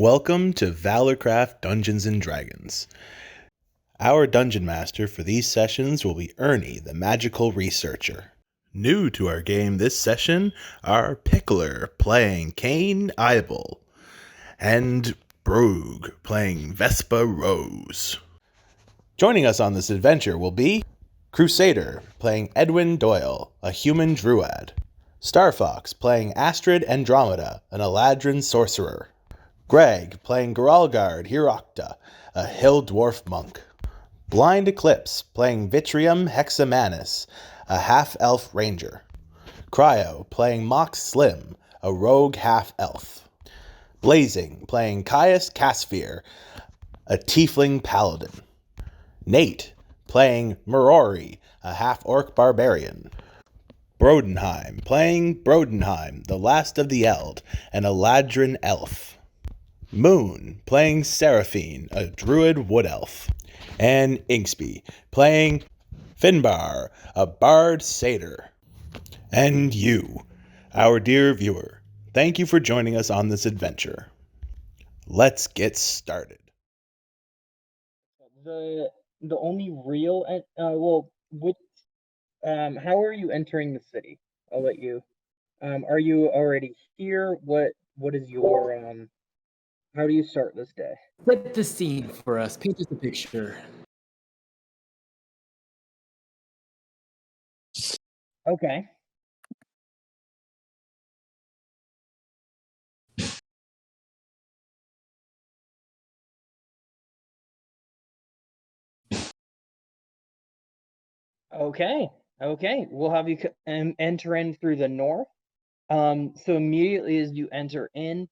Welcome to ValourCraft Dungeons & Dragons. Our Dungeon Master for these sessions will be Ernie, the Magical Researcher. New to our game this session are Pickler, playing Cain Eibel, and Brogue, playing Vespa Rose. Joining us on this adventure will be Crusader, playing Edwin Doyle, a human druid. Starfox, playing Astrid Andromeda, an Eladrin sorcerer. Greg, playing Geralgard Hirokta, a hill dwarf monk. Blind Eclipse, playing Vitrium Hexamanus, a half-elf ranger. Cryo, playing Mox Slim, a rogue half-elf. Blazing, playing Caius Casphere, a tiefling paladin. Nate, playing Merori, a half-orc barbarian. Brodenheim, playing Brodenheim, the last of the Eld, an Eladrin elf. Moon, playing Seraphine, a druid wood elf. And Inksby, playing Finbar, a bard satyr. And you, our dear viewer, thank you for joining us on this adventure. Let's get started. The only real how are you entering the city? I'll let you. Are you already here? What is your how do you start this day? Set the scene for us. Paint us a picture. Okay. Okay. We'll have you enter in through the north. So immediately as you enter in,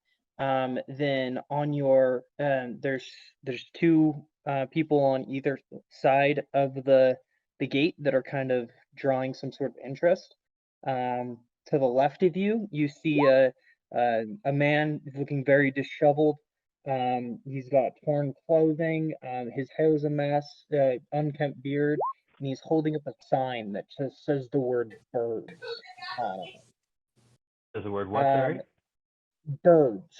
then on your there's two people on either side of the gate that are kind of drawing some sort of interest. To the left of you, you see a man looking very disheveled. He's got torn clothing. His hair is a mess. Unkempt beard, and he's holding up a sign that just says the word "birds" on it. Does the word what, sorry? Birds.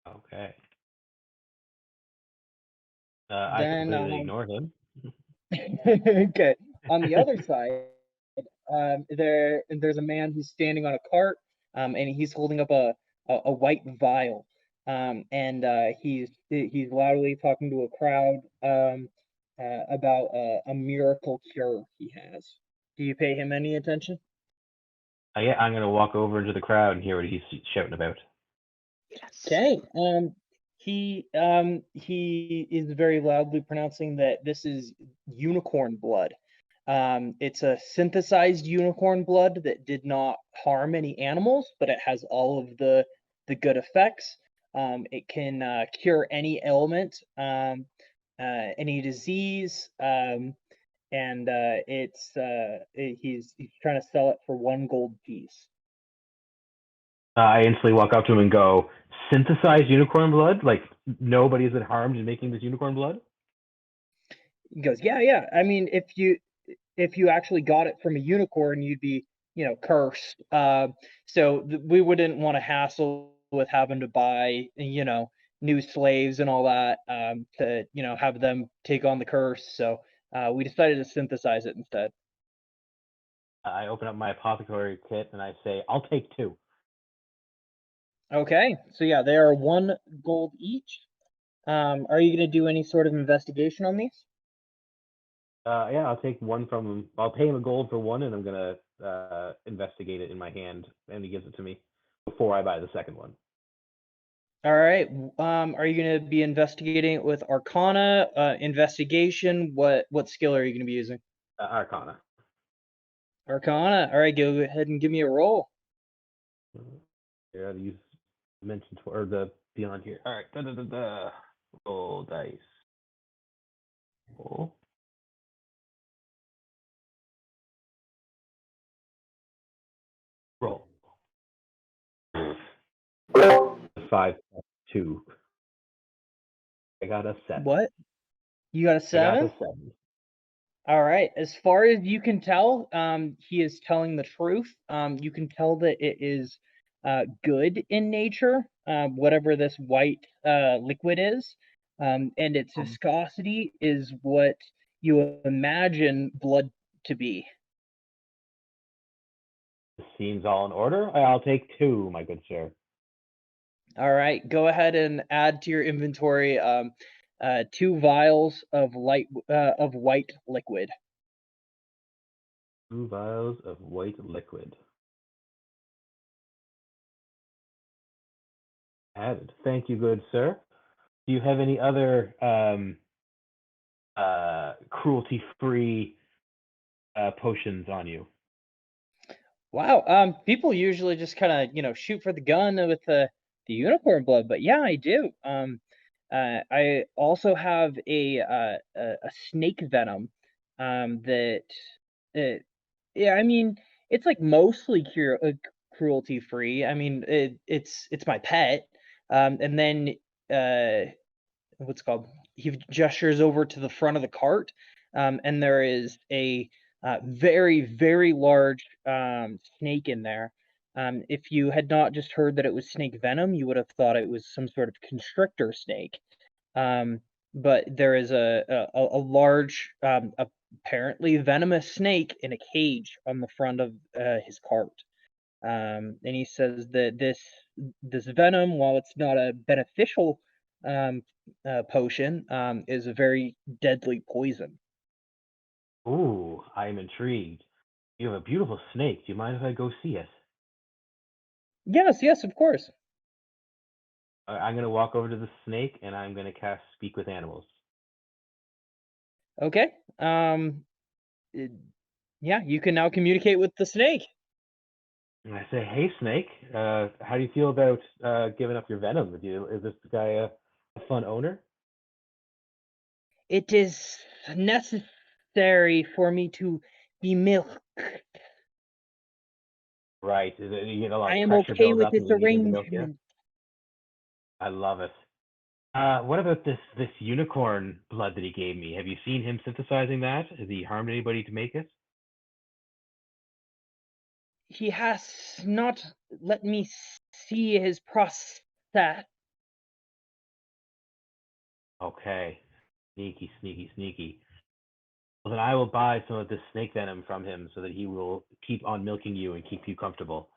Okay. I completely ignored him. Okay. On the other side, there's a man who's standing on a cart, and he's holding up a white vial, and he's loudly talking to a crowd about a miracle cure he has. Do you pay him any attention? Yeah, I'm gonna walk over into the crowd and hear what he's shouting about. Okay. He is very loudly pronouncing that this is unicorn blood. It's a synthesized unicorn blood that did not harm any animals, but it has all of the good effects. It can cure any ailment, any disease, and he's trying to sell it for 1 gold piece. I instantly walk up to him and go, "Synthesized unicorn blood? Like nobody's been harmed in making this unicorn blood?" He goes, yeah. I mean, if you actually got it from a unicorn, you'd be, cursed. So we wouldn't want to hassle with having to buy, new slaves and all that to, have them take on the curse. So we decided to synthesize it instead. I open up my apothecary kit and I say, "I'll take 2." Okay, so yeah, they are 1 gold each. Are you going to do any sort of investigation on these? Yeah, I'll take 1 from him. I'll pay him a gold for 1, and I'm gonna investigate it in my hand, and he gives it to me before I buy the second one. All right. Are you going to be investigating it with Arcana, investigation? What skill are you going to be using? Arcana. Arcana. All right, go ahead and give me a roll. Yeah, use mention or the beyond here. All right, roll dice. Roll. Roll. 5 plus 2. I got a 7. What? You got a 7? I got a 7. All right. As far as you can tell, he is telling the truth. You can tell that it is good in nature. whatever this white liquid is, and its viscosity is what you imagine blood to be. Seems all in order. I'll take 2, my good sir. All right, go ahead and add to your inventory 2 vials of white liquid. 2 vials of white liquid. Added. Thank you, good sir. Do you have any other cruelty-free potions on you? Wow. People usually just kind of, shoot for the gun with the unicorn blood, but yeah, I do. I also have a snake venom that yeah, I mean, it's like mostly cruelty free. I mean, it's my pet. And then what's it called? He gestures over to the front of the cart, and there is a very, very large snake in there. If you had not just heard that it was snake venom, you would have thought it was some sort of constrictor snake. But there is a large, apparently venomous snake in a cage on the front of his cart. And he says that this venom, while it's not a beneficial potion, is a very deadly poison. Ooh, I'm intrigued. You have a beautiful snake. Do you mind if I go see it? Yes, of course. I'm going to walk over to the snake and I'm going to cast Speak with Animals. Okay. Yeah, you can now communicate with the snake. And I say, hey, snake, how do you feel about giving up your venom? Is this guy a fun owner? It is necessary for me to be milked. Right. You get a lot I of am pressure okay build with up this and you need him to milk you? arrangement. I love it. What about this unicorn blood that he gave me? Have you seen him synthesizing that? Has he harmed anybody to make it? He has not let me see his process. Okay. Sneaky, sneaky, sneaky. Well, then I will buy some of this snake venom from him so that he will keep on milking you and keep you comfortable.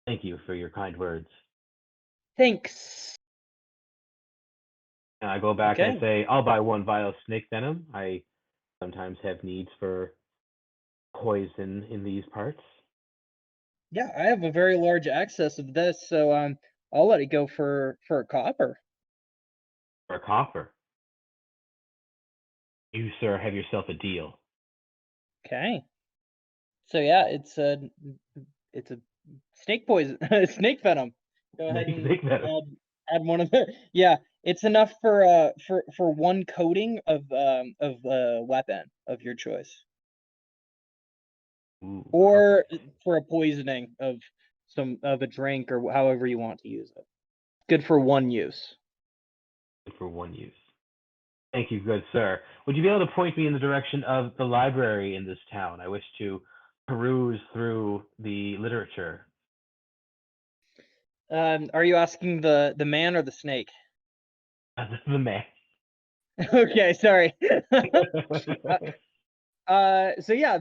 Thank you for your kind words. Thanks. And I go back and I Okay. say, I'll buy 1 vial of snake venom. I sometimes have needs for poison in these parts. Yeah, I have a very large excess of this, so I'll let it go for a copper. For a copper. You, sir, have yourself a deal. Okay. So yeah, it's a snake poison, snake venom. Go ahead and Snake venom. add one of the. Yeah, it's enough for 1 coating of a weapon of your choice, Ooh, or perfect. for a poisoning of a drink or however you want to use it. Good for 1 use. For 1 use. Thank you, good sir. Would you be able to point me in the direction of the library in this town? I wish to peruse through the literature. Are you asking the man or the snake? The man. Okay, sorry. So yeah,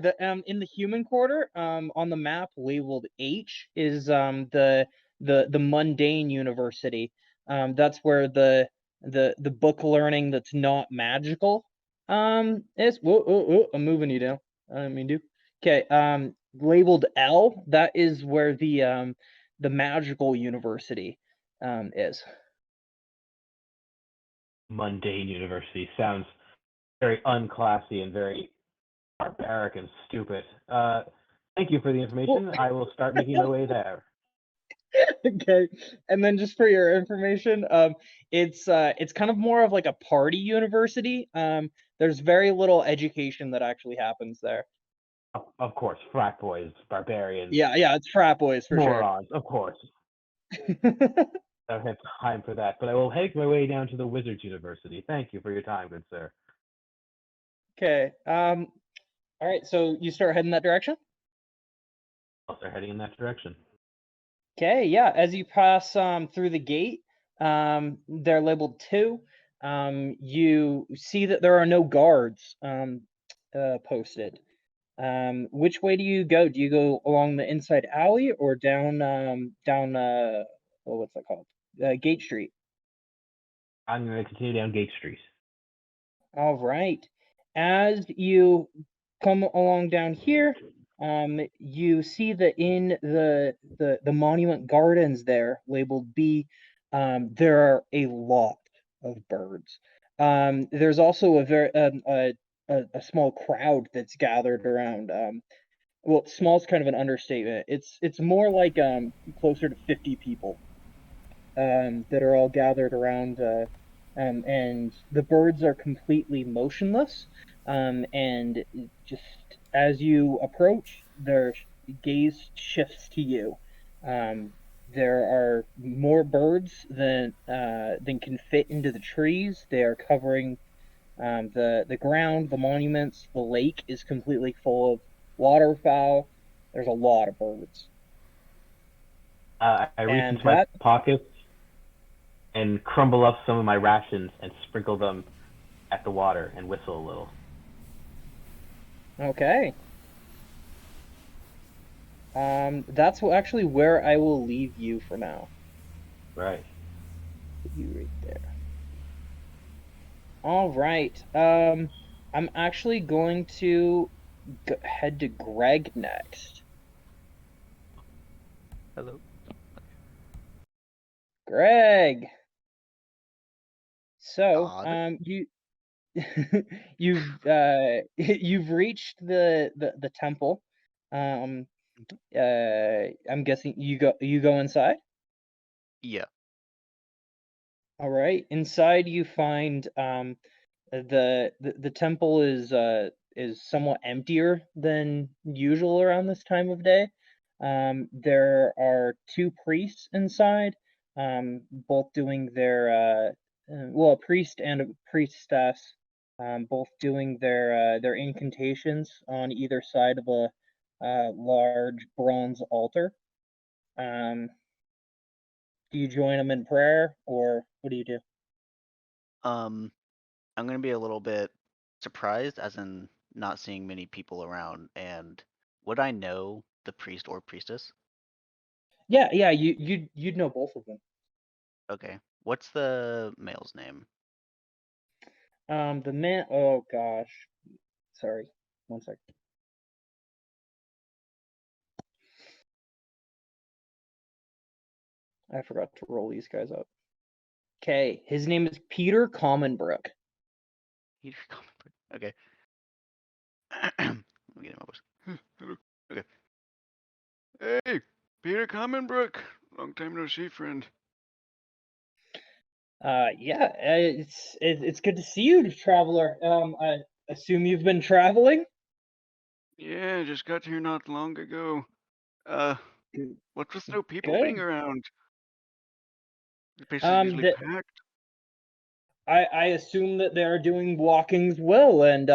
in the human quarter, on the map labeled H is the mundane university. That's where the book learning that's not magical is. Whoa, I'm moving you down. I didn't mean to. Okay, labeled L, that is where the magical university is. Mundane university sounds very unclassy and very barbaric and stupid. Thank you for the information. I will start making my way there. Okay, and then just for your information, it's kind of more of like a party university. There's very little education that actually happens there. Of course, frat boys, barbarians, Yeah, it's frat boys for sure. morons, of course. I don't have time for that, but I will make my way down to the Wizards University. Thank you for your time, good sir. Okay. All right. So you start heading that direction. I'll start heading in that direction. Okay. Yeah. As you pass through the gate, They're labeled 2. You see that there are no guards posted. Which way do you go? Do you go along the inside alley or down what's that called? Gate Street. I'm going to continue down Gate Street. All right. As you come along down here, you see that in the monument gardens there, labeled B, there are a lot of birds. There's also a small crowd that's gathered around. Well, small is kind of an understatement. It's more like closer to 50 people that are all gathered around, and the birds are completely motionless. And just as you approach, their gaze shifts to you. There are more birds than can fit into the trees. They are covering the ground, the monuments. The lake is completely full of waterfowl. There's a lot of birds. I reach And into my pockets and crumble up some of my rations and sprinkle them at the water and whistle a little. Okay. That's actually where I will leave you for now. Right. Put you right there. All right. I'm actually going to head to Greg next. Hello. Greg. So, Odd. you've you've reached the temple. I'm guessing you go inside. Yeah. All right. Inside you find the temple is somewhat emptier than usual around this time of day. There are 2 priests inside, both doing their well, a priest and a priestess, both doing their incantations on either side of a large bronze altar. Do you join them in prayer, or what do you do? I'm gonna be a little bit surprised, as in not seeing many people around. And would I know the priest or priestess? Yeah, you'd know both of them. Okay. What's the male's name? The man. Oh gosh, sorry. 1 second. I forgot to roll these guys up. Okay, his name is Peter Commonbrook. Peter Commonbrook. Okay. Let me get my voice. Hello. Okay. Hey, Peter Commonbrook. Long time no see, friend. Yeah, it's good to see you, traveler. I assume you've been traveling. Yeah, just got here not long ago. What's with no people being Good. around? The place is usually That packed. I assume that they are doing walkings well, and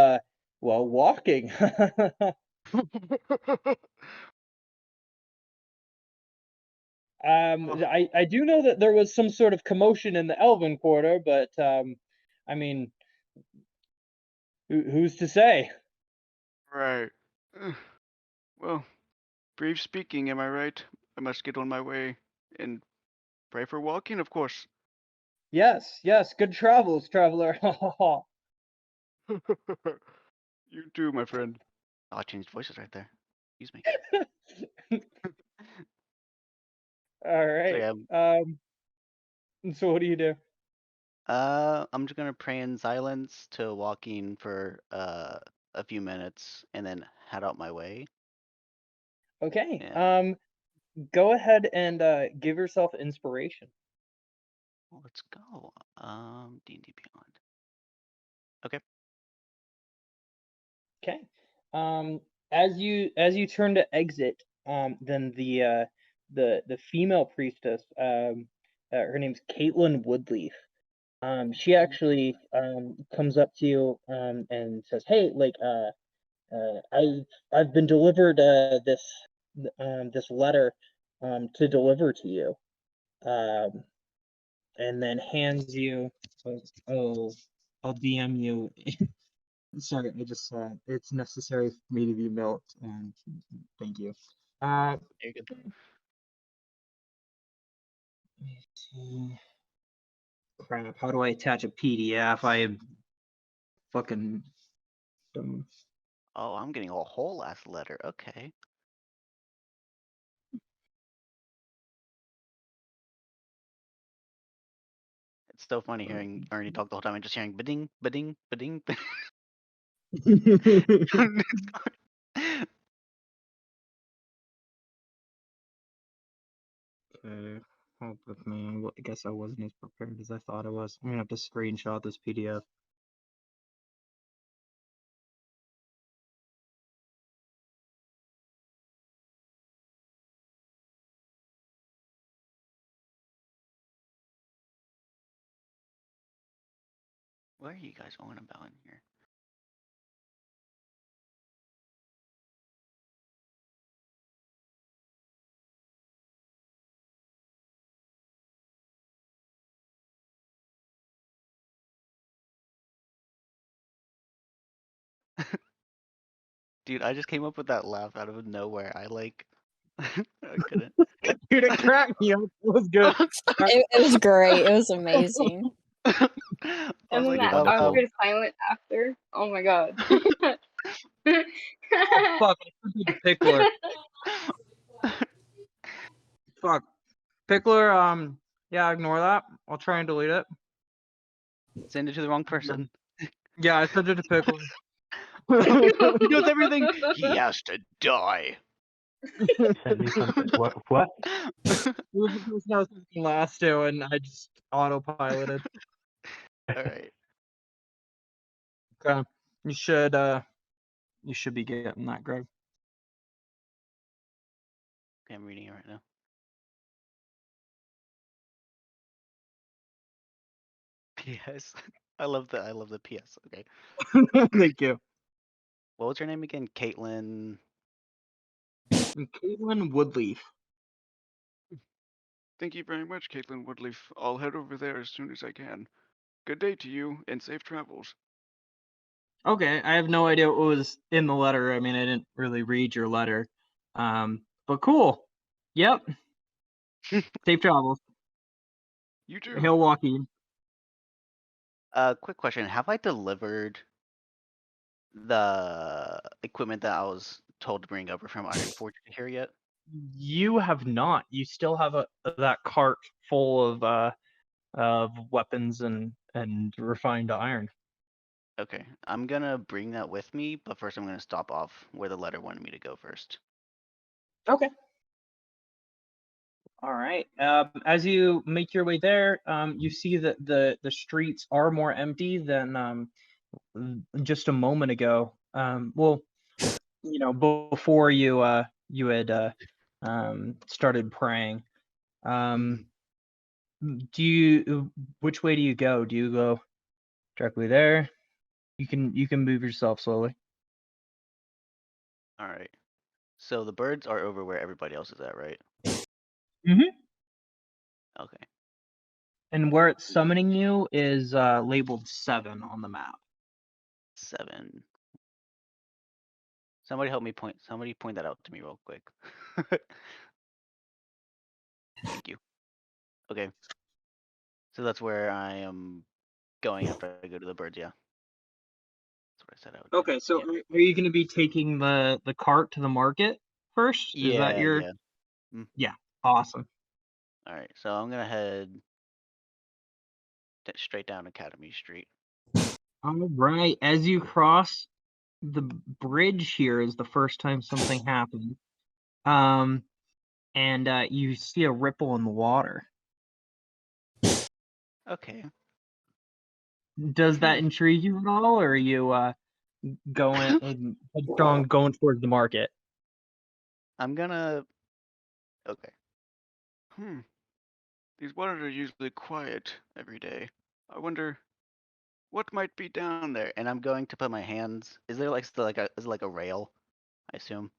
well, walking. I do know that there was some sort of commotion in the Elven Quarter, but I mean, who's to say? Right. Well, brief speaking, am I right? I must get on my way and pray for walking, of course. Yes, good travels, traveler. You too, my friend. Oh, I changed voices right there. Excuse me. All So right. yeah, So what do you do? I'm just gonna pray in silence to walking for a few minutes and then head out my way. Okay. And Go ahead and give yourself inspiration. let's go. D&D Beyond. Okay. Okay. As you turn to exit, then the female priestess, her name's Caitlin Woodleaf. She actually comes up to you and says, "Hey, like I've been delivered this letter to deliver to you. Um, and then hands you. I'll DM you. Sorry, I just it's necessary for me to be milked, and thank you. You're good. Let me see. Crap, how do I attach a PDF? I am fucking dumb. Oh, I'm getting a whole ass letter. Okay. It's so funny hearing Ernie talk the whole time and just hearing ba-ding, ba-ding, ba-ding. Okay, hold with me. I guess I wasn't as prepared as I thought I was. I'm gonna have to screenshot this PDF. What are you guys on about in here? Dude, I just came up with that laugh out of nowhere. I couldn't. Dude, it cracked me up. It was good. It was great. It was amazing. I And was then like, that Wonderful. awkward silent after. Oh my god. Fuck, I sent it to Pickler. Fuck. Pickler, yeah, ignore that. I'll try and delete it. send it to the wrong person. Yeah, I sent it to Pickler. He knows everything. He has to die. Send me something. What? It was the person I was thinking last to, and I just autopiloted. All right. Okay. You should be getting that, Greg. Okay, I'm reading it right now. P.S. I love the P.S. Okay. Thank you. What was her name again? Caitlin. And Caitlin Woodleaf. Thank you very much, Caitlin Woodleaf. I'll head over there as soon as I can. Good day to you and safe travels. Okay, I have no idea what was in the letter. I mean, I didn't really read your letter. But cool. Yep. Safe travels. You too. Hail Joaquin. Quick question. Have I delivered the equipment that I was told to bring over from Ironforge here yet? You have not. You still have that cart full of weapons and refined iron. Okay. I'm gonna bring that with me, but first I'm gonna stop off where the letter wanted me to go first. Okay. All right. As you make your way there, you see that the streets are more empty than just a moment ago. Well, before you had started praying. Which way do you go? Do you go directly there? You can move yourself slowly. All right. So the birds are over where everybody else is at, right? Mhm. Okay. And where it's summoning you is labeled 7 on the map. 7. Somebody point that out to me real quick. Thank you. Okay. So that's where I am going after I go to the birds, yeah. That's what I said I would do. Okay, so Yeah. are you going to be taking the cart to the market first? Is that your? Yeah. Yeah, awesome. All right. So I'm gonna head straight down Academy Street. All right, as you cross the bridge here is the first time something happened. And you see a ripple in the water. Okay. Does that intrigue you at all, or are you going towards the market? I'm gonna. Okay. These waters are usually quiet every day. I wonder what might be down there. And I'm going to put my hands. Is there is it like a rail? I assume.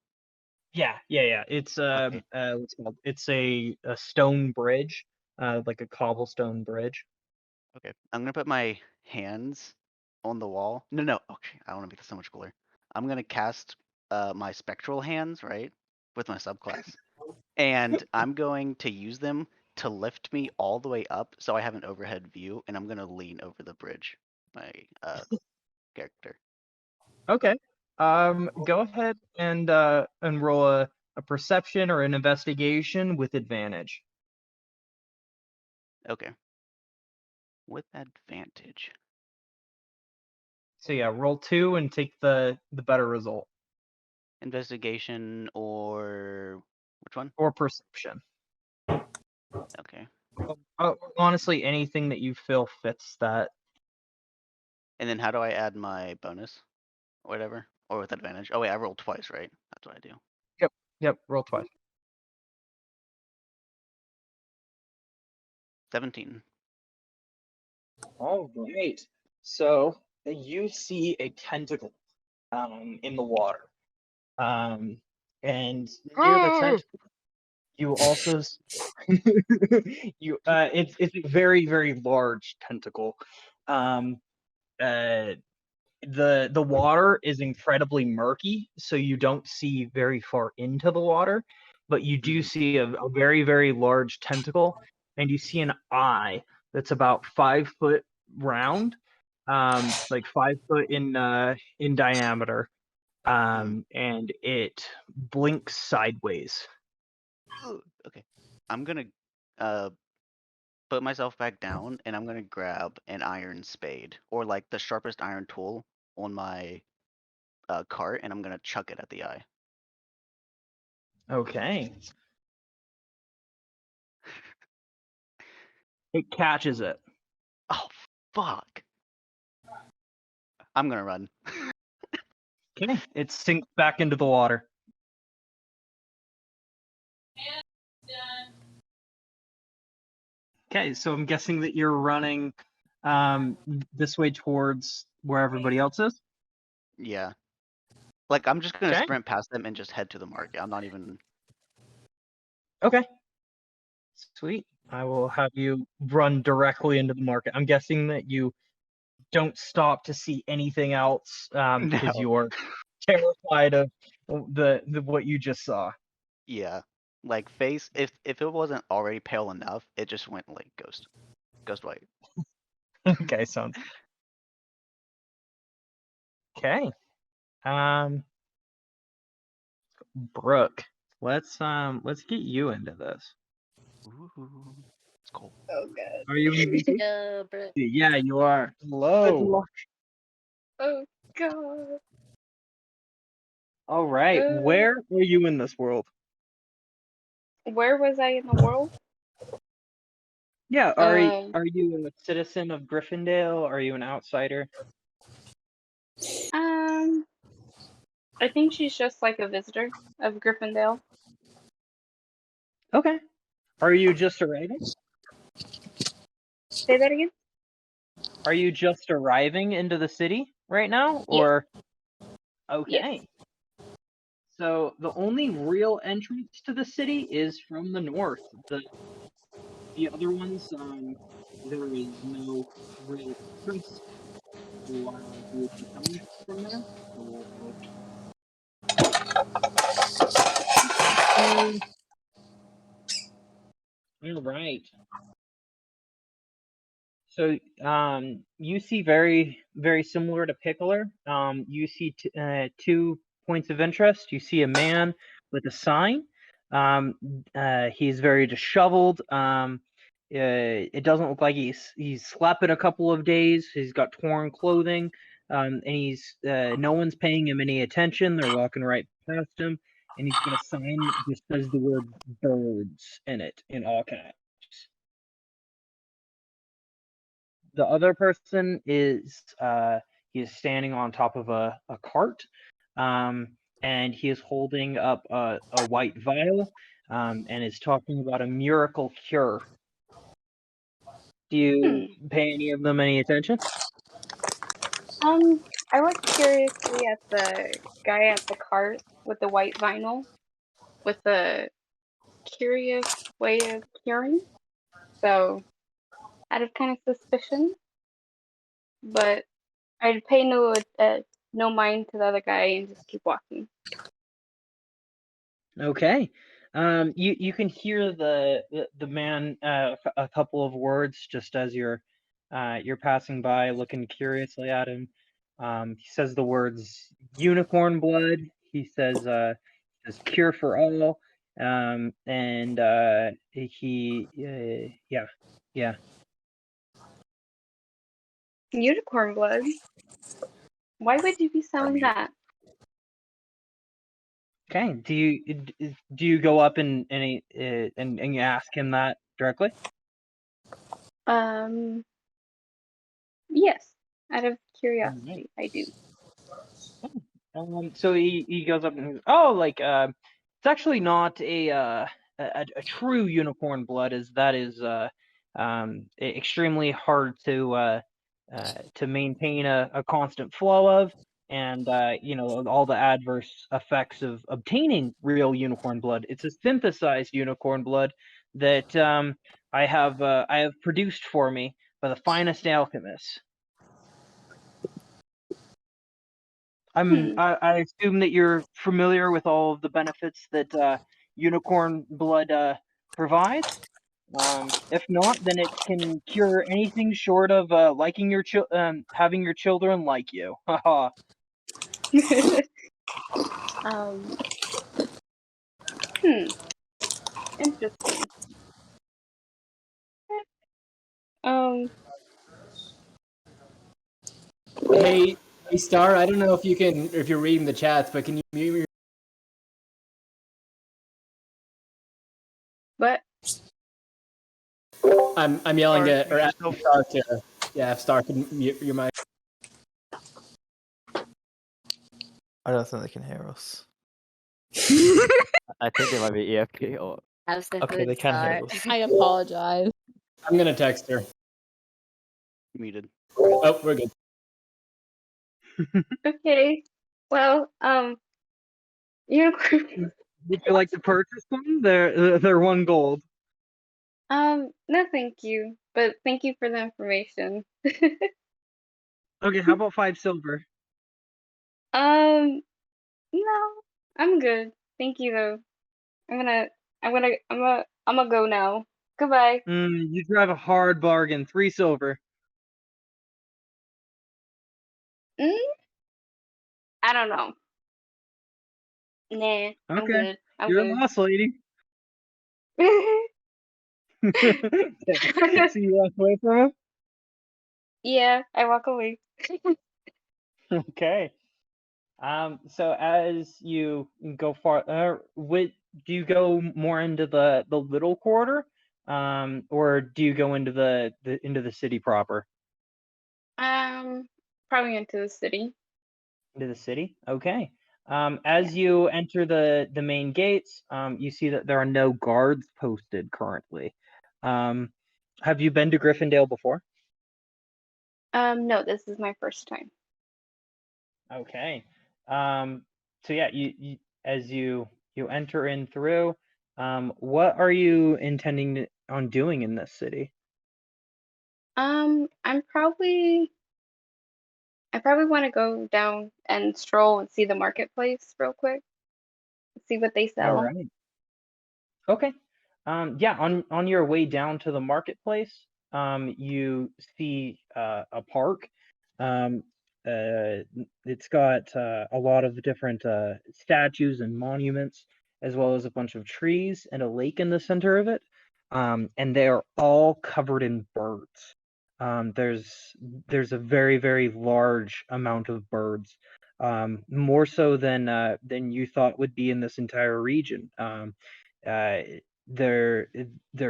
Yeah. It's Okay. what's it called? It's a stone bridge. like a cobblestone bridge. Okay, I'm gonna put my hands on the wall. No. Okay, I want to make this so much cooler. I'm gonna cast my spectral hands, right, with my subclass, and I'm going to use them to lift me all the way up, so I have an overhead view, and I'm gonna lean over the bridge. My character. Okay. Go ahead and roll a perception or an investigation with advantage. Okay. With advantage. So yeah, roll 2 and take the better result. Investigation or which one? Or perception. Okay. Honestly, anything that you feel fits that. And then how do I add my bonus? Or whatever? Or with advantage? Oh wait, I rolled twice, right? That's what I do. Yep, roll twice. 17. All right. So you see a tentacle in the water. And near the tentacle, you also it's a very, very large tentacle. The water is incredibly murky, so you don't see very far into the water, but you do see a very, very large tentacle, and you see an eye that's about 5 foot round, like 5 foot in diameter, and it blinks sideways. Okay. I'm gonna put myself back down, and I'm gonna grab an iron spade or like the sharpest iron tool on my cart, and I'm gonna chuck it at the eye. Okay. It catches it. Oh fuck! I'm gonna run. Okay. It sinks back into the water. Okay, so I'm guessing that you're running this way towards where everybody else is. Yeah. Like I'm just gonna Okay. sprint past them and just head to the market. I'm not even. Okay. Sweet. I will have you run directly into the market. I'm guessing that you don't stop to see anything else because No. you're terrified of the what you just saw. Yeah. Like face. If it wasn't already pale enough, it just went like ghost white. Okay, sounds okay. Brooke, let's get you into this. Ooh, it's cold. Oh god. Are you in VC? Yeah, but Yeah, you are. Good Hello. luck. Oh god. All right. Where are you in this world? Where was I in the world? Yeah, are you a citizen of Gryffindor? Are you an outsider? I think she's just like a visitor of Gryffindor. Okay. Are you just arriving? Say that again? Are you just arriving into the city right now, or? Okay. Yes. So the only real entrance to the city is from the north. The other ones, there is no real entrance while you would be coming from there. All right. So you see very, very similar to Pickler. You see 2 points of interest. You see a man with a sign. He's very disheveled. It doesn't look like he's slept in a couple of days. He's got torn clothing, and he's no one's paying him any attention. They're walking right past him, and he's got a sign that just says the word "birds" in it in all caps. The other person is he is standing on top of a cart, and he is holding up a white vial, and is talking about a miracle cure. Do you pay any of them any attention? I look curiously at the guy at the cart with the white vinyl with the curious way of curing. So, out of kind of suspicion, but I'd pay no mind to the other guy and just keep walking. Okay. You can hear the man a couple of words just as you're passing by, looking curiously at him. He says the words unicorn blood. He says cure for all. And yeah. Unicorn blood? Why would you be selling that? Okay. Do you go up and you ask him that directly? Yes. Out of curiosity, I do. So he goes up and he goes, oh, like it's actually not a true unicorn blood, as that is extremely hard to maintain a constant flow of, and all the adverse effects of obtaining real unicorn blood. It's a synthesized unicorn blood that I have produced for me by the finest alchemists. I assume that you're familiar with all of the benefits that unicorn blood provides. If not, then it can cure anything short of liking your having your children like you. Haha. Interesting. Hey, Star. I don't know if you're reading the chats, but can you mute your? But I'm yelling Star, at or mute asking yourself. Star to. Yeah, if Star can mute your mic. I don't think they can hear us. I think they might be EFK or. Okay, they can hear us. I apologize. I'm gonna text her. Muted. Oh, we're good. okay. Well, unicorn. Would you like to purchase them? They're 1 gold. No, thank you. But thank you for the information. Okay, how about 5 silver? No, I'm good. Thank you though. I'm gonna go now. Goodbye. You drive a hard bargain. 3 silver. I don't know. Nah, I'm Okay, good. I'm you're a good. boss lady. So you walk away from him? Yeah, I walk away. Okay. So as you go far, do you go more into the little quarter, or do you go into the city proper? Probably into the city. Into the city? Okay. As you enter the main gates, you see that there are no guards posted currently. Have you been to Gryffindor before? No, this is my first time. Okay. So yeah, you as you enter in through, what are you intending on doing in this city? I probably want to go down and stroll and see the marketplace real quick. See what they All sell. right. Okay. Yeah, on your way down to the marketplace, you see a park. It's got a lot of different statues and monuments, as well as a bunch of trees and a lake in the center of it. And they are all covered in birds. There's a very, very large amount of birds, more so than you thought would be in this entire region. Uh, they're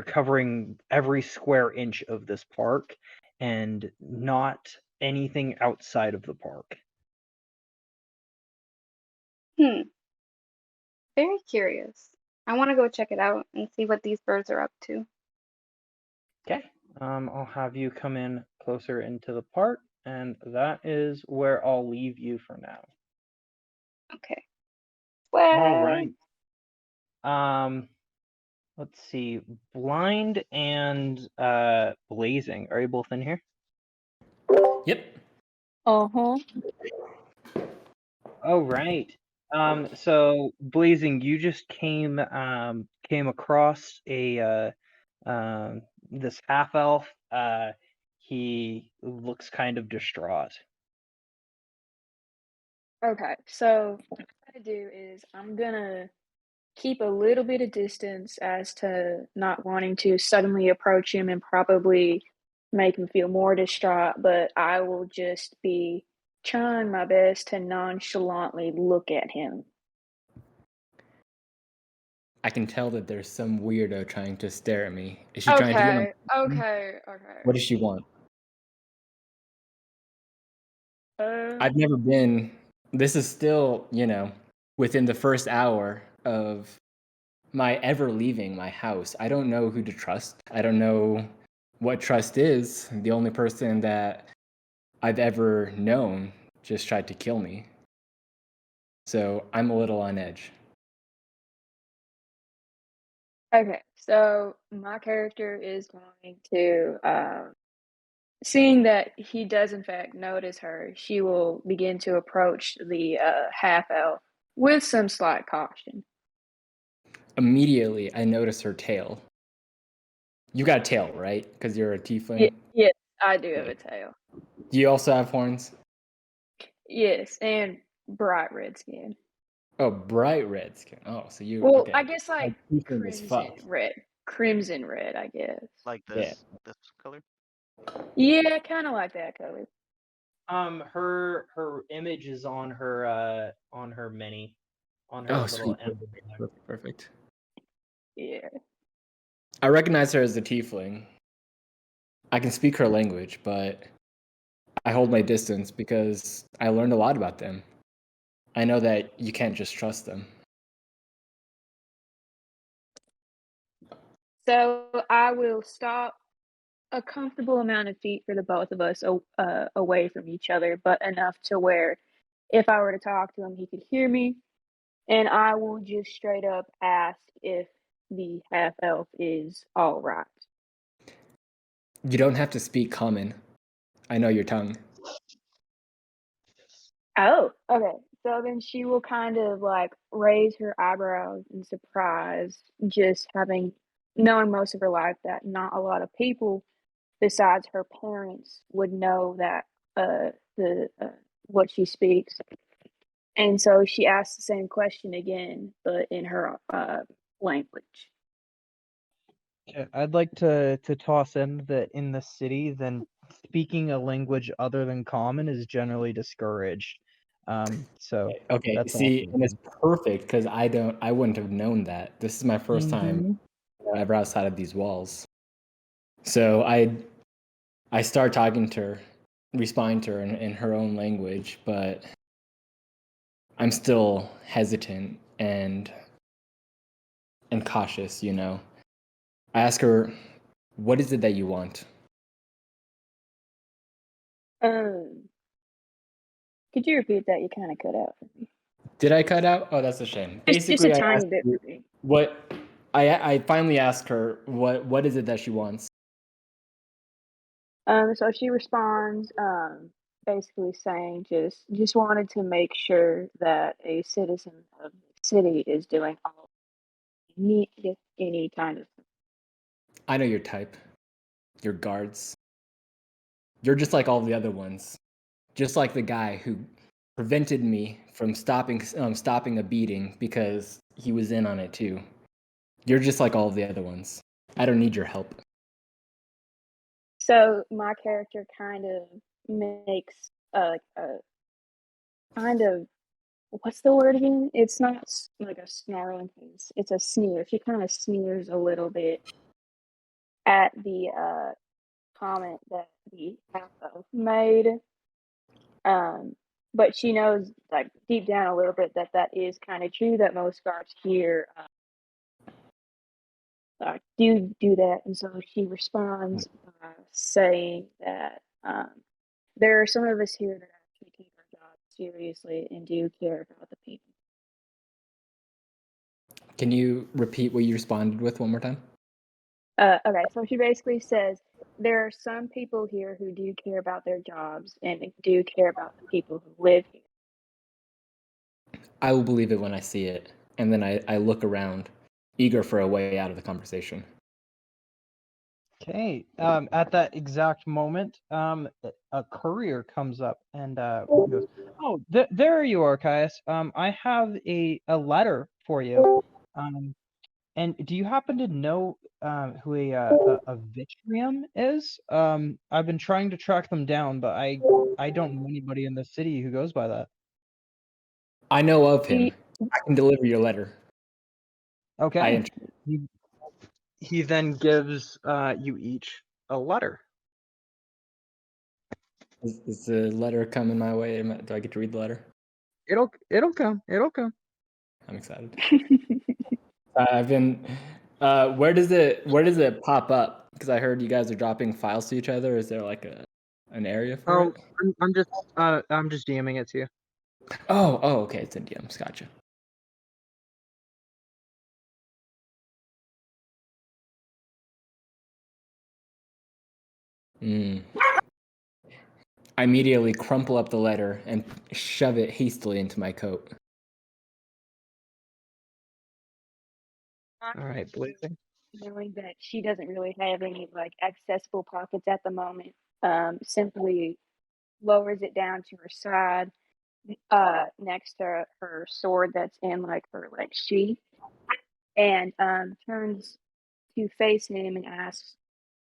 covering every square inch of this park, and not anything outside of the park. Very curious. I want to go check it out and see what these birds are up to. Okay. I'll have you come in closer into the park, and that is where I'll leave you for now. Okay. All Well, right. let's see, Blind and Blazing. Are you both in here? Yep. Uh-huh. Oh, right. So Blazing, you just came across a this half elf. He looks kind of distraught. Okay, so what I'm gonna do is I'm gonna keep a little bit of distance as to not wanting to suddenly approach him and probably make him feel more distraught, but I will just be trying my best to nonchalantly look at him. I can tell that there's some weirdo trying to stare at me. Is she trying to get my Okay. What does she want? Uh, I've never been. This is still, within the first hour of my ever leaving my house. I don't know who to trust. I don't know what trust is. The only person that I've ever known just tried to kill me. So I'm a little on edge. okay, so my character is going to, seeing that he does in fact notice her, she will begin to approach the half elf with some slight caution. Immediately, I notice her tail. You got a tail, right? Because you're a tiefling. Yes, I do have a tail. Do you also have horns? Yes, and bright red skin. Oh, bright red skin. Oh, so you Well, okay? I guess like Tiefling as fuck. crimson red, I guess. Like Yeah. this color. Yeah, kind of like that color. Her image is on her mini, on her Oh, little sweet. emblem there. Perfect. Yeah. I recognize her as a tiefling. I can speak her language, but I hold my distance because I learned a lot about them. I know that you can't just trust them. So I will stop a comfortable amount of feet for the both of us away from each other, but enough to where if I were to talk to him, he could hear me. And I will just straight up ask if the half elf is all right. You don't have to speak common. I know your tongue. Oh, okay. So then she will kind of like raise her eyebrows in surprise, just knowing most of her life that not a lot of people besides her parents would know that the what she speaks. And so she asks the same question again, but in her language. I'd like to toss in that in the city, then speaking a language other than common is generally discouraged. So Okay, that's see, awesome. and it's perfect because I wouldn't have known that. This is my 1st time ever outside of these walls. So I start talking to her, responding to her in her own language, but I'm still hesitant and cautious, I ask her, what is it that you want? Could you repeat that? You kind of cut out for me. Did I cut out? Oh, that's a shame. Just Basically, a I tiny asked bit her for me. what I finally asked her what is it that she wants? So she responds, basically saying just wanted to make sure that a citizen of the city is doing all need any kind of. I know your type. Your guards. You're just like all the other ones. Just like the guy who prevented me from stopping a beating because he was in on it too. You're just like all of the other ones. I don't need your help. So my character kind of makes a kind of, what's the word again? It's not like a snarling face. It's a sneer. She kind of sneers a little bit at the comment that the half elf made. But she knows, like deep down a little bit, that is kind of true. That most guards here do that, and so she responds by saying that there are some of us here that actually take our jobs seriously and do care about the people. Can you repeat what you responded with one more time? Okay, so she basically says there are some people here who do care about their jobs and do care about the people who live here. I will believe it when I see it. And then I look around, eager for a way out of the conversation. Okay. At that exact moment, a courier comes up and goes, "Oh, there you are, Caius. I have a letter for you. And do you happen to know who a Vitrium is? I've been trying to track them down, but I don't know anybody in the city who goes by that." I know of him. I can deliver your letter. Okay. He then gives you each a letter. Is the letter coming my way? Do I get to read the letter? It'll come. It'll come. I'm excited. I've been. Where does it pop up? Because I heard you guys are dropping files to each other. Is there like an area for it? I'm just DMing it to you. Oh, okay. It's in DMs. Gotcha. I immediately crumple up the letter and shove it hastily into my coat. All right, blazing. Knowing that she doesn't really have any like accessible pockets at the moment, simply lowers it down to her side, next to her sword that's in like her like sheath, and turns to face him and asks,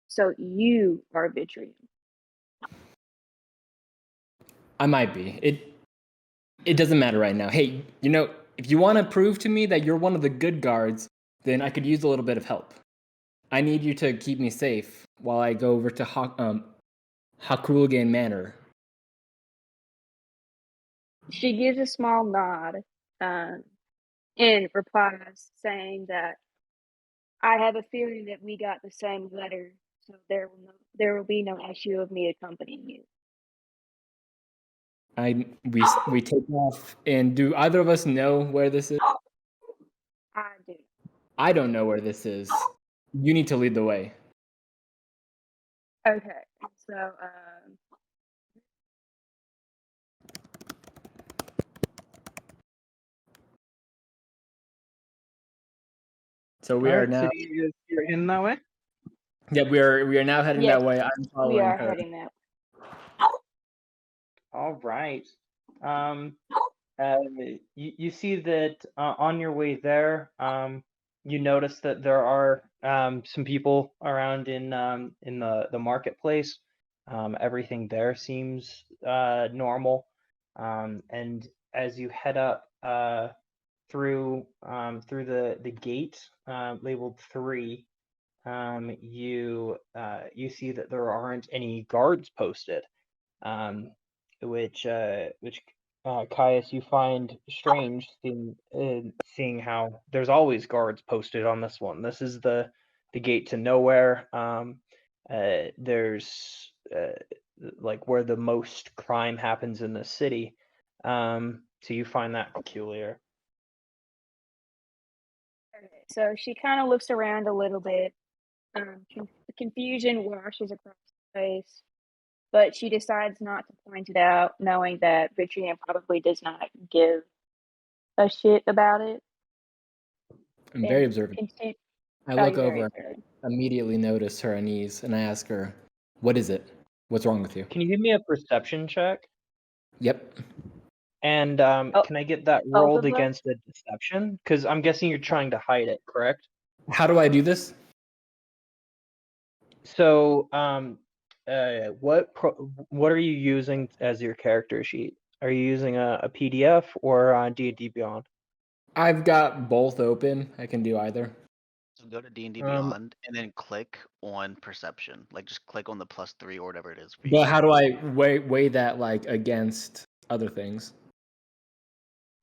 "So you are Vitrium?" I might be. It doesn't matter right now. Hey, if you want to prove to me that you're one of the good guards, then I could use a little bit of help. I need you to keep me safe while I go over to Hakrulgan Manor. She gives a small nod, and replies saying that I have a feeling that we got the same letter, so there will be no issue of me accompanying you. We take off, and do either of us know where this is? I do. I don't know where this is. You need to lead the way. Okay, so So we are now. So you're in that way? Yeah, we are now heading yes, that way. I'm following we are her. heading that. All right. You see that on your way there, you notice that there are some people around in the marketplace. Everything there seems normal. And as you head up through the gate labeled 3, you see that there aren't any guards posted, which Caius, you find strange, seeing how there's always guards posted on this one. This is the gate to nowhere. There's like where the most crime happens in the city. So you find that peculiar. Okay, so she kind of looks around a little bit. Confusion washes across her face, but she decides not to point it out, knowing that Vitrium probably does not give a shit about it. I'm very observant. I look over, immediately notice her unease, and I ask her, "What is it? What's wrong with you?" Can you give me a perception check? Yep. And can I get that rolled against a deception? Because I'm guessing you're trying to hide it, correct? How do I do this? So, what are you using as your character sheet? Are you using a PDF or D&D Beyond? I've got both open. I can do either. So go to D&D Beyond and then click on perception. Like just click on the +3 or whatever it is for you. But how do I weigh that like against other things?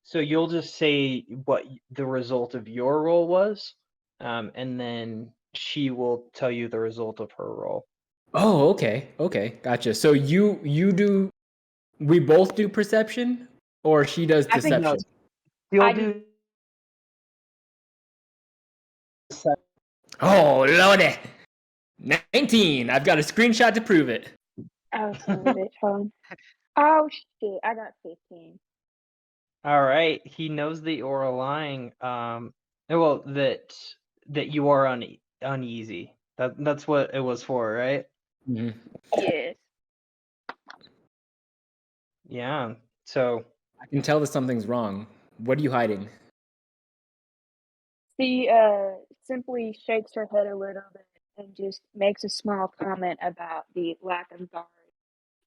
So you'll just say what the result of your roll was, and then she will tell you the result of her roll. Oh, okay, gotcha. So we both do perception, or she does deception? You'll do Oh, lordy. 19. I've got a screenshot to prove it. Oh, son of a bitch. Hold on. Oh, shit. I got 15. All right. He knows that you're lying. Well, that you are uneasy. That's what it was for, right? Mhm. Yes. Yeah. So I can tell that something's wrong. What are you hiding? She simply shakes her head a little bit and just makes a small comment about the lack of guards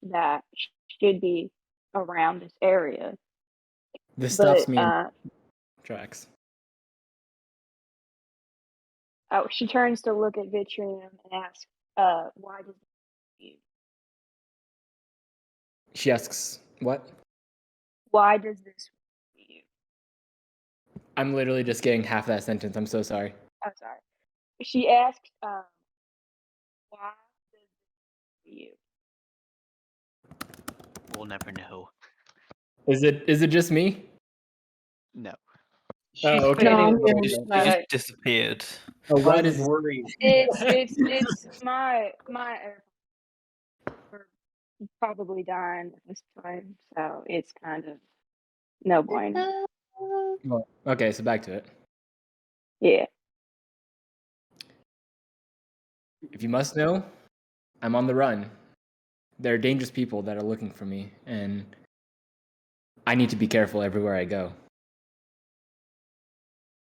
that should be around this area. This But stops me in tracks. she turns to look at Vitrium and asks, why does you? She asks, what? Why does this you? I'm literally just getting half that sentence. I'm so sorry. Oh, sorry. She asks, why does this you? We'll never know. Is it just me? No. she's Oh, okay. fading No, a little She bit. just disappeared. Oh, why I'm does worried. It's my are probably dying at this time, so it's kind of no bueno. Oh, okay, so back to it. Yeah. If you must know, I'm on the run. There are dangerous people that are looking for me, and I need to be careful everywhere I go.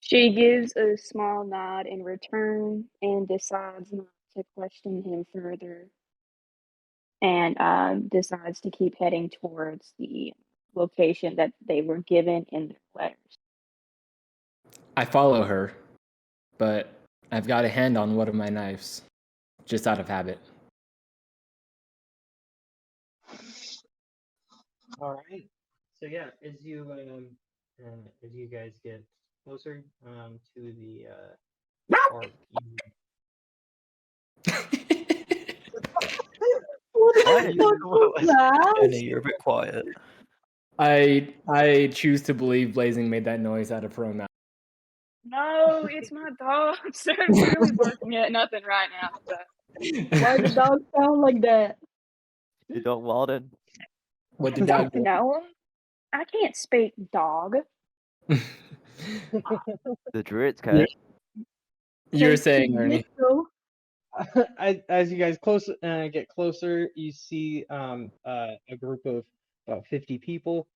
She gives a small nod in return and decides not to question him further and decides to keep heading towards the location that they were given in their letters. I follow her, but I've got a hand on one of my knives, just out of habit. All right. So yeah, as you guys get closer to the park, Jenny, you're a bit quiet. I choose to believe Blazing made that noise out of her own mouth. No, it's my dogs. They're really barking at nothing right now. So. Why the dog sound like that? You don't Walden. What I did dog don't do? know. I can't speak dog. The druids can. You're saying, Ernie. as you guys get closer, you see a group of about 50 people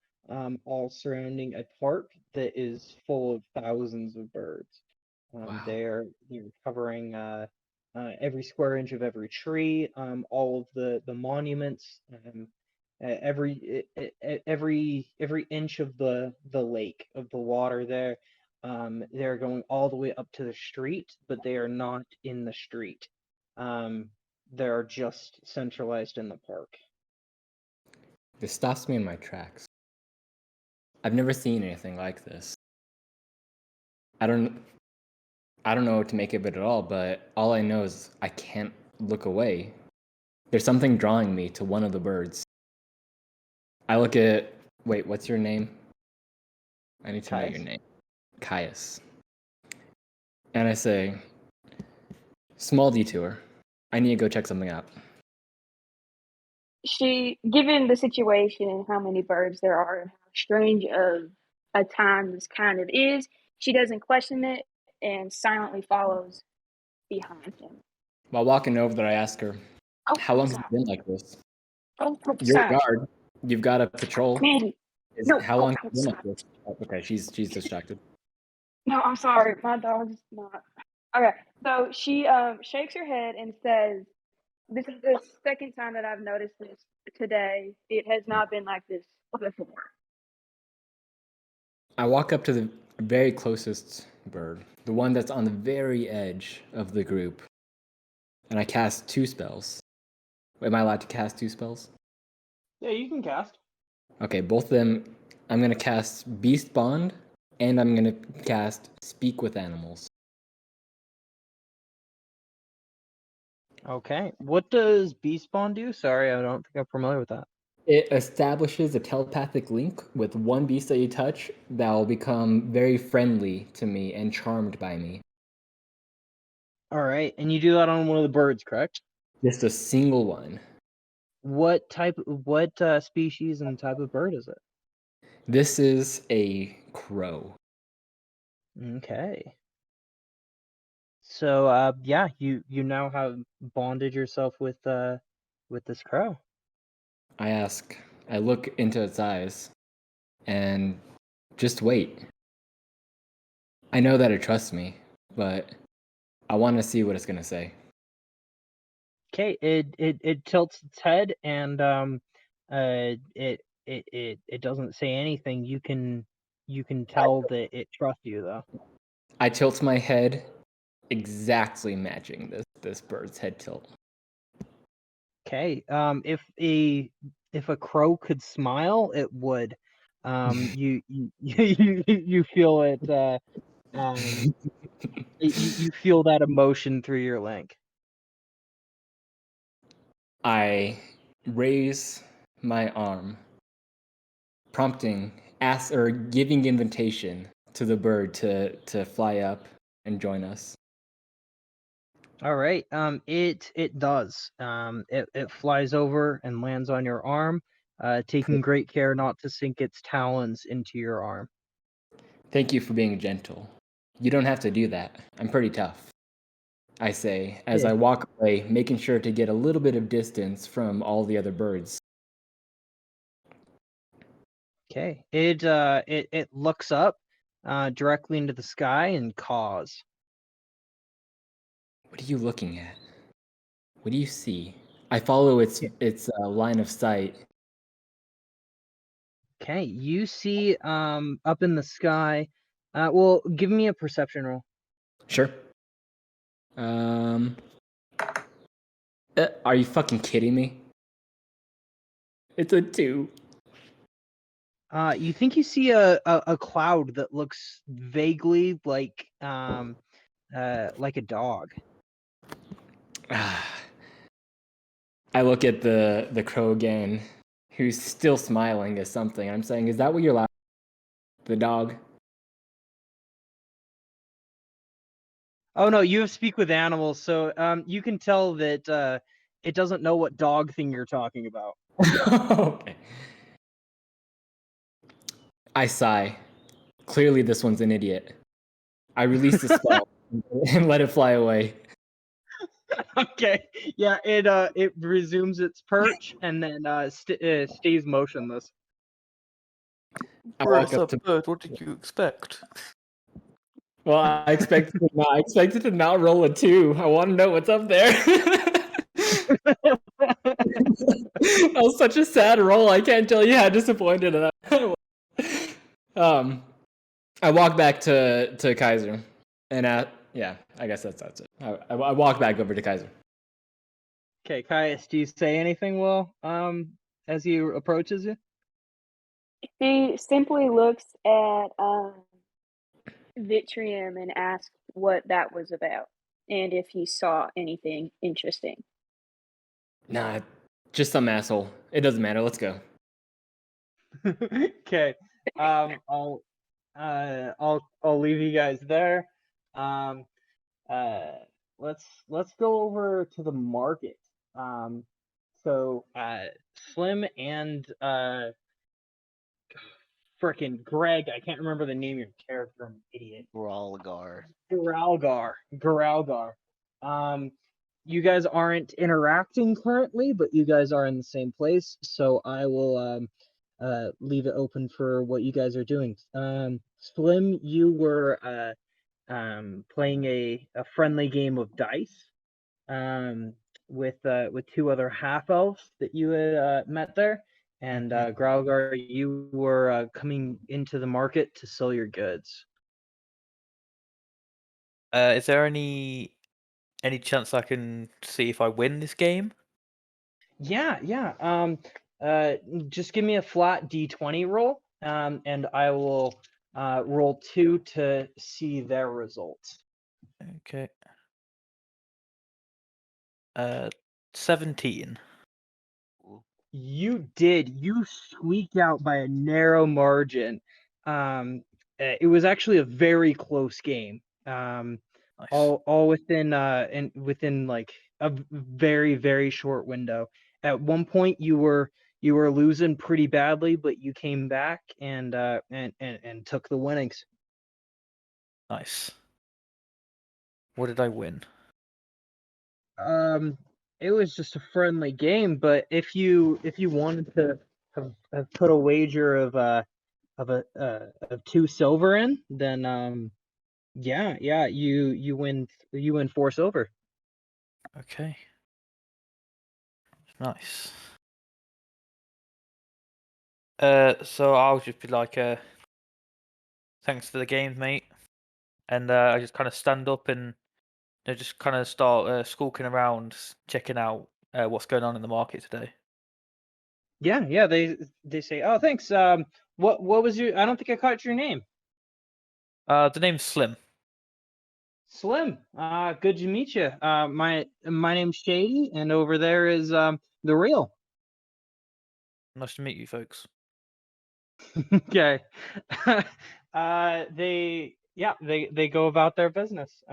all surrounding a park that is full of thousands of birds. Wow. They're covering every square inch of every tree, all of the monuments, every inch of the lake, of the water there. They're going all the way up to the street, but they are not in the street. They're just centralized in the park. This stops me in my tracks. I've never seen anything like this. I don't know what to make of it at all, but all I know is I can't look away. There's something drawing me to one of the birds. I look at, wait, what's your name? I need to know your name. Caius. And I say, small detour. I need to go check something out. She, given the situation and how many birds there are and how strange of a time this kind of is, she doesn't question it and silently follows behind him. While walking over there, I ask her, how long has it been like this? You're a guard. You've got a patrol. Mandy, How long has it been like this? Oh, okay, she's distracted. No, I'm sorry. My dog's not. Okay, so she shakes her head and says, "This is the second time that I've noticed this today. It has not been like this before." I walk up to the very closest bird, the one that's on the very edge of the group, and I cast 2 spells. Am I allowed to cast 2 spells? Yeah, you can cast. Okay, both of them. I'm going to cast Beast Bond, and I'm going to cast Speak with Animals. Okay. What does Beast Bond do? Sorry, I don't think I'm familiar with that. It establishes a telepathic link with one beast that you touch that will become very friendly to me and charmed by me. All right, and you do that on one of the birds, correct? Just a single one. What species and type of bird is it? This is a crow. Okay. So yeah, you now have bonded yourself with this crow. I look into its eyes, and just wait. I know that it trusts me, but I want to see what it's gonna say. Okay, it tilts its head and it doesn't say anything. You can tell that it trusts you though. I tilt my head, exactly matching this bird's head tilt. Okay, if a crow could smile, it would. You feel it. You feel that emotion through your link. I raise my arm, prompting, giving invitation to the bird to fly up and join us. All right. It does. It flies over and lands on your arm, taking great care not to sink its talons into your arm. Thank you for being gentle. You don't have to do that. I'm pretty tough, I say, as I walk away, making sure to get a little bit of distance from all the other birds. Okay. It looks up, directly into the sky and caws. What are you looking at? What do you see? I follow its line of sight. Okay. You see, up in the sky. Well, give me a perception roll. Sure. Are you fucking kidding me? It's a 2. You think you see a cloud that looks vaguely like a dog. I look at the crow again, who's still smiling at something. I'm saying, is that what you're laughing at? The dog? Oh no, you have speak with animals, so you can tell that it doesn't know what dog thing you're talking about. Okay. I sigh. Clearly this one's an idiot. I release the spell and let it fly away. Okay, yeah, it resumes its perch and then stays motionless. I Bro, walk it's up a to. bird. What did you expect? Well, I expected to not roll a 2. I want to know what's up there. That was such a sad roll. I can't tell you how disappointed I was. I walk back to Kaiser, and yeah, I guess that's it. I walk back over to Kaiser. Okay, Caius, do you say anything, Will, as he approaches you? He simply looks at Vitrium and asks what that was about and if he saw anything interesting. Nah, just some asshole. It doesn't matter. Let's go. Okay, I'll leave you guys there. Let's go over to the market. So Slim and frickin' Greg, I can't remember the name of your character, I'm an idiot. Growlgar. You guys aren't interacting currently, but you guys are in the same place, so I will leave it open for what you guys are doing. Slim, you were playing a friendly game of dice with 2 other half elves that you had met there, and Growlgar, you were coming into the market to sell your goods. Is there any chance I can see if I win this game? Yeah. Just give me a flat D20 roll, and I will roll 2 to see their results. Okay. 17. You did. You squeaked out by a narrow margin. It was actually a very close game. Nice. all within and within like a very, very short window. At one point you were losing pretty badly, but you came back and took the winnings. Nice. What did I win? It was just a friendly game, but if you wanted to have put a wager of 2 silver in, then yeah, you win 4 silver. Okay. Nice. So I'll just be like, thanks for the game, mate. And I just kind of stand up and just kind of start skulking around, checking out what's going on in the market today. Yeah, they say, "Oh, thanks. What was your? I don't think I caught your name." The name's Slim. Slim. Good to meet you. My name's Shady, and over there is the real. Nice to meet you, folks. Okay. They go about their business.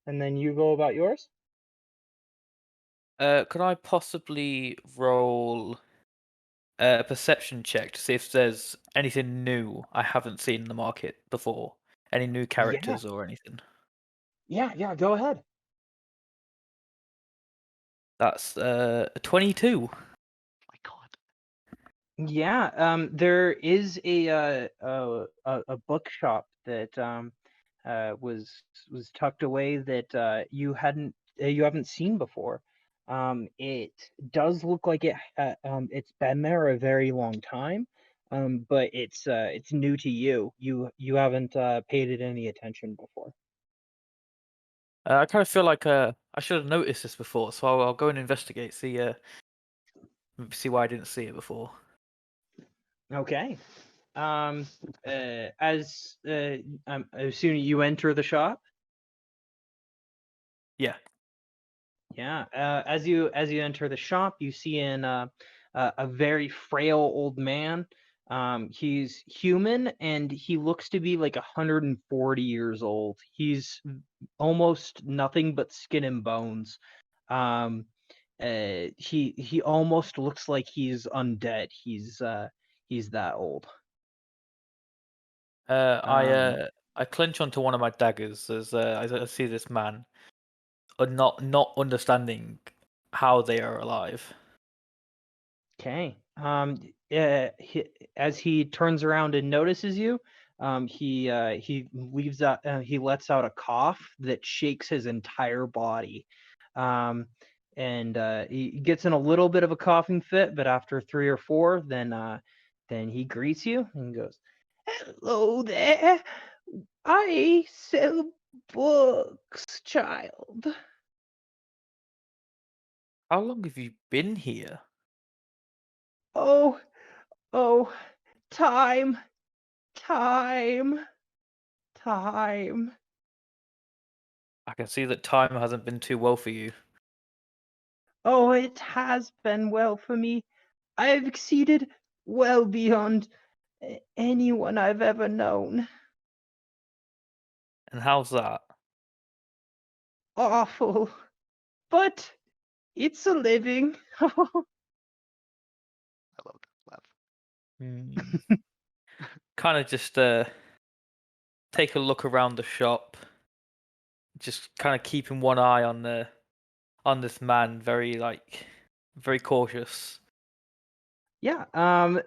And then you go about yours. Could I possibly roll a perception check to see if there's anything new I haven't seen in the market before? Any new characters or anything? Yeah. Go ahead. That's a 22. My God. Yeah. There is a bookshop that was tucked away that you haven't seen before. It does look like it's been there a very long time, but it's new to you. You haven't paid it any attention before. I kind of feel like I should have noticed this before, so I'll go and investigate, see why I didn't see it before. Okay. As soon as you enter the shop. Yeah. Yeah. As you enter the shop, you see a very frail old man. He's human and he looks to be like 140 years old. He's almost nothing but skin and bones. Um, he almost looks like he's undead. He's that old. I clench onto one of my daggers as I see this man, not understanding how they are alive. Okay. As he turns around and notices you, he lets out a cough that shakes his entire body. And he gets in a little bit of a coughing fit, but after 3 or 4, then he greets you and goes, "Hello there. I sell books, child." How long have you been here? Oh, oh, time. Time. I can see that time hasn't been too well for you. Oh, it has been well for me. I have exceeded well beyond anyone I've ever known. And how's that? Awful. But it's a living. I love that laugh. Kind of just take a look around the shop, just kind of keeping one eye on this man, very cautious. Yeah.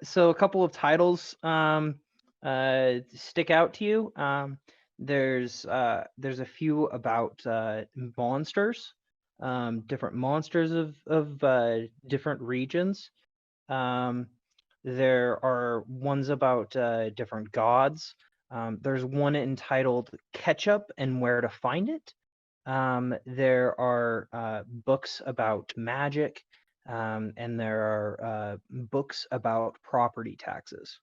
So a couple of titles stick out to you. There's a few about monsters, different monsters of different regions. There are ones about different gods. There's one entitled Ketchup and Where to Find It. There are books about magic, and there are books about property taxes.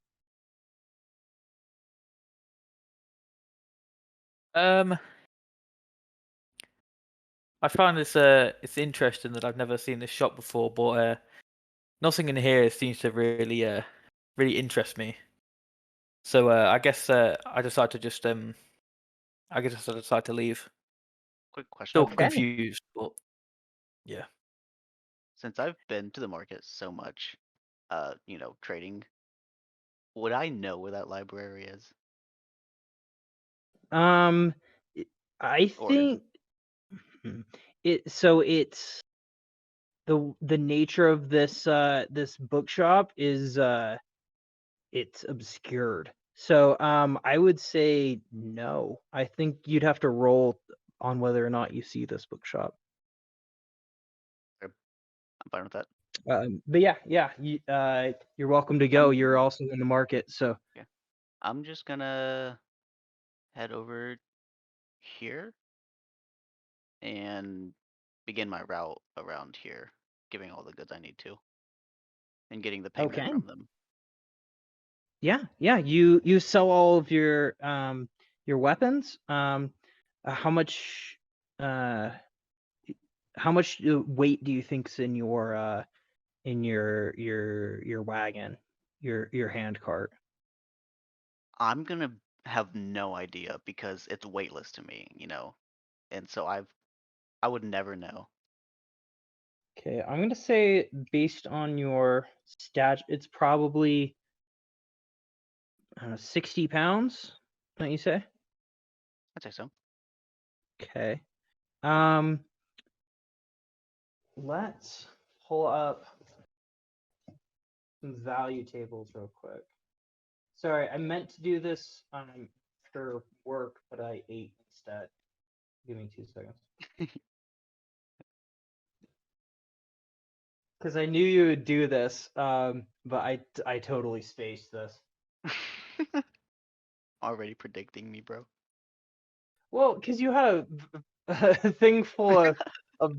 I find this it's interesting that I've never seen this shop before, but nothing in here seems to really interest me. So I guess I decide to just I decide to leave. Quick question. Still Okay. confused, but yeah. Since I've been to the market so much, trading, would I know where that library is? Um, I Or think it's the nature of this this bookshop is it's obscured. So I would say no. I think you'd have to roll on whether or not you see this bookshop. I'm fine with that. But yeah, you're welcome to go. You're Um, also in the market, so I'm just gonna head over here and begin my route around here, giving all the goods I need to, and getting the payment okay. from them. Yeah. You sell all of your weapons. How much weight do you think's in your your wagon, your hand cart? I'm gonna have no idea because it's weightless to me, and so I would never know. Okay, I'm gonna say based on your stat, it's probably 60 pounds. Don't you say? I'd say so. Okay. Let's pull up some value tables real quick. Sorry, I meant to do this after work, but I ate instead. Give me 2 seconds. Because I knew you would do this, but I totally spaced this. Already predicting me, bro. Well, because you had a thing full of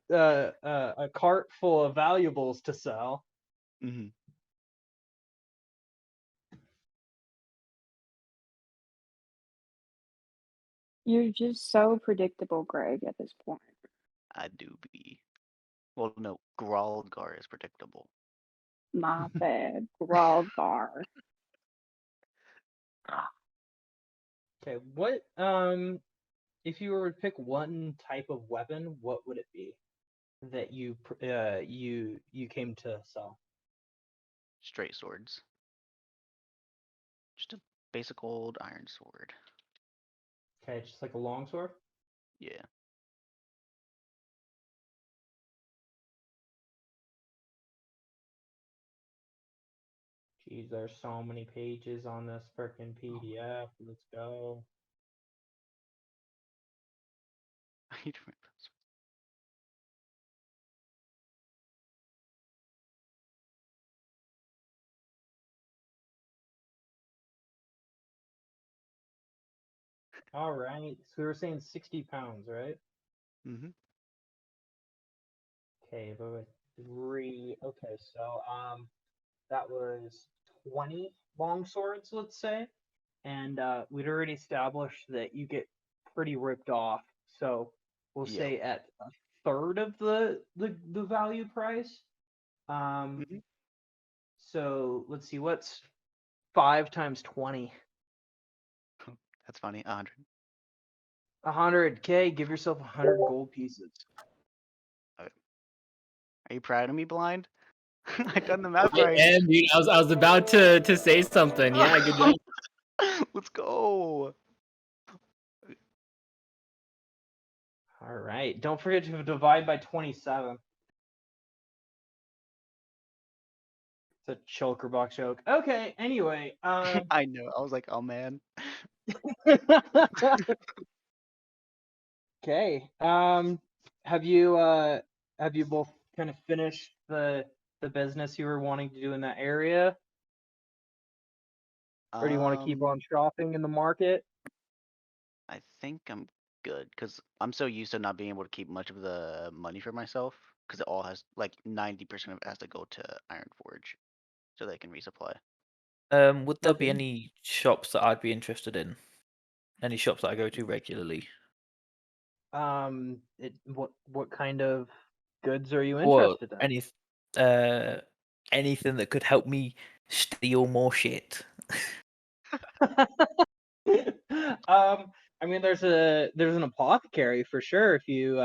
a cart full of valuables to sell. Hmm. You're just so predictable, Greg, at this point. I do be. Well, no, Gralgar is predictable. My bad. Gralgar. Okay, what if you were to pick one type of weapon, what would it be that you came to sell? Straight swords. Just a basic old iron sword. Okay, just like a longsword. Yeah. Jeez, there's so many pages on this frickin' PDF. Let's go. I need to remember this. All right, so we were saying 60 pounds, right? Mm-hmm. Okay, but with 3. Okay, so that was 20 long swords, let's say, and we'd already established that you get pretty ripped off. So we'll Yep. say at a third of the value price. Mm-hmm. So let's see, what's 5 times 20? That's funny. 100. 100K. Give yourself 100 gold pieces. Are you proud of me, Blind? I done the math I right. am, dude. I was about to say something. Yeah, good job. Let's go. All right. Don't forget to divide by 27. It's a choker box joke. Okay. Anyway. I know. I was like, oh man. Okay. Have you both kind of finished the business you were wanting to do in that area, or do you want to keep on shopping in the market? I think I'm good because I'm so used to not being able to keep much of the money for myself because it all has like 90% of it has to go to Iron Forge so they can resupply. Would there be Okay. any shops that I'd be interested in? Any shops that I go to regularly? What kind of goods are you Or interested in? anything that could help me steal more shit. I mean, there's an apothecary for sure if you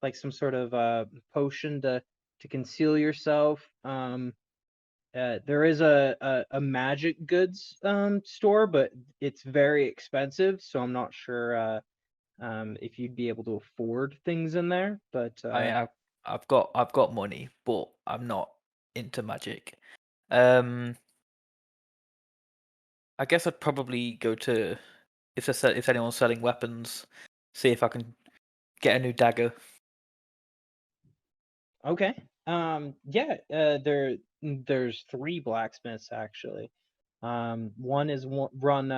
like some sort of potion to conceal yourself. There is a magic goods store, but it's very expensive, so I'm not sure if you'd be able to afford things in there. But I've got money, but I'm not into magic. I guess I'd probably go to if anyone's selling weapons, see if I can get a new dagger. okay. Yeah. There's 3 blacksmiths actually. One is run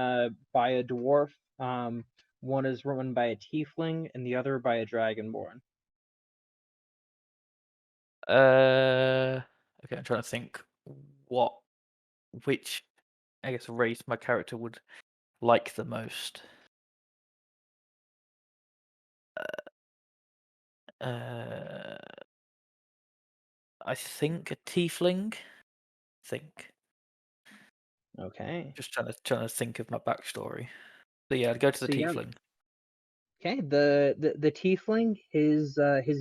by a dwarf. One is run by a tiefling, and the other by a dragonborn. Okay, I'm trying to think which I guess race my character would like the most. I think a tiefling. Okay. Just trying to think of my backstory. So yeah, I'd go to the So yeah. tiefling. Okay, the tiefling, his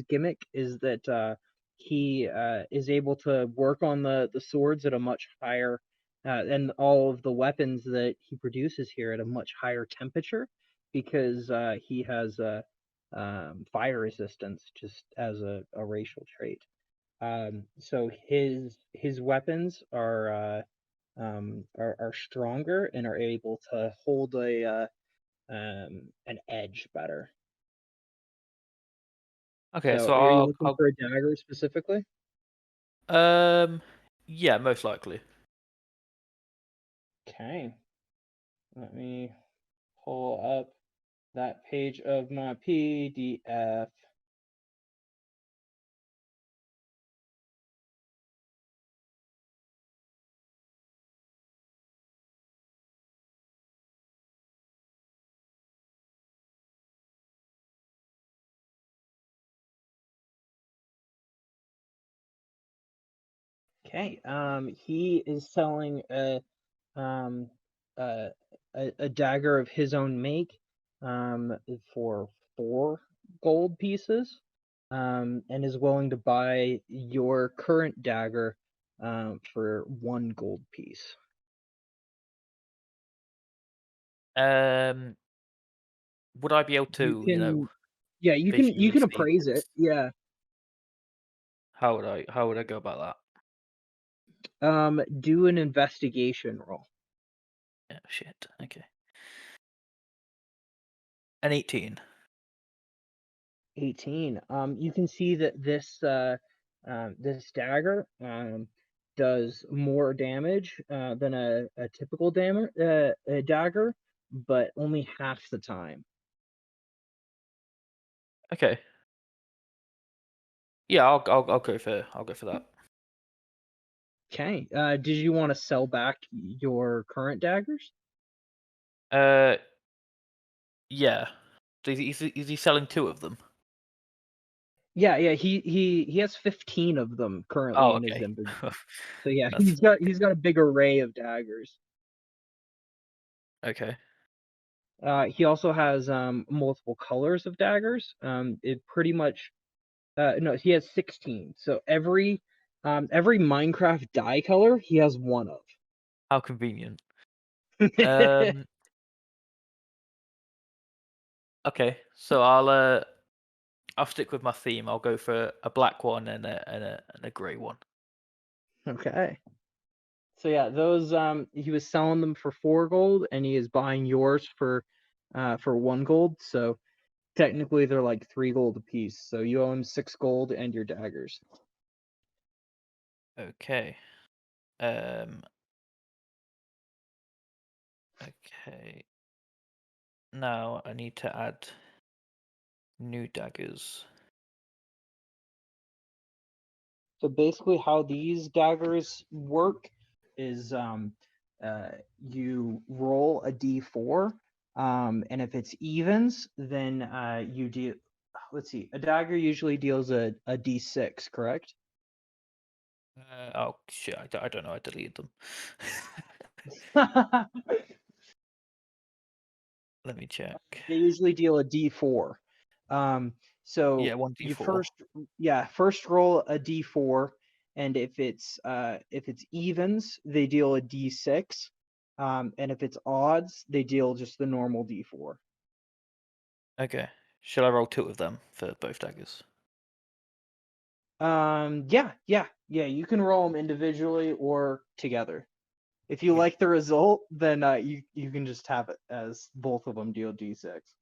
gimmick is that he is able to work on the swords at a much higher and all of the weapons that he produces here at a much higher temperature because he has fire resistance just as a racial trait. So his weapons are stronger and are able to hold an edge better. Okay, So so are you looking for a dagger specifically? yeah, most likely. Okay. Let me pull up that page of my PDF. Okay. He is selling um a a dagger of his own make for 4 gold pieces and is willing to buy your current dagger for 1 gold piece. Would I be able to, Yeah, you visually can see appraise it. Yeah. how would I go about Do an investigation roll. that? Oh, shit. Okay. An 18. 18. You can see that this dagger does more damage than a typical a dagger, but only half the time. Okay. Yeah, I'll go for that. Okay. Did you want to sell back your current daggers? Yeah. Is he selling 2 of them? Yeah, he has 15 of them currently Oh, in his okay. inventory. So yeah, That's he's got a big array of daggers. okay. He also has multiple colors of daggers. It pretty much no, he has 16. So every Minecraft dye color he has one of. How convenient. Um. Okay, so I'll stick with my theme. I'll go for a black one and a grey one. Okay. So yeah, those he was selling them for 4 gold and he is buying yours for 1 gold. So technically they're like 3 gold a piece. So you owe him 6 gold and your daggers. Okay. Okay. Now I need to add new daggers. So basically how these daggers work is you roll a d4 and if it's evens then you do, let's see, a dagger usually deals a d6, correct? Oh shit! I don't know. I deleted them. Let me check. They usually deal a D4. So Yeah, 1d4. you first roll a D4, and if it's evens, they deal a D6. And if it's odds, they deal just the normal D4. Okay. Should I roll 2 of them for both daggers? Yeah. You can roll them individually or together. If you Yeah. like the result, then you can just have it as both of them deal D6.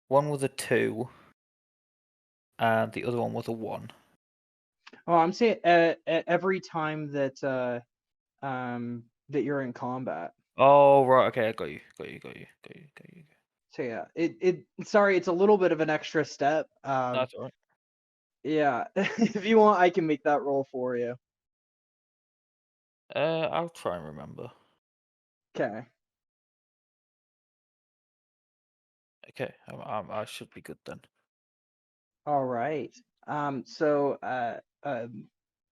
One was a 2, and the other one was a 1. Oh, I'm saying every time that that you're in combat. Oh right, okay, I got you. So yeah, sorry, it's a little bit of an extra step. That's alright. Yeah, if you want, I can make that roll for you. I'll try and remember. Okay. Okay, I should be good then. All right. So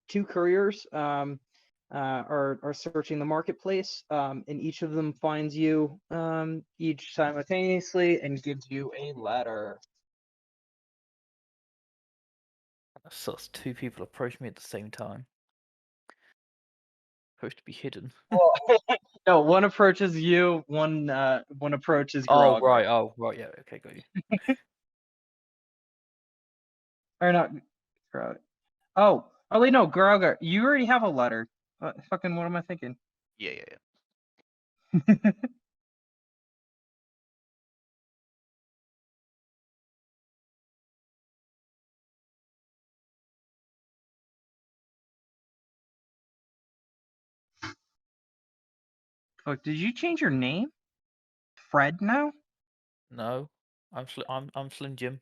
two couriers are searching the marketplace, and each of them finds you each simultaneously and gives you a letter. So it's 2 people approach me at the same time. Supposed to be hidden. No, one approaches you, one approaches Oh Grog. right, yeah, okay, got you. Or not Grog. Oh wait, no, Grog, you already have a letter. Fucking, what am I thinking? Yeah. Fuck, did you change your name? Fred now? No, I'm Slim Jim.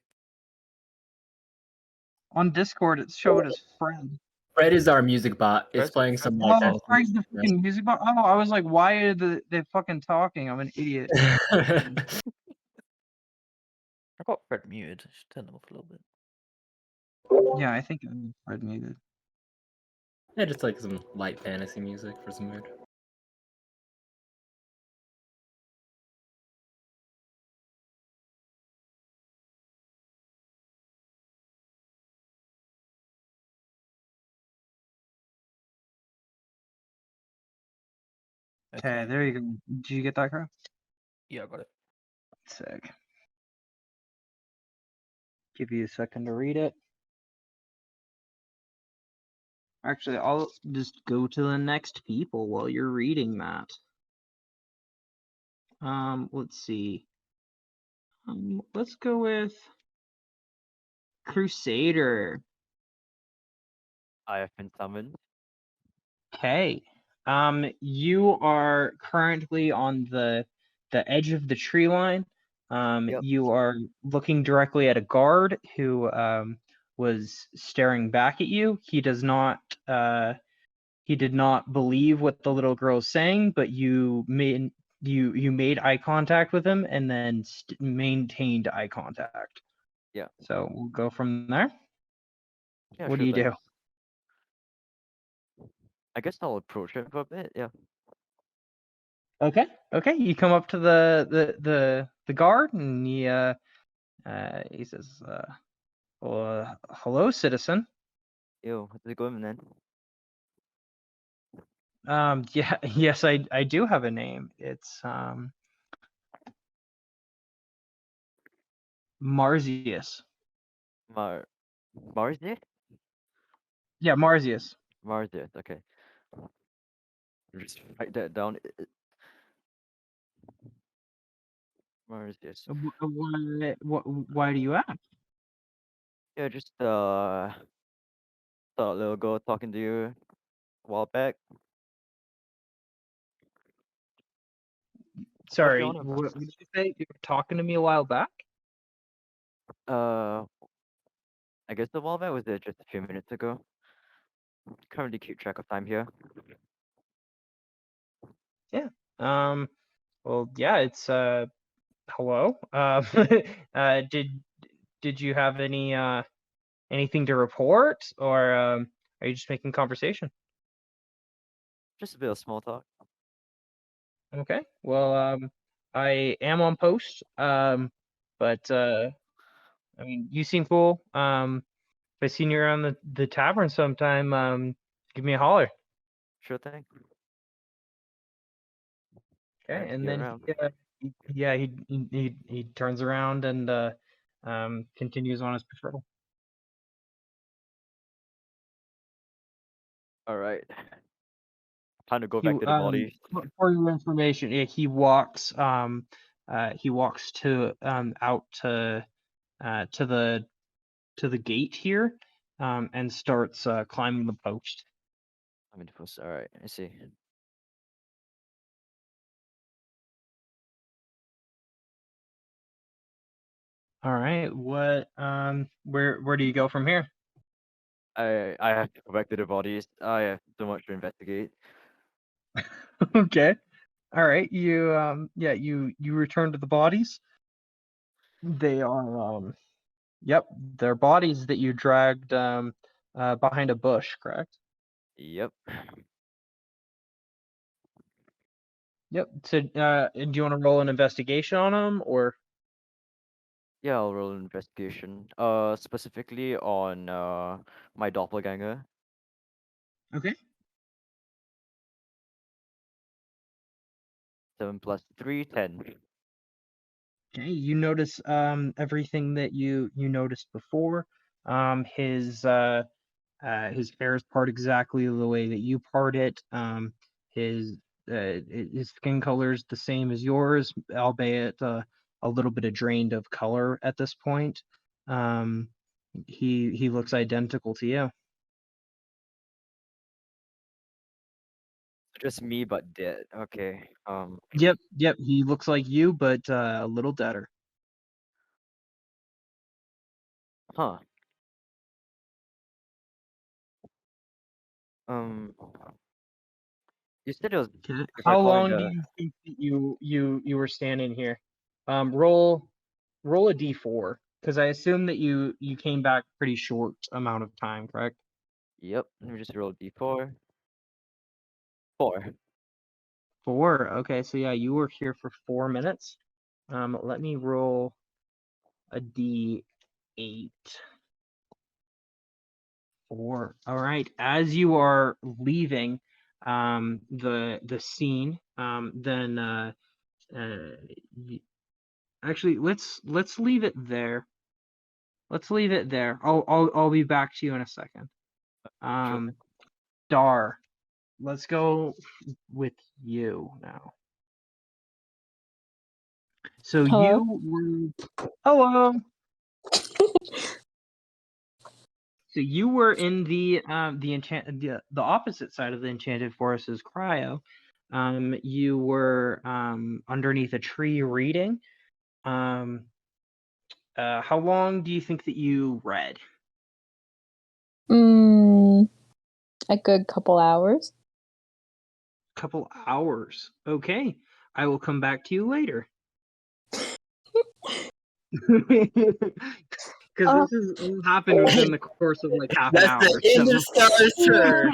On Discord, it's showed as Fred. Fred is our music bot. It's Fred's- playing some Fred's- like Oh, Fred's the fucking music bot. Oh, I was like, why are they fucking talking? I'm an idiot. I got Fred muted. I should turn them off a little bit. Yeah, I think I'm Fred muted. Yeah, just like some light fantasy music for some mood. Okay, there you go. Did you get that, Crow? Yeah, I got it. Sick. Give you a second to read it. Actually, I'll just go to the next people while you're reading that. Let's see. Let's go with Crusader. I have been summoned. Okay. You are currently on the edge of the tree line. Yep. You are looking directly at a guard who was staring back at you. He did not believe what the little girl is saying, but you made eye contact with him and then maintained eye contact. Yeah. So we'll go from there. Yeah, What sure do you thing. do? I guess I'll approach him for a bit. Yeah. Okay. You come up to the guard and he says, well, hello, citizen. Yo, how's it going then? Yeah, yes, I do have a name. It's Marzius. Marzius? Yeah, Marzius. Marzius, okay. Just write that down. Marzius. Why do you ask? Yeah, just saw a little girl talking to you a while back. Sorry, on him? what did you say? You were talking to me a while back? I guess the while back was there just a few minutes ago. Can't really keep track of time here. Yeah. Well, yeah, it's hello. Did you have anything to report, or are you just making conversation? Just a bit of small talk. Okay. Well, I am on post. But I mean, you seem cool. If I see you around the tavern sometime, give me a holler. Sure thing. Okay. Alright, see And you then around. he turns around and continues on his patrol. Alright. Time to go He back to the body. for your information, he walks to out to the gate here, and starts climbing the post. I'm in the post. Alright, I see. All right. What where do you go from here? I have to go back to the bodies. I have so much to investigate. Okay. All right. You you return to the bodies. They are yep, they're bodies that you dragged behind a bush, correct? Yep. Yep. So do you want to roll an investigation on them or Yeah, I'll roll an investigation. Specifically on my doppelganger. okay. 7 plus 3, 10. Okay, you notice everything that you noticed before. His hair is part exactly the way that you part it. His his skin color is the same as yours, albeit a little bit of drained of color at this point. He looks identical to you. Just me, but dead. Okay. Yep, he looks like you, but a little deader. Huh. Um. You said it was Okay. if I How call in long do the. you think that you were standing here? Roll a d4 because I assume that you came back pretty short amount of time, correct? Yep. Let me just roll d4. 4. 4. Okay, so yeah, you were here for 4 minutes. Let me roll a d8. 4. All right. As you are leaving the scene, then actually let's leave it there. Let's leave it there. I'll be back to you in a second. Sure thing. Dar, let's go with you now. So Hello? you were hello. So you were in the opposite side of the enchanted forest as Cryo. You were underneath a tree reading. How long do you think that you read? A good couple hours. Couple hours. Okay. I will come back to you later. Because this all happened within the course of like half an That's hour. the interstellar sir.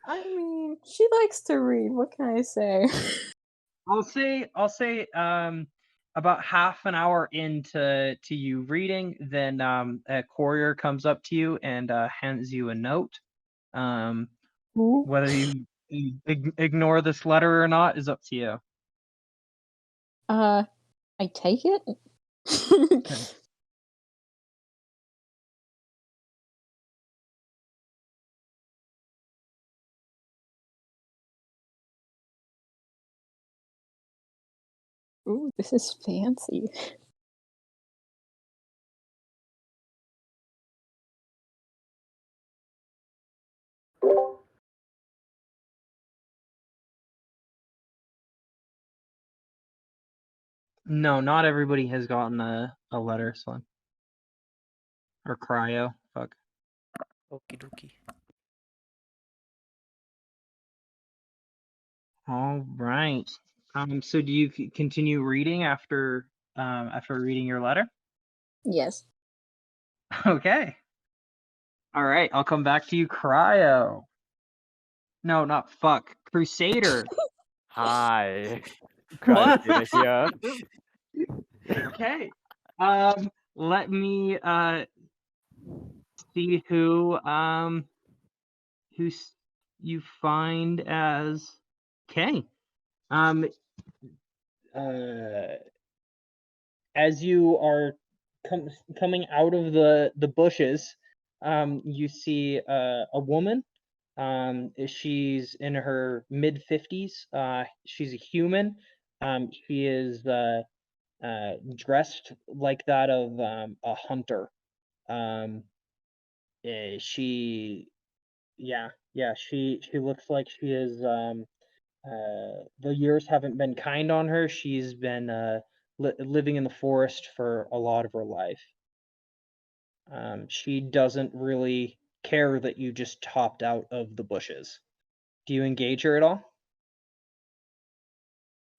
I mean, she likes to read. What can I say? I'll say about half an hour into you reading, then a courier comes up to you and hands you a note. Ooh. Whether you ignore this letter or not is up to you. I take it. Okay. Ooh, this is fancy. No, not everybody has gotten a letter, Slim. Or Cryo. Fuck. Okie dokie. All right. So do you continue reading after reading your letter? Yes. Okay. All right. I'll come back to you, Cryo. No, not fuck. Crusader. Hi. What? Crusader here. Okay. Let me see who you find as okay. As you are coming out of the bushes, you see a woman. She's in her mid-50s. She's a human. She is dressed like that of a hunter. She looks like she is the years haven't been kind on her. She's been living in the forest for a lot of her life. She doesn't really care that you just hopped out of the bushes. Do you engage her at all?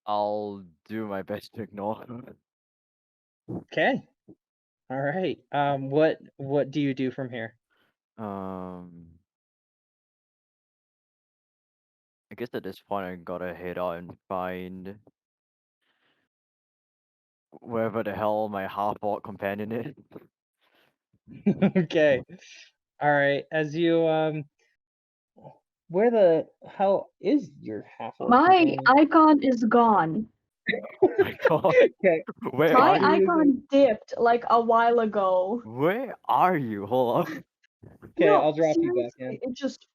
I'll do my best to ignore her. Okay. All right. What do you do from here? I guess at this point I gotta head out and find wherever the hell my half-orc companion is. Okay. All right. As you where the hell is your half-orc My companion? icon is gone. Oh my god. Okay. Where My are you? icon dipped like a while ago. Where are you? Hold on. Okay, No, I'll drop you back seriously, in. it just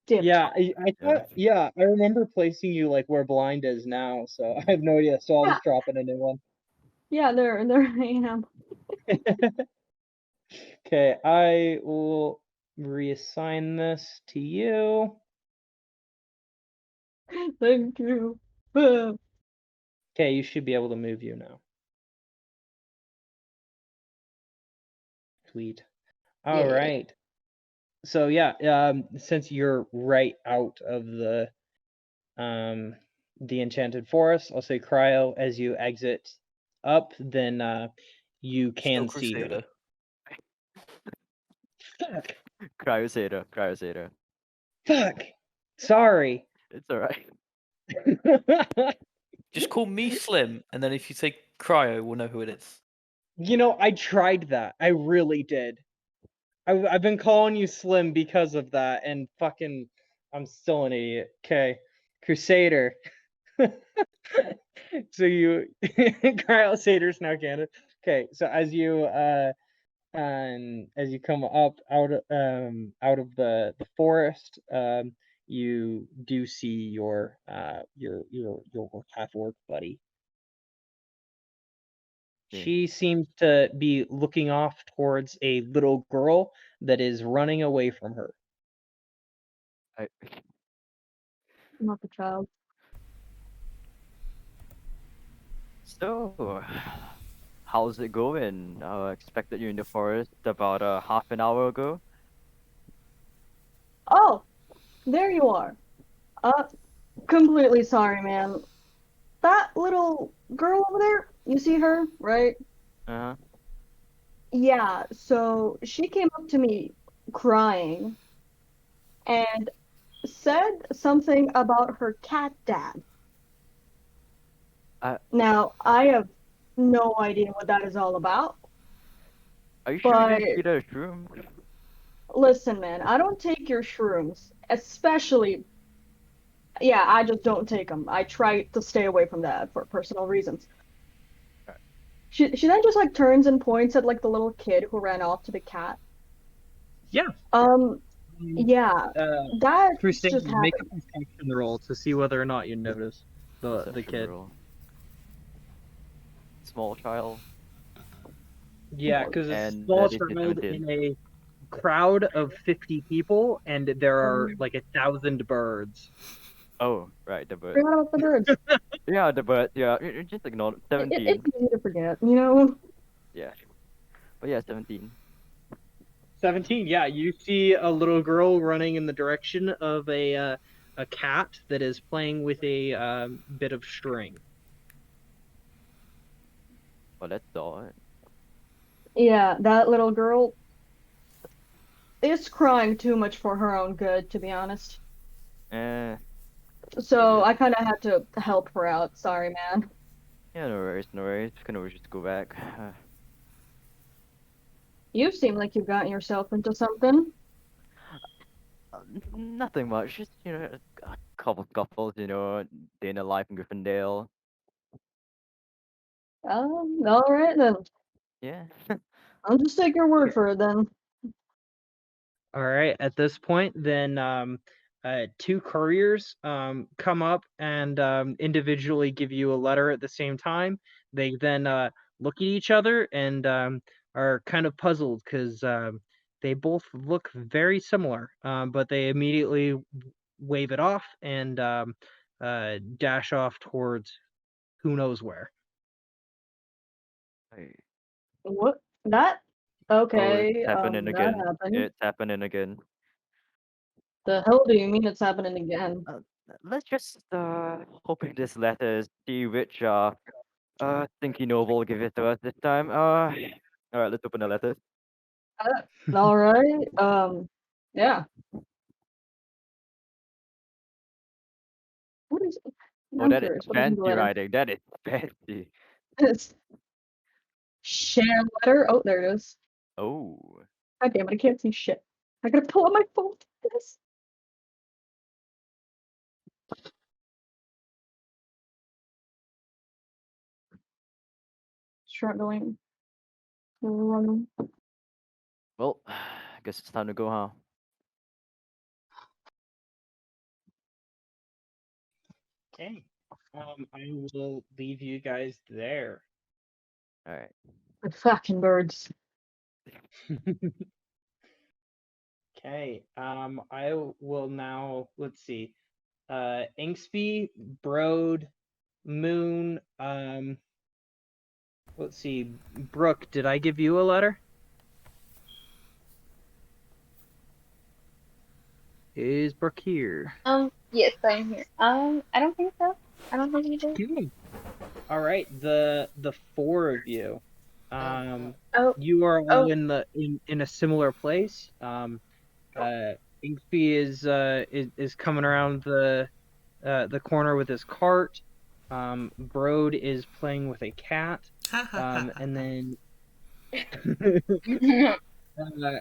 dipped. Yeah, I thought, yeah, I remember placing you like where blind is now, so I have no idea. So I'll just drop in a new one. Yeah, there I am. Okay, I will reassign this to you. Thank you. Okay, you should be able to move you now. Sweet. All Yeah. right. So yeah, since you're right out of the enchanted forest, I'll say cryo as you exit up, then you can Still see her. Crusader. Fuck. Crusader. Fuck. Sorry. It's alright. Just call me Slim, and then if you say Cryo, we'll know who it is. You know, I tried that. I really did. I've been calling you Slim because of that, and fucking, I'm still an idiot. Okay, Crusader. So you, Crusader's now canon. Okay, so as you come up out of the forest, you do see your half orc buddy. Okay. She seems to be looking off towards a little girl that is running away from her. Not the child. So, how's it going? I expected you in the forest about half an hour ago. Oh, there you are. Completely sorry, man. That little girl over there, you see her, right? Uh-huh. Yeah, so she came up to me crying and said something about her cat dad. Now, I have no idea what that is all about. Are you sure you But didn't feed her a shroom? listen, man, I don't take your shrooms, especially. Yeah, I just don't take them. I try to stay away from that for personal reasons. She then just like turns and points at like the little kid who ran off to the cat. Yeah. Yeah, that Crusader, just happened. make a perception roll to see whether or not you notice the kid. Roll. Small child. Yeah, because it's a And small that is child 17. in a crowd of 50 people, and there are like 1,000 birds. Oh, right, the bird. Forgot about the birds. Yeah, the bird. Yeah, just ignore it. 17. It's easy to forget, you know? Yeah. But yeah, 17. 17, yeah. You see a little girl running in the direction of a cat that is playing with a bit of string. Well, that's all. Yeah, that little girl is crying too much for her own good, to be honest. Eh, So yeah. I kind of had to help her out. Sorry, man. Yeah, no worries, no worries. Can always just go back. You seem like you've gotten yourself into something. Nothing much. Just a couple couples. Day in the life in Gryffindor. All right then. Yeah. I'll just take your word for it then. All right. At this point, then two couriers come up and individually give you a letter at the same time. They then look at each other and are kind of puzzled because they both look very similar, but they immediately wave it off and dash off towards who knows where. What? That? Oh, Okay, it's happening that again. happened. It's happening again. The hell do you mean it's happening again? Let's just hoping this letter is the which Stinky Noble will give it to us this time. All right, let's open the letter. All right. Yeah. What is? Oh, I'm that is curious. What is in the fancy letter? writing. That is fancy. It's share letter. Oh, there it is. Oh. God damn it! I can't see shit. I gotta pull up my phone. This. Struggling. Well, I guess it's time to go, huh? Okay. I will leave you guys there. All right. The fucking birds. Okay. I will now. Let's see. Inksby, Broad, Moon. Let's see. Brooke, did I give you a letter? Is Brooke here? Yes, I'm here. I don't think so. I don't think you did. Good. All right. The four of you. Oh. You are all Oh. in a similar place. Inksby is coming around the corner with his cart. Broad is playing with a cat. And then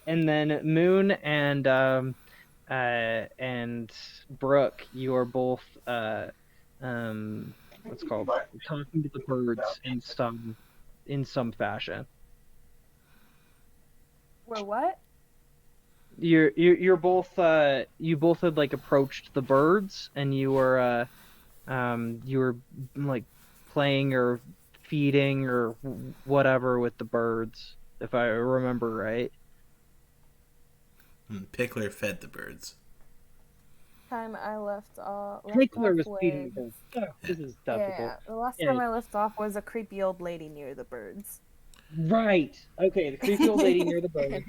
and then Moon and Brooke, you are both what's called talking to the birds in some fashion. We're what? You're both you both had like approached the birds and you were like playing or feeding or whatever with the birds, if I remember right. Pickler fed the birds. Time I left off Pickler was with... feeding the birds. Oh, this is difficult. Yeah, the last Yeah. time I left off was a creepy old lady near the birds. Right. Okay, the creepy old lady near the birds.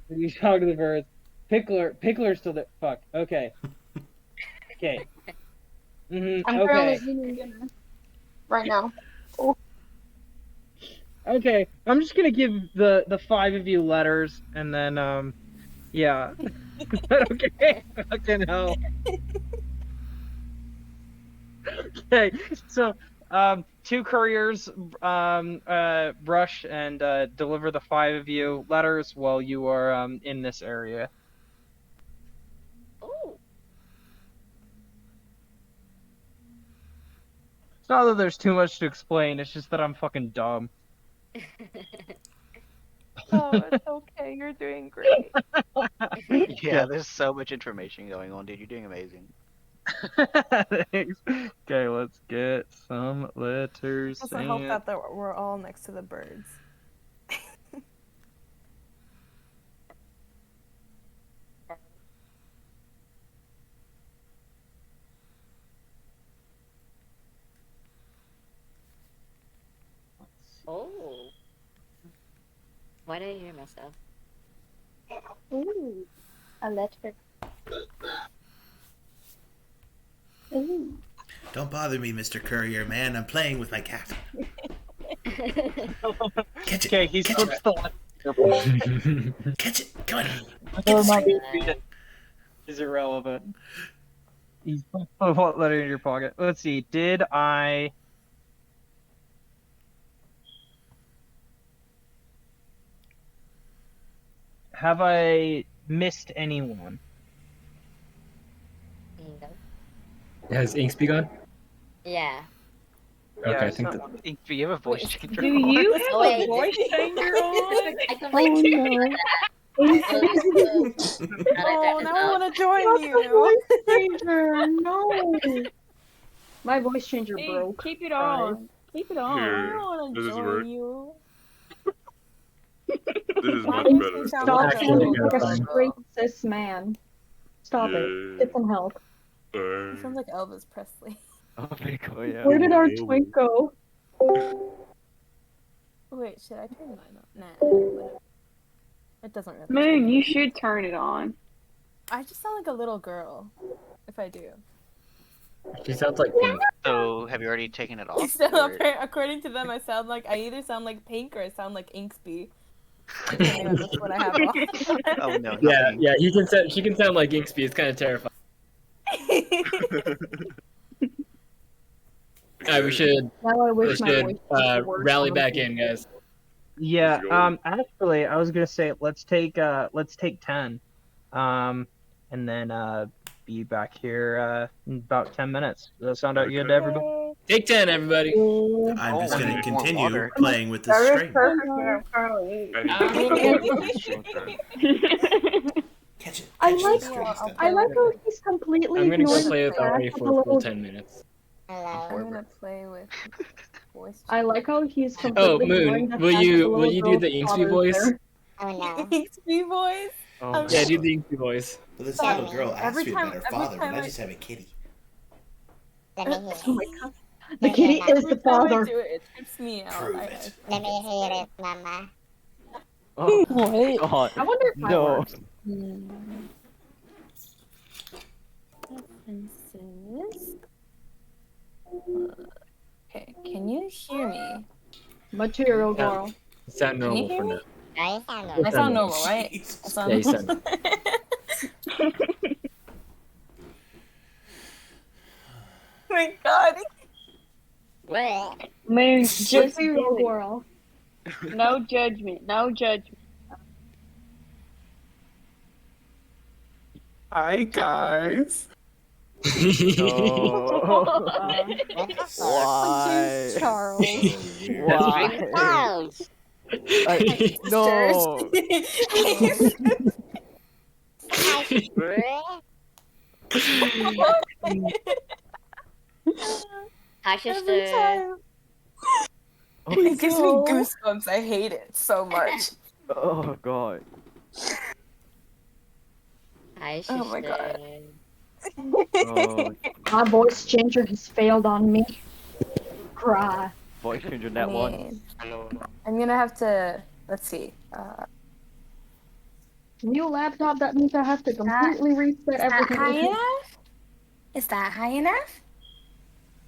You talk to the birds. Pickler's still there. Fuck. Okay. Okay. I'm Okay. currently eating dinner right now. Oh. Okay. I'm just gonna give the five of you letters and then yeah. Is that okay? Fucking hell. Okay. So two couriers rush and deliver the five of you letters while you are in this area. Oh. It's not that there's too much to explain, it's just that I'm fucking dumb. Oh, it's okay. You're doing great. Yeah, there's so much information going on, dude. You're doing amazing. Thanks. Okay, let's get some letters. Also, I hope that we're all next to the birds. Oh. Why did I hear myself? Ooh. A letter. Ooh. Don't bother me, Mr. Courier, man. I'm playing with my cat. Catch it. Okay, he Catch slips it. the letter. Catch it. Come on. Oh my god. Is irrelevant. You put what letter in your pocket? Let's see. Have I missed anyone? No. Has Inksby gone? Yeah. Okay, I think so- that. Do you have a voice Wait, changer? Do you on? have Oh, a wait, voice changer on? I Oh completely no. Oh, Now I want to join Not you. the voice changer. No. My voice changer Hey, broke. keep it Guys. on. Keep it I on. want to join you. This is Why much makes me better. sound Stop like Actually, sounding yeah, like a fine. straight cis man. Stop it. Get some help. You sound like Elvis Presley. Oh my god, yeah. Where did our twink go? Wait, should I turn mine on? Nah, whatever. It doesn't really Moon, change you it. should turn it on. I just sound like a little girl. If I do. She sounds like Pink. So, have you already taken it off? So or- according to them, I either sound like Pink or I sound like Inksby. Depending on which one I have on. Oh no, not Yeah, Pink. yeah. She can sound like Inksby. It's kind of terrifying. Alright, we should Now I wish my voice changer worked rally on back me. in, guys. Yeah. Let's go. Actually, I was gonna say let's take 10. And then be back here in about 10 minutes. Does that sound good to everybody? Take 10, everybody. I'm just Oh, going I to need more continue water. playing with this That is string. perfect, but I'm currently I need to voice changer. Catch it. I Catch like- the string stuff. I like how he's completely I'm gonna go ignoring play the with fact Ari that for the a full little- 10 minutes. Hello. I'm gonna play with voice. I like how he's Oh, completely ignoring Moon, the will fact that the you little do girl's the Inksby father's voice? there. Oh no. Inksby voice. Oh I'm my Yeah, do god. the Inksby voice. Well, this Sorry. little girl asked Every me time- about her every father, time and I I- just have a kitty. Let me Oh hear my it. god. The kitty is the Every time I father. do it, it trips me out. Prove it. Let me hear it, mama. Oh What? god. I wonder if mine No. works. References. Okay, can you hear me? Material girl. Sound Can you normal hear for me? now. I sound I Sound sound normal. normal, right? I Jesus sound Yeah, you normal. My God. What? Moon, just Material do it. girl. No judgment. No judgment. Hi guys. No. Why? Why? Charles. Why? Charles. No. Hi, sister. Hi, Every sister. time. It gives me goosebumps. I hate it so much. Oh god. Hi, sister. Oh my God. Oh, My voice changer has failed on me. Cry. voice changer I that one. mean, I'm gonna have to. Let's see. New laptop, that means I have to completely reset everything. enough? Is that high enough?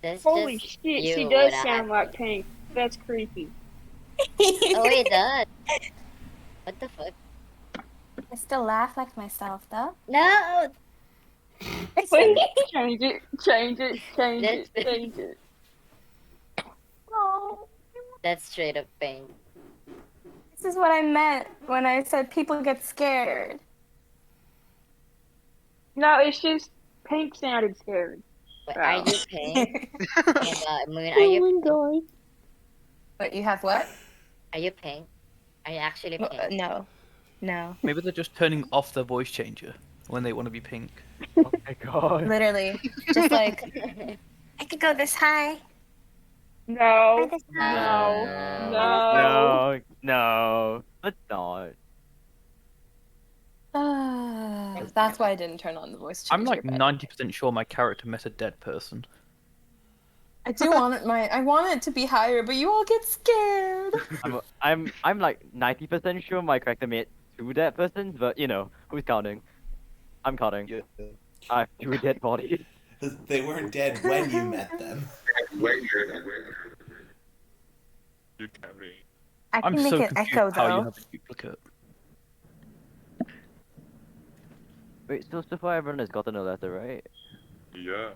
That's Holy just shit, you she does without- sound like Pink. That's creepy. Oh, it does. What the fuck? I still laugh like myself, though. No. Please change it, change it, change it, That's- change it. Oh, That's straight up pain. this is what I meant when I said people get scared. No, it's just Pink sounded scared. Wait, Oh. are you pink? And Moon, are you god. But you have what? are you pink? Are you actually pink? No. No. Maybe they're just turning off their voice changer when they want to be pink. Oh my god. Literally. Just like, I could go this high. No, This no, No. no. No. Let's not. That's why I didn't turn on the voice changer. I'm like but 90% sure my character met a dead person. I do want it. I want it to be higher, but you all get scared. I'm like 90% sure my character made 2 dead persons, but you know, who's counting? I'm counting. Yeah. I have 2 dead bodies. They weren't dead when you met them. You can't be. I can I'm make so it confused echo how you though. have a duplicate. Wait, so far everyone has gotten a letter, right? Yeah.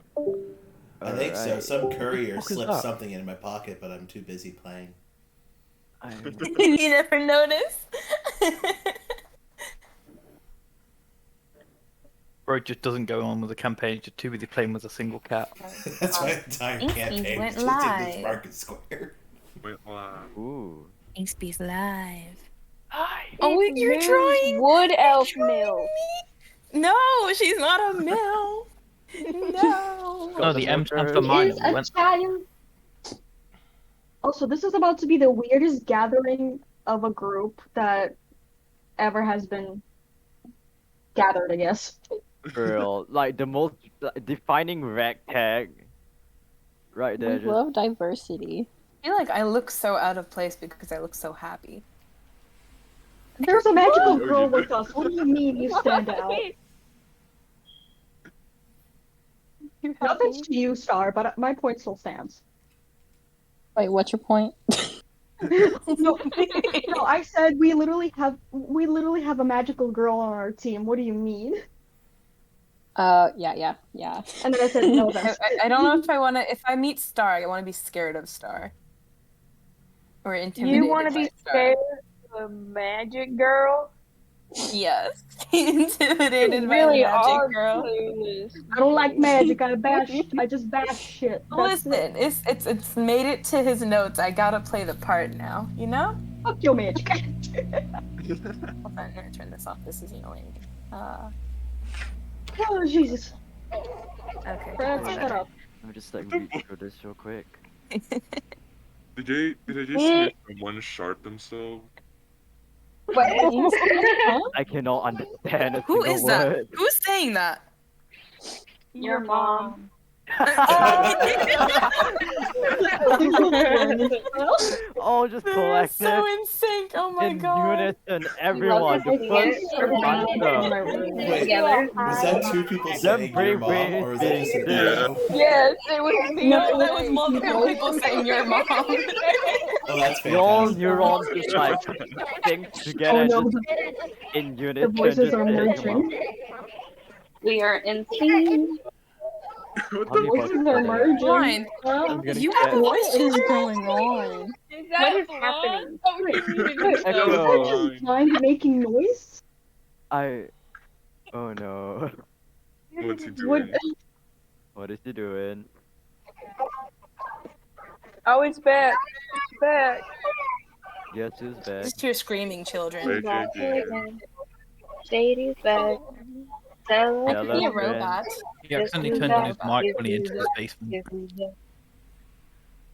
I think so. Alright. Some courier What the fuck is slipped that? something in my pocket, but I'm too busy playing. You never notice. Bro just doesn't go on with the campaign. He's just too busy playing with a single cat. That's my entire Inksby's campaign. went Was just in this live. market square. Wait, live. Ooh. Inksby's live. Oh, you're Moon's trying. wood elf You're trying milk. me? No, she's not a mill. No. No, the M stands for It minor. Is We a went. child. Also, this is about to be the weirdest gathering of a group that ever has been gathered, I guess. Girl, like the most defining ragtag. Right there. We Just... love diversity. I feel like I look so out of place because I look so happy. There's a magical Oh, girl you with us. What do you mean you stand out? Nothing to you, Star, but my point still stands. Wait, what's your point? No, I said we literally have a magical girl on our team. What do you mean? Yeah. And then I said no. I don't know if I want to. If I meet Star, I want to be scared of Star. Or intimidated. You want to by be Star. scared of a magic girl? Yes. Intimidated You by really magic are girl. clueless. I don't like magic. I just bash shit. That's Listen, it's made it to his notes. I gotta play the part now. You know? Fuck your magic. Hold on, I'm gonna turn this off. This is annoying. Oh Jesus. Okay. Brad, shut up. I'm just like read through this real quick. Did I just hear someone shart themselves? I cannot understand a Who single is that? word. Who's saying that? Your mom. Oh, just They're collective. so in sync. Oh my in god. unison, everyone. The first answer. Wait, was that two people saying your mom, or was that just a duo? Yes, it was me. No, that was multiple people saying your mom. Oh, that's Your fantastic. neurons just like sync together no, just in unison. the voices just are saying your mom. merging. We are in sync. Honey, Voices but- are merging. Fine. I'm gonna You get have voice What is changer? going on? What is happening? Is Echo. that just mind making noise? Oh no. What's he What? doing? What is he doing? Oh, it's back. It's back. Yes, who's back? Just hear screaming children. Wait, Back again. again. Shady's back. I Celebrate. could be a Hello, robot. He accidentally turned on his mic when he entered his basement.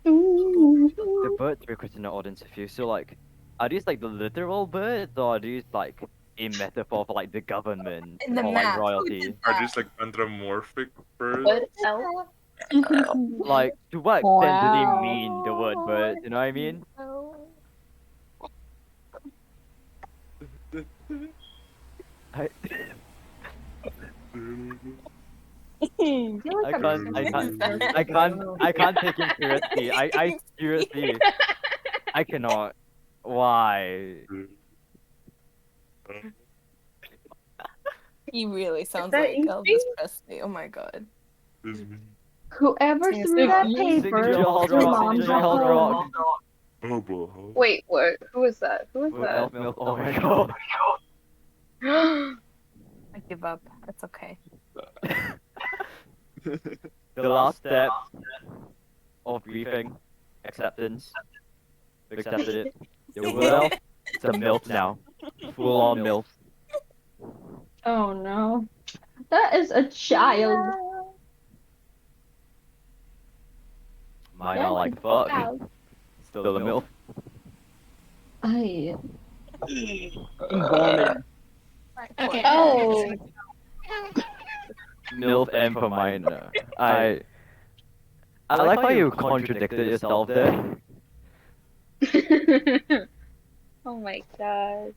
The birds requesting the audience a few. So like, are these like the literal birds, or are these like a metaphor for like the government In the or like map. royalty? Are these like anthropomorphic birds? What else? Like, to what extent do they Wow. mean the word bird? You know what I mean? I I can't take him seriously. I seriously, I cannot. Why? He really sounds that like Inksy? Elvis Presley. Oh my god. Whoever Sing a threw that song. paper, Sing Jaws your Rock, mom's sing at Jaws home. Rock. Oh boy. Wait, what? Who was that? Who was that? Elf milk, oh my god. I give up. It's okay. The last step of grieving, acceptance. We accepted it. The wood elf, it's a milf now. Full on milf. Oh no. That is a child. Mine are like fuck. Still a milf. I. Okay. Oh. Milf M for mine. I like how you contradicted yourself there. Oh my god.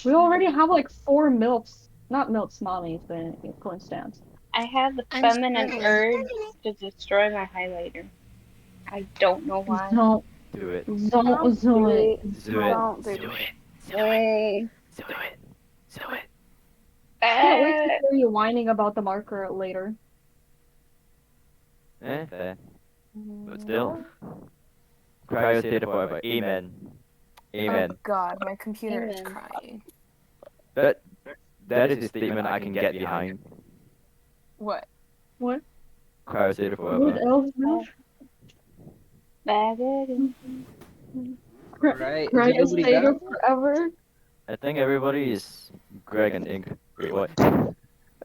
We already have like 4 milfs. Not milfs, mommies, but in coincidence. I have the I'm feminine struggling. urge to destroy my highlighter. I don't know why. Don't Do it. do it. Do it. Don't do Do it. it. Hey. Do it. Do it. Can't wait to hear you whining about the marker later. Fair. But still. Cryo stay forever. Amen. Amen. Oh god, my computer is Amen. crying. That is a statement I can get behind. What? What? Cryo stay What forever. else? Mouth? Alright, is Cryo everybody stay back? forever. I think everybody is Greg and Ink. Wait, what?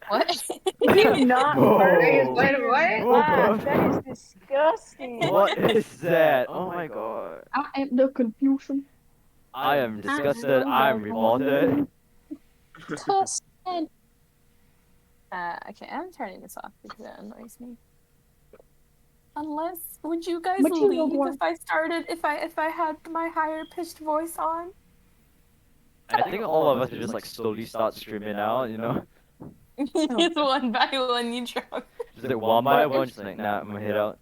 What? Can you not Whoa. fart Wait, in what? your Whoa, laugh? bro. That is disgusting. What is that? Oh my god. I am the confusion. I am disgusted. I am revolted. Toasted. Okay, I'm turning this off because it annoys me. Unless, would you guys But you know leave what? if I had my higher pitched voice on? I think all of us should just like slowly start streaming out, you know? Just one by one you drop. Just like one by one, just like, nah, I'm gonna hit out.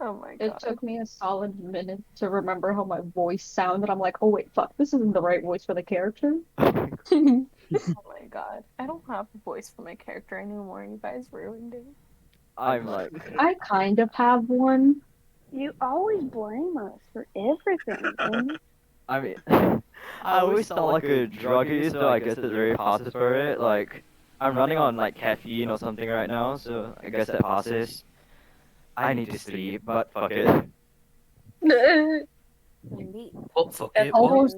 Oh my It god. took me a solid minute to remember how my voice sounded. I'm like, oh wait, fuck, this isn't the right voice for the character. Oh my god. I don't have a voice for my character anymore. You guys ruined it. I'm like, I kind of have one. You always blame us for everything. I mean, I always sound like a druggie, so I guess it's very passes for it. Like, I'm running on like caffeine or something right now, so I guess that passes. I need to sleep, but fuck it. Indeed. Oh, fuck it. Almost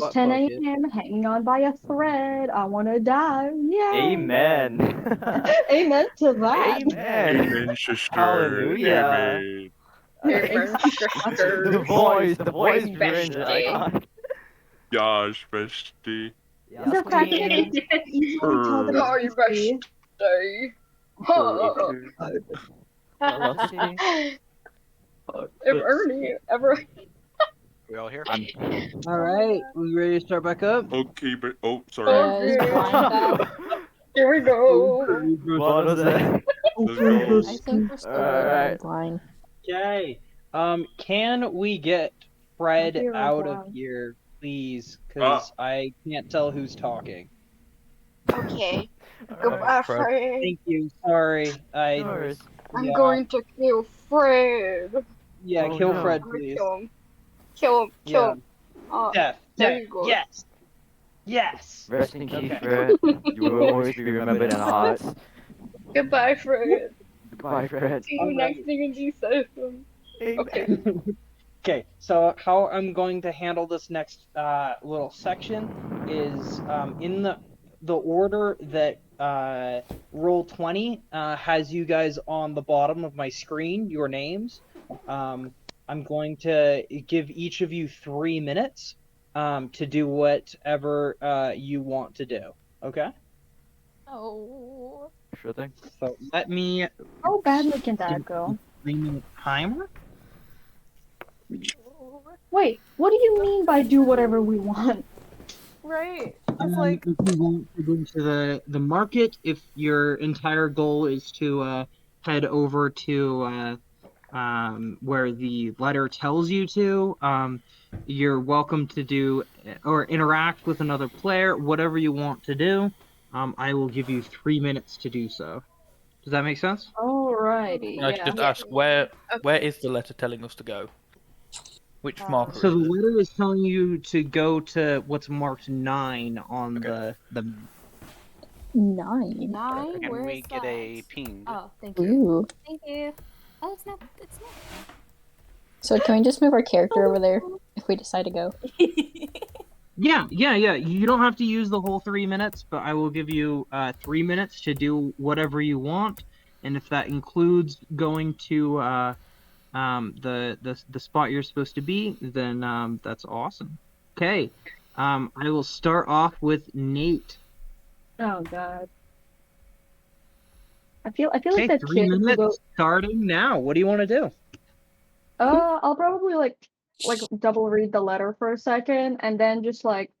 But 10 fuck it. a.m. hanging on by a thread. I wanna die. Yay! Amen. Amen to that. Amen. Amen, sister. Hallelujah. Amen. The voice brings it. I can't. Gosh, bestie. The fact that you can easily tell that Oh, it's bestie. If Ernie ever. We all here? Alright, we ready to start back up? Okay, but sorry. Here we go. What was that? Let's go. I think we're still Alright. blind. Okay. Can we get Fred Zero out of blind. here, please? Because Ah. I can't tell who's talking. Okay. Goodbye, Fred. Thank you. Sorry. No worries. I'm yeah. going to kill Fred. Yeah, Oh, kill no. Fred, I'm gonna please. kill him. Kill him. Kill Yeah. him. Death. there Death. you go. Yes. Yes. Rest in peace, Okay. Fred. You will always be remembered in our hearts. Goodbye, Fred. Goodbye, Fred. See you next D&D session. Okay. Okay, so how I'm going to handle this next little section is in the order that Roll20 has you guys on the bottom of my screen, your names. I'm going to give each of you 3 minutes to do whatever you want to do. Okay? Oh. Sure thing. So let me How badly can that go? 3-minute timer. Wait, what do you mean by do whatever we want? Right. It's like, if you want to go to the market, if your entire goal is to head over to where the letter tells you to, you're welcome to do or interact with another player, whatever you want to do. I will give you 3 minutes to do so. Does that make sense? Alrighty, I yeah. just ask where is the letter telling us to go? Which marker So is the it? letter is telling you to go to what's marked 9 on the 9. 9? Can Where we is get that? a ping? Oh, thank you. Ooh. Thank you. Oh, it's not. So can we just move our character over there if we decide to go? Yeah. You don't have to use the whole 3 minutes, but I will give you 3 minutes to do whatever you want, and if that includes going to the spot you're supposed to be, then that's awesome. Okay. I will start off with Nate. Oh god. I feel like Okay, that 3 kid who minutes goes. starting now. What do you want to do? I'll probably like double read the letter for a second and then just like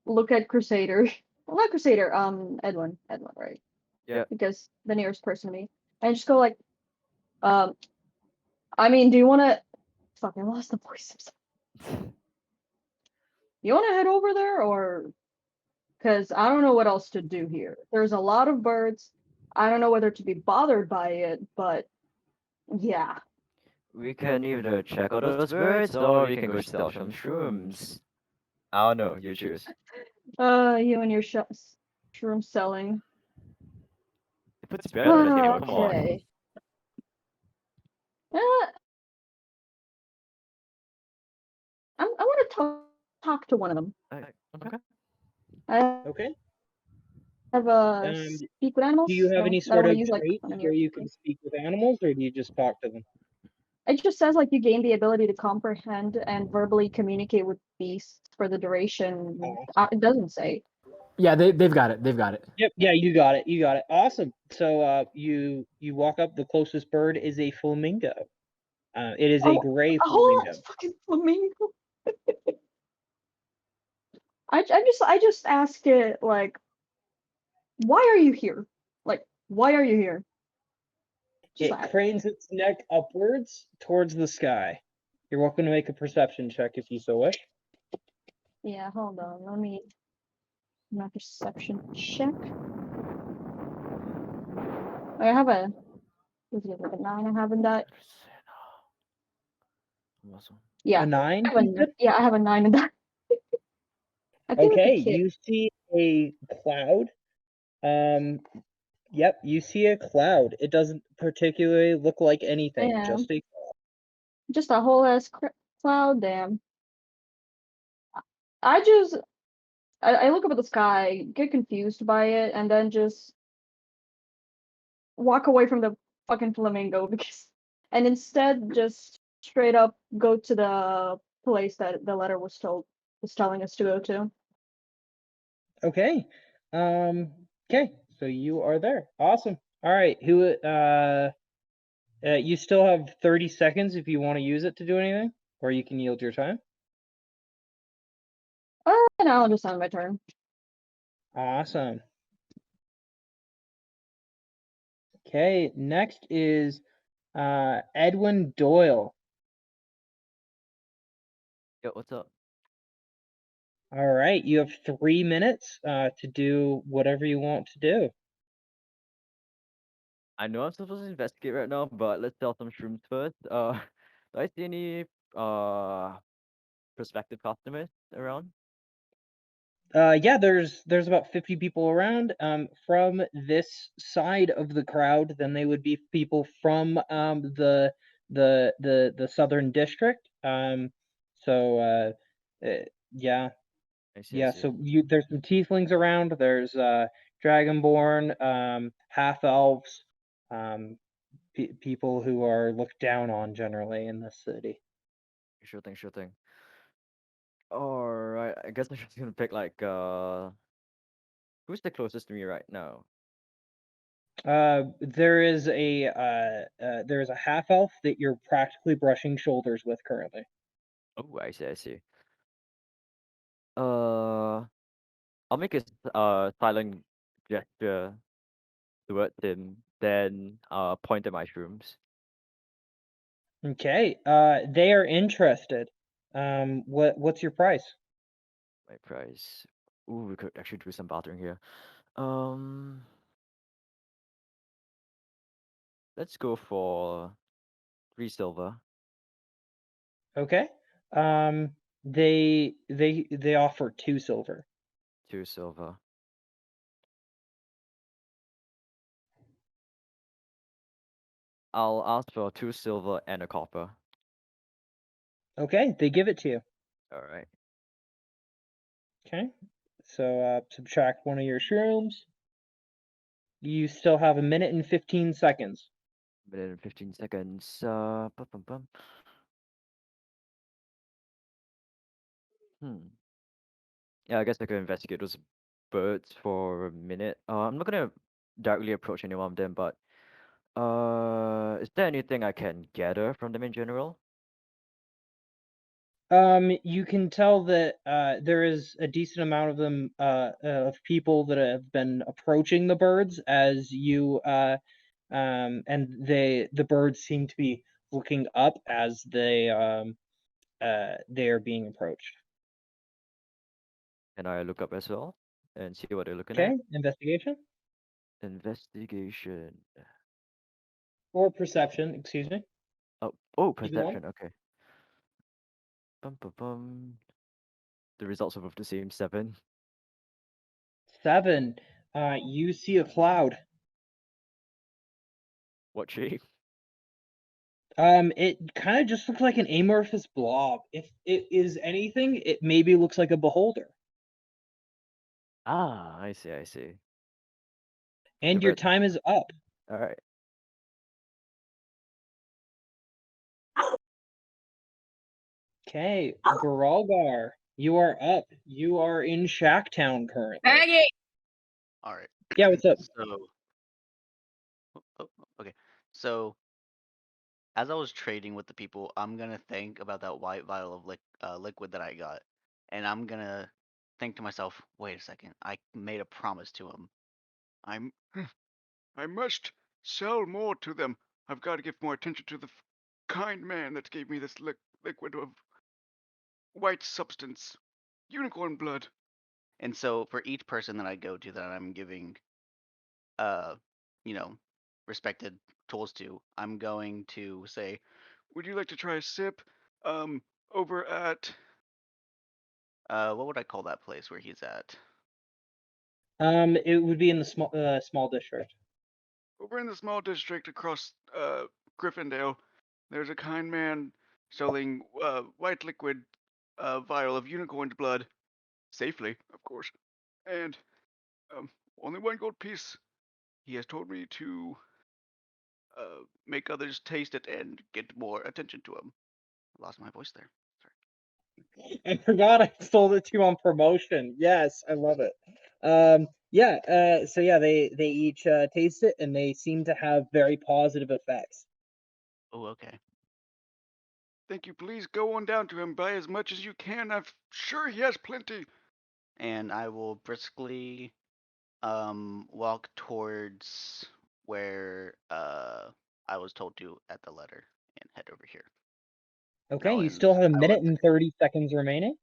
look at Crusader. Well, not Crusader, Edwin, right? Yeah. Because the nearest person to me. And just go like, I mean, do you wanna fuck, I lost the voice. You wanna head over there or cause I don't know what else to do here. There's a lot of birds. I don't know whether to be bothered by it, but yeah. We can either check out those birds or we can go sell some shrooms. I don't know, you choose. You and your shroom selling. It puts better on the table, come on. Okay. I want to talk to one of them. Okay. I Okay. have a speak with animals. Do you have any that I sort wanna of use, like, traits when I'm where you can speak with animals, or do you just talk to them? It just says like you gain the ability to comprehend and verbally communicate with beasts for the duration. It doesn't say. Yeah, they've got it. They've got it. Yep. Yeah, you got it. You got it. Awesome. So you walk up. The closest bird is a flamingo. It is a gray flamingo. Oh, fucking flamingo. I just ask it like, why are you here? Like, why are you here? It cranes its neck upwards towards the sky. You're welcome to make a perception check if you so wish. Yeah, hold on. Let me. My perception check. I have a. Is it like a 9 I have in that? Yeah. A 9? I have a 9 in that. I think Okay, it's a kid. you see a cloud. Yep, you see a cloud. It doesn't particularly look like anything. Damn. Just a whole ass cloud. Damn. I look up at the sky, get confused by it, and then just walk away from the fucking flamingo and instead just straight up go to the place that the letter was telling us to go to. Okay. Okay, so you are there. Awesome. All right, who you still have 30 seconds if you want to use it to do anything, or you can yield your time. And I'll just end my turn. Awesome. Okay, next is Edwin Doyle. Yo, what's up? All right, you have 3 minutes to do whatever you want to do. I know I'm supposed to investigate right now, but let's sell some shrooms first. Do I see any prospective customers around? Yeah, there's about 50 people around. From this side of the crowd, then they would be people from the southern district. So yeah. I see. So there's some tieflings around. There's dragonborn, half elves, people who are looked down on generally in this city. Sure thing. Alright, I guess I'm just gonna pick like who's the closest to me right now? There is a half elf that you're practically brushing shoulders with currently. Oh, I see. I'll make a silent gesture towards him, then point at my shrooms. Okay. They are interested. What's your price? My price. Ooh, we could actually do some bartering here. Let's go for 3 silver. Okay. They offer 2 silver. 2 silver. I'll ask for 2 silver and a copper. Okay, they give it to you. Alright. Okay. So subtract one of your shrooms. You still have 1 minute and 15 seconds. 1 minute and 15 seconds. Yeah, I guess I could investigate those birds for a minute. I'm not gonna directly approach any one of them, but is there anything I can gather from them in general? You can tell that there is a decent amount of them of people that have been approaching the birds as you and the birds seem to be looking up as they are being approached. Can I look up as well and see what they're looking Okay, at? investigation. Investigation. Or perception, excuse me. Oh, Either one. perception. Okay. Bum, bum, bum. The results are both the same. 7. 7. You see a cloud. What shape? It kind of just looks like an amorphous blob. If it is anything, it maybe looks like a beholder. Ah, I see. And Okay, your but time is up. all right. Okay, Geralgar, you are up. You are in Shacktown currently. Maggie! All right. Yeah, what's up? So, okay. So, as I was trading with the people, I'm gonna think about that white vial of liquid that I got, and I'm gonna think to myself, wait a second, I made a promise to him. I must sell more to them. I've got to give more attention to the kind man that gave me this liquid of white substance, unicorn blood. And so, for each person that I go to that I'm giving, you know, respected tools to, I'm going to say, Would you like to try a sip? Over at what would I call that place where he's at? It would be in the small district. over in the small district across Gryffindale, there's a kind man selling white liquid vial of unicorn's blood, safely, of course, and only 1 gold piece. He has told me to make others taste it and get more attention to him. I lost my voice there. I forgot I sold it to you on promotion. Yes, I love it. Yeah, so yeah, they each taste it and they seem to have very positive effects. Oh, okay. Thank you. Please go on down to him. Buy as much as you can. I'm sure he has plenty. And I will briskly walk towards where I was told to at the letter and head over here. Okay, you still have a I will minute and 30 seconds remaining.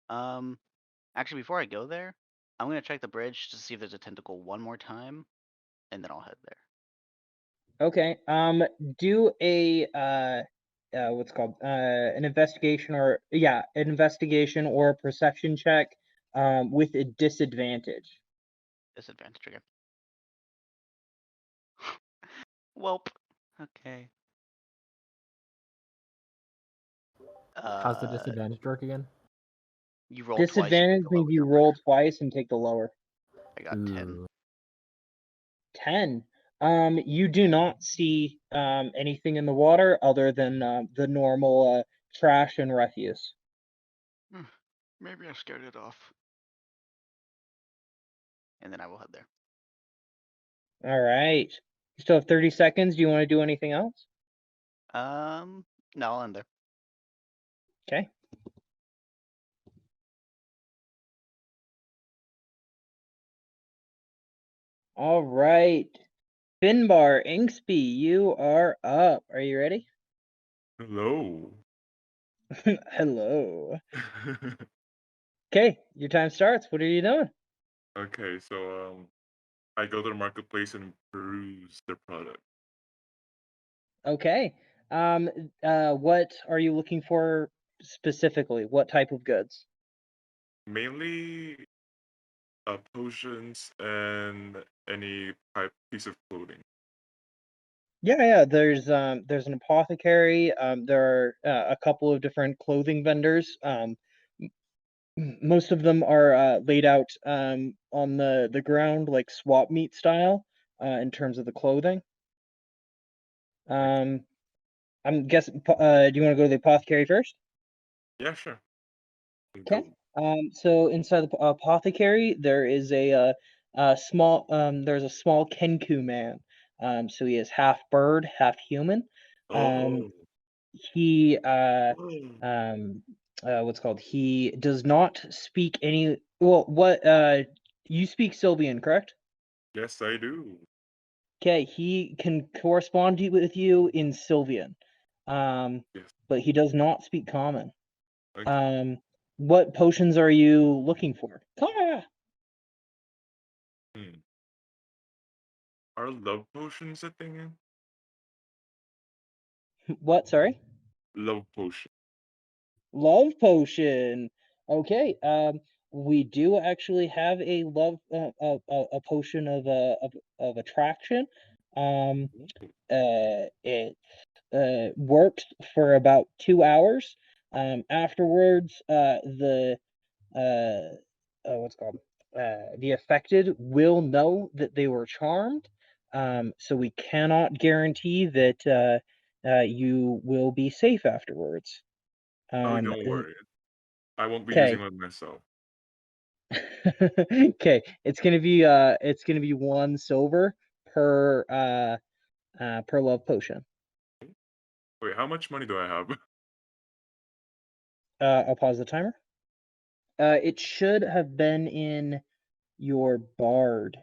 Actually, before I go there, I'm gonna check the bridge to see if there's a tentacle one more time, and then I'll head there. Okay, do a what's called an investigation or an investigation or a perception check with a disadvantage. Disadvantage again. Welp. Okay. How's the disadvantage work again? You roll Disadvantage twice. means you roll twice and take the lower. I got 10. 10. You do not see anything in the water other than the normal trash and refuse. Maybe I scared it off. And then I will head there. All right. You still have 30 seconds. Do you want to do anything else? No, I'll end there. Okay. All right. Finbar, Inksby, you are up. Are you ready? Hello. Hello. Okay, your time starts. What are you doing? Okay, so I go to the marketplace and peruse the product. Okay. What are you looking for specifically? What type of goods? Mainly potions and any piece of clothing. Yeah. There's an apothecary. There are a couple of different clothing vendors. Most of them are laid out on the ground like swap meet style in terms of the clothing. I'm guessing. Do you want to go to the apothecary first? Yeah, sure. Okay. So inside the apothecary, there is a small there's a small Kenku man. So he is half bird, half human. He what's called? He does not speak any. Well, what you speak Sylvian, correct? Yes, I do. Okay, he can correspond with you in Sylvian, but he does not speak Common. What potions are you looking for? Ah! Are love potions a thing in? What? Sorry. Love potion. Love potion. Okay. We do actually have a love a potion of attraction. It works for about 2 hours. Afterwards, what's it called? The affected will know that they were charmed. So we cannot guarantee that you will be safe afterwards. Oh, don't worry. I won't be Okay. using one myself. Okay, it's gonna be 1 silver per love potion. Wait, how much money do I have? I'll pause the timer. It should have been in your bard.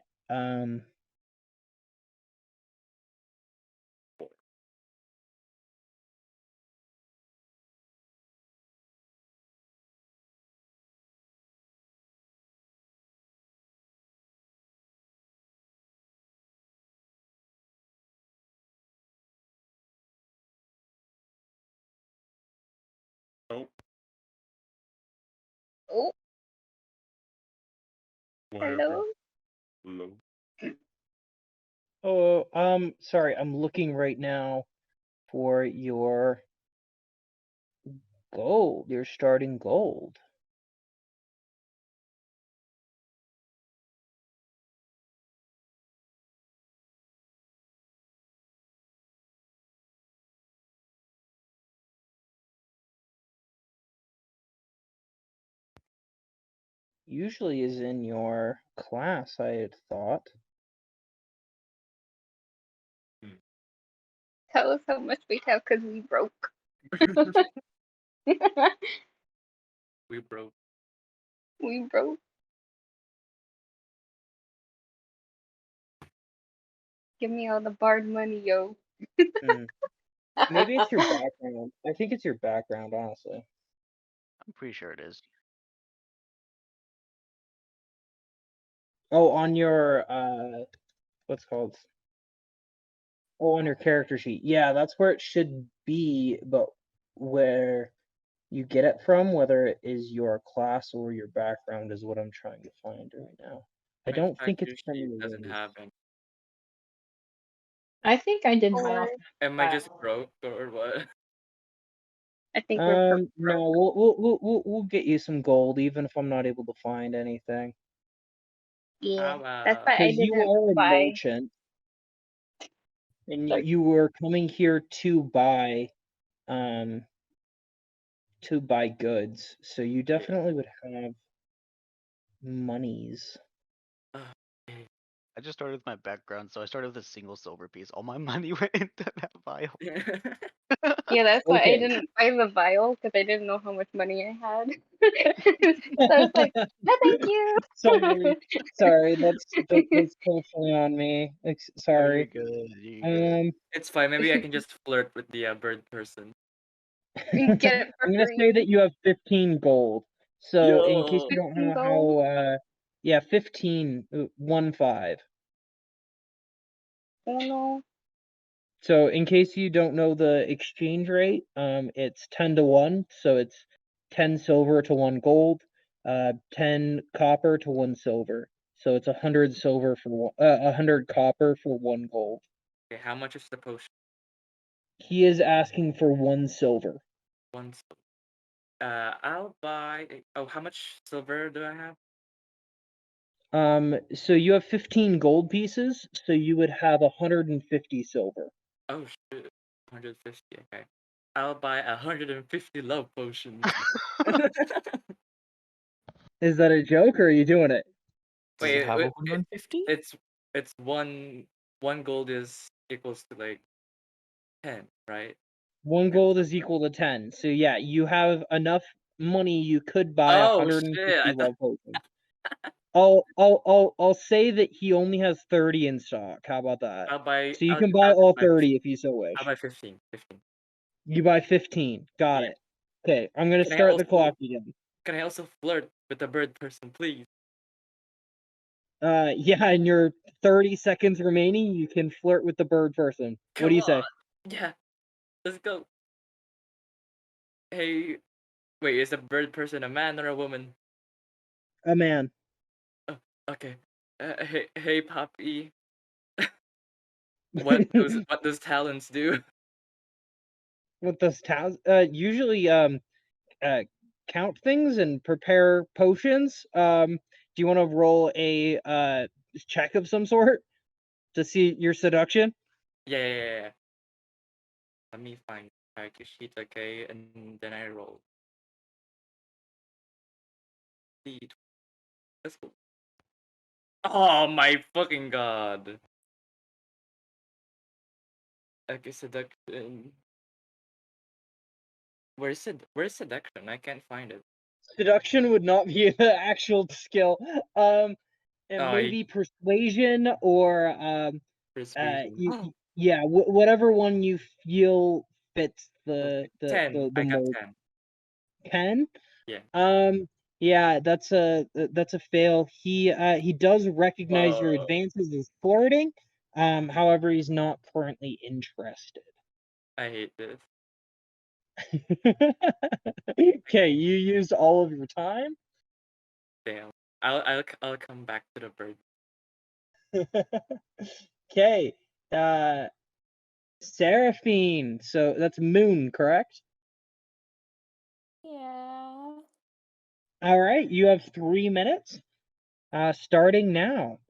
Oh. Oh, hello. Hello. Oh, sorry, I'm looking right now for your gold, your starting gold. Usually is in your class, I had thought. Tell us how much we have because we broke. We broke. We broke. Give me all the bard money, yo. Maybe it's your background. I think it's your background, honestly. I'm pretty sure it is. Oh, on your what's it called? Oh, on your character sheet. Yeah, that's where it should be, but where you get it from, whether it is your class or your background, is what I'm trying to find right now. I My don't think character it's from sheet your doesn't race. have any. I think I did mine off. Am I just broke or what? I think we're No, we'll get you some gold, even if I'm not able to find anything. yeah. How That's why I Because you didn't are a buy. merchant, and Like- you were coming here to buy goods, so you definitely would have monies. I just started with my background, so I started with a single silver piece. All my money went into that vial. Yeah, that's why I Okay. didn't buy the vial because I didn't know how much money I had. So I was like, no, thank you. Sorry, that's totally on me. Sorry. It's fine. Maybe I can just flirt with the bird person. You get it for I'm gonna free. say that you have 15 gold. So in case Yo. you don't 15 know gold? how, yeah, 15, 1-5. Oh no. So in case you don't know the exchange rate, it's 10 to 1, so it's 10 silver to 1 gold, 10 copper to 1 silver. So it's 100 silver for 100 copper for 1 gold. Okay, how much is the potion? He is asking for 1 silver. One. I'll buy. Oh, how much silver do I have? So you have 15 gold pieces, so you would have 150 silver. Oh shit, 150. Okay, I'll buy 150 love potions. Is that a joke or are you doing it? Wait, have wait, 150? It's one gold is equals to like 10, right? 1 gold is equal to 10. So yeah, you have enough money you could buy Oh 150 shit! I thought. love potions. I'll say that he only has 30 in stock. How about that? I'll buy. So you can buy all 30 if you so wish. I'll buy 15. 15. You buy 15. Got Yeah. it. Okay, I'm gonna Can I start the also- clock again. Can I also flirt with the bird person, please? Yeah, and your 30 seconds remaining. You can flirt with the bird person. What do you say? Yeah, let's go. Hey, wait, is the bird person a man or a woman? A man. Oh, okay. Hey, Poppy. What does talents do? What does Taz? Usually count things and prepare potions. Do you want to roll a check of some sort to see your seduction? Yeah. Let me find the character sheet, okay, and then I roll. Let's go. Oh my fucking god. Okay, seduction. Where's seduction? I can't find it. Seduction would not be the actual skill. It may be persuasion or Persuasion. whatever one you feel fits the 10. I got mold. 10. 10? Yeah. Yeah, that's a fail. He does recognize your advances as flirting. However, he's not currently interested. I hate this. Okay, you used all of your time. Damn. I'll come back to the bird. Okay, Seraphine. So that's Moon, correct? Yeah. All right, you have 3 minutes. Starting now.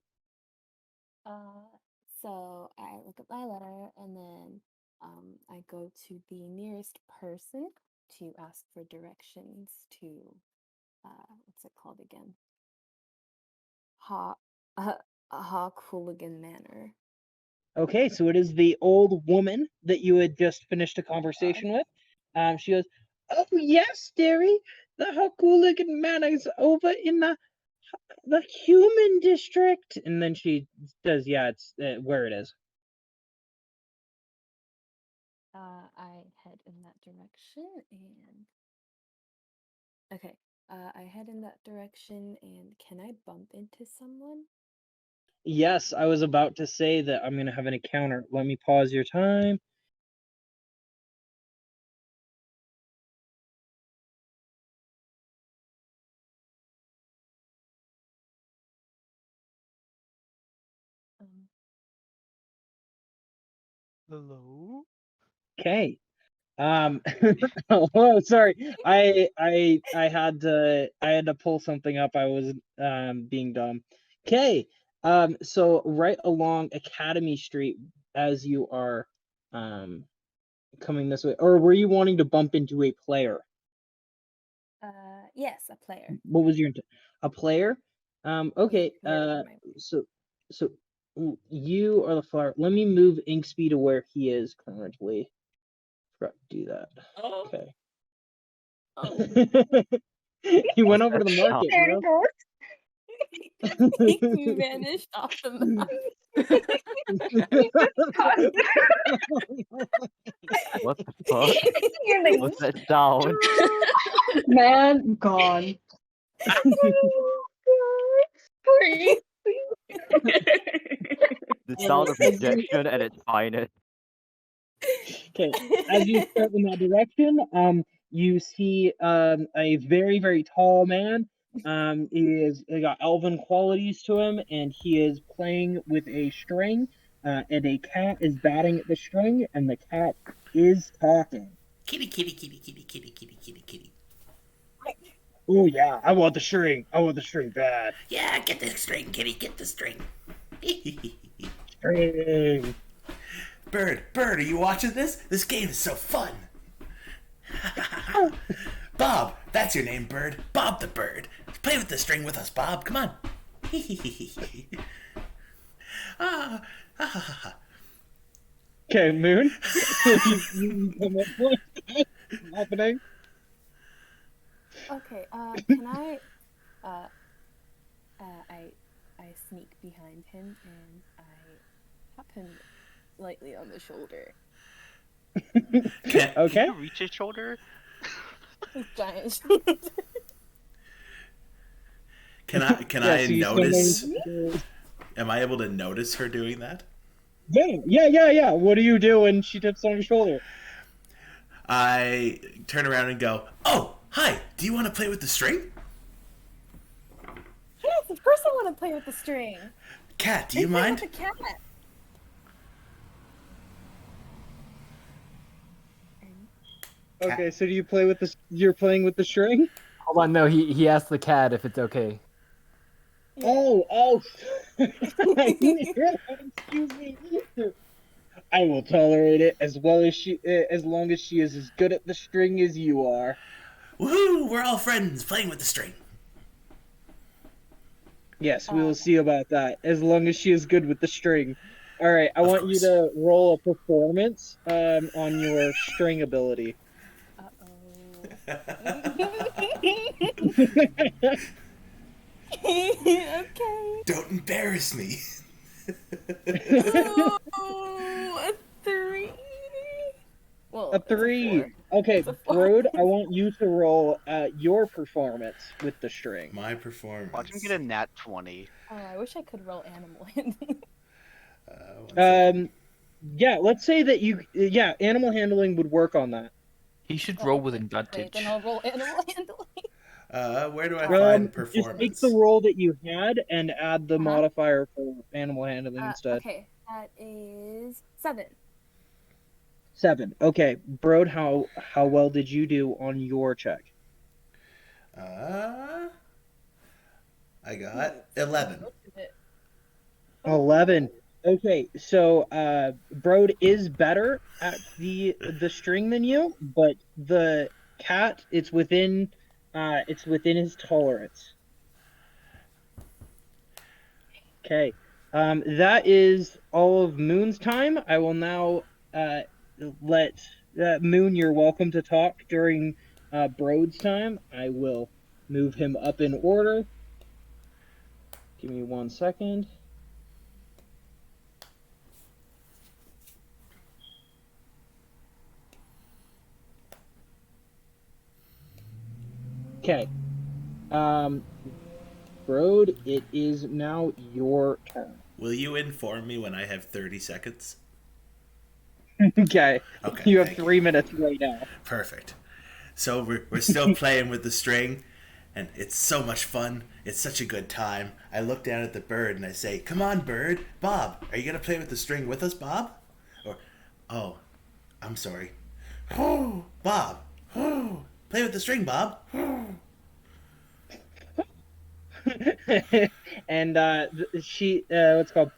So I look at my letter and then I go to the nearest person to ask for directions to what's it called again? Hawk Hooligan Manor. Okay, so it is the old woman that you had just finished a conversation with. She goes, "Oh yes, dearie, the Hooligan Manor is over in the human district." And then she says, "Yeah, it's where it is." I head in that direction and okay. I head in that direction and can I bump into someone? Yes, I was about to say that I'm going to have an encounter. Let me pause your time. Hello? Okay. Oh, sorry. I had to pull something up. I was being dumb. Okay. So right along Academy Street as you are coming this way, or were you wanting to bump into a player? Yes, a player. What was your a player? Okay. Wherever So you are the flower. Let me move Inkspeed to where he is currently. Forgot to do that. Oh. Okay. He went over to the market, bro. He vanished off the map. What the fuck? What's that sound? Man, gone. The sound of rejection at its finest. Okay, as you start in that direction, you see a very, very tall man. He got elven qualities to him, and he is playing with a string, and a cat is batting at the string, and the cat is talking. Kitty, kitty, kitty, kitty, kitty, kitty, kitty, kitty. Oh yeah, I want the string. I want the string bad. Yeah, get the string, kitty, get the string. String. Bird, are you watching this? This game is so fun. Bob, that's your name, Bird. Bob the Bird. Play with the string with us, Bob. Come on. Okay, Moon. Happening. Okay, can I I sneak behind him and I tap him lightly on the shoulder. Okay. Can you reach his shoulder? His giant shoulder. Can I notice? Am I able to notice her doing that? Yeah. What do you do when she tips on your shoulder? I turn around and go, "Oh, hi. Do you want to play with the string?" Yes, of course I want to play with the string. Cat, do you Play mind? with the cat. Okay, so do you play with the? You're playing with the string? Hold on, no, he asked the cat if it's okay. Oh. Excuse me. I will tolerate it as long as she is as good at the string as you are. Woohoo! We're all friends playing with the string. Yes, we will see about that. As long as she is good with the string. All right, I want you to roll a performance on your string ability. Okay. Don't embarrass me. Ooh, a 3. Well, A 3. Okay, Brode, I want you to roll your performance with the string. My performance. Watch him get a nat 20. Oh, I wish I could roll animal handling. Yeah, let's say that animal handling would work on that. He should roll with advantage. Then I'll roll animal handling. Where do I find Just performance? take the roll that you had and add the modifier for animal handling instead. Okay, that is 7. 7. Okay, Brode, how well did you do on your check? I got 11. 11. Okay, so Brode is better at the string than you, but the cat it's within his tolerance. Okay. That is all of Moon's time. I will now let Moon, you're welcome to talk during Brode's time. I will move him up in order. Give me 1 second. Okay. Brode, it is now your turn. Will you inform me when I have 30 seconds? Okay. Okay. You have 3 minutes right now. Perfect. So we're still playing with the string, and it's so much fun. It's such a good time. I look down at the bird and I say, "Come on, bird. Bob, are you going to play with the string with us, Bob?" Or, "Oh, I'm sorry. Oh, Bob. Oh, play with the string, Bob." And she what's it called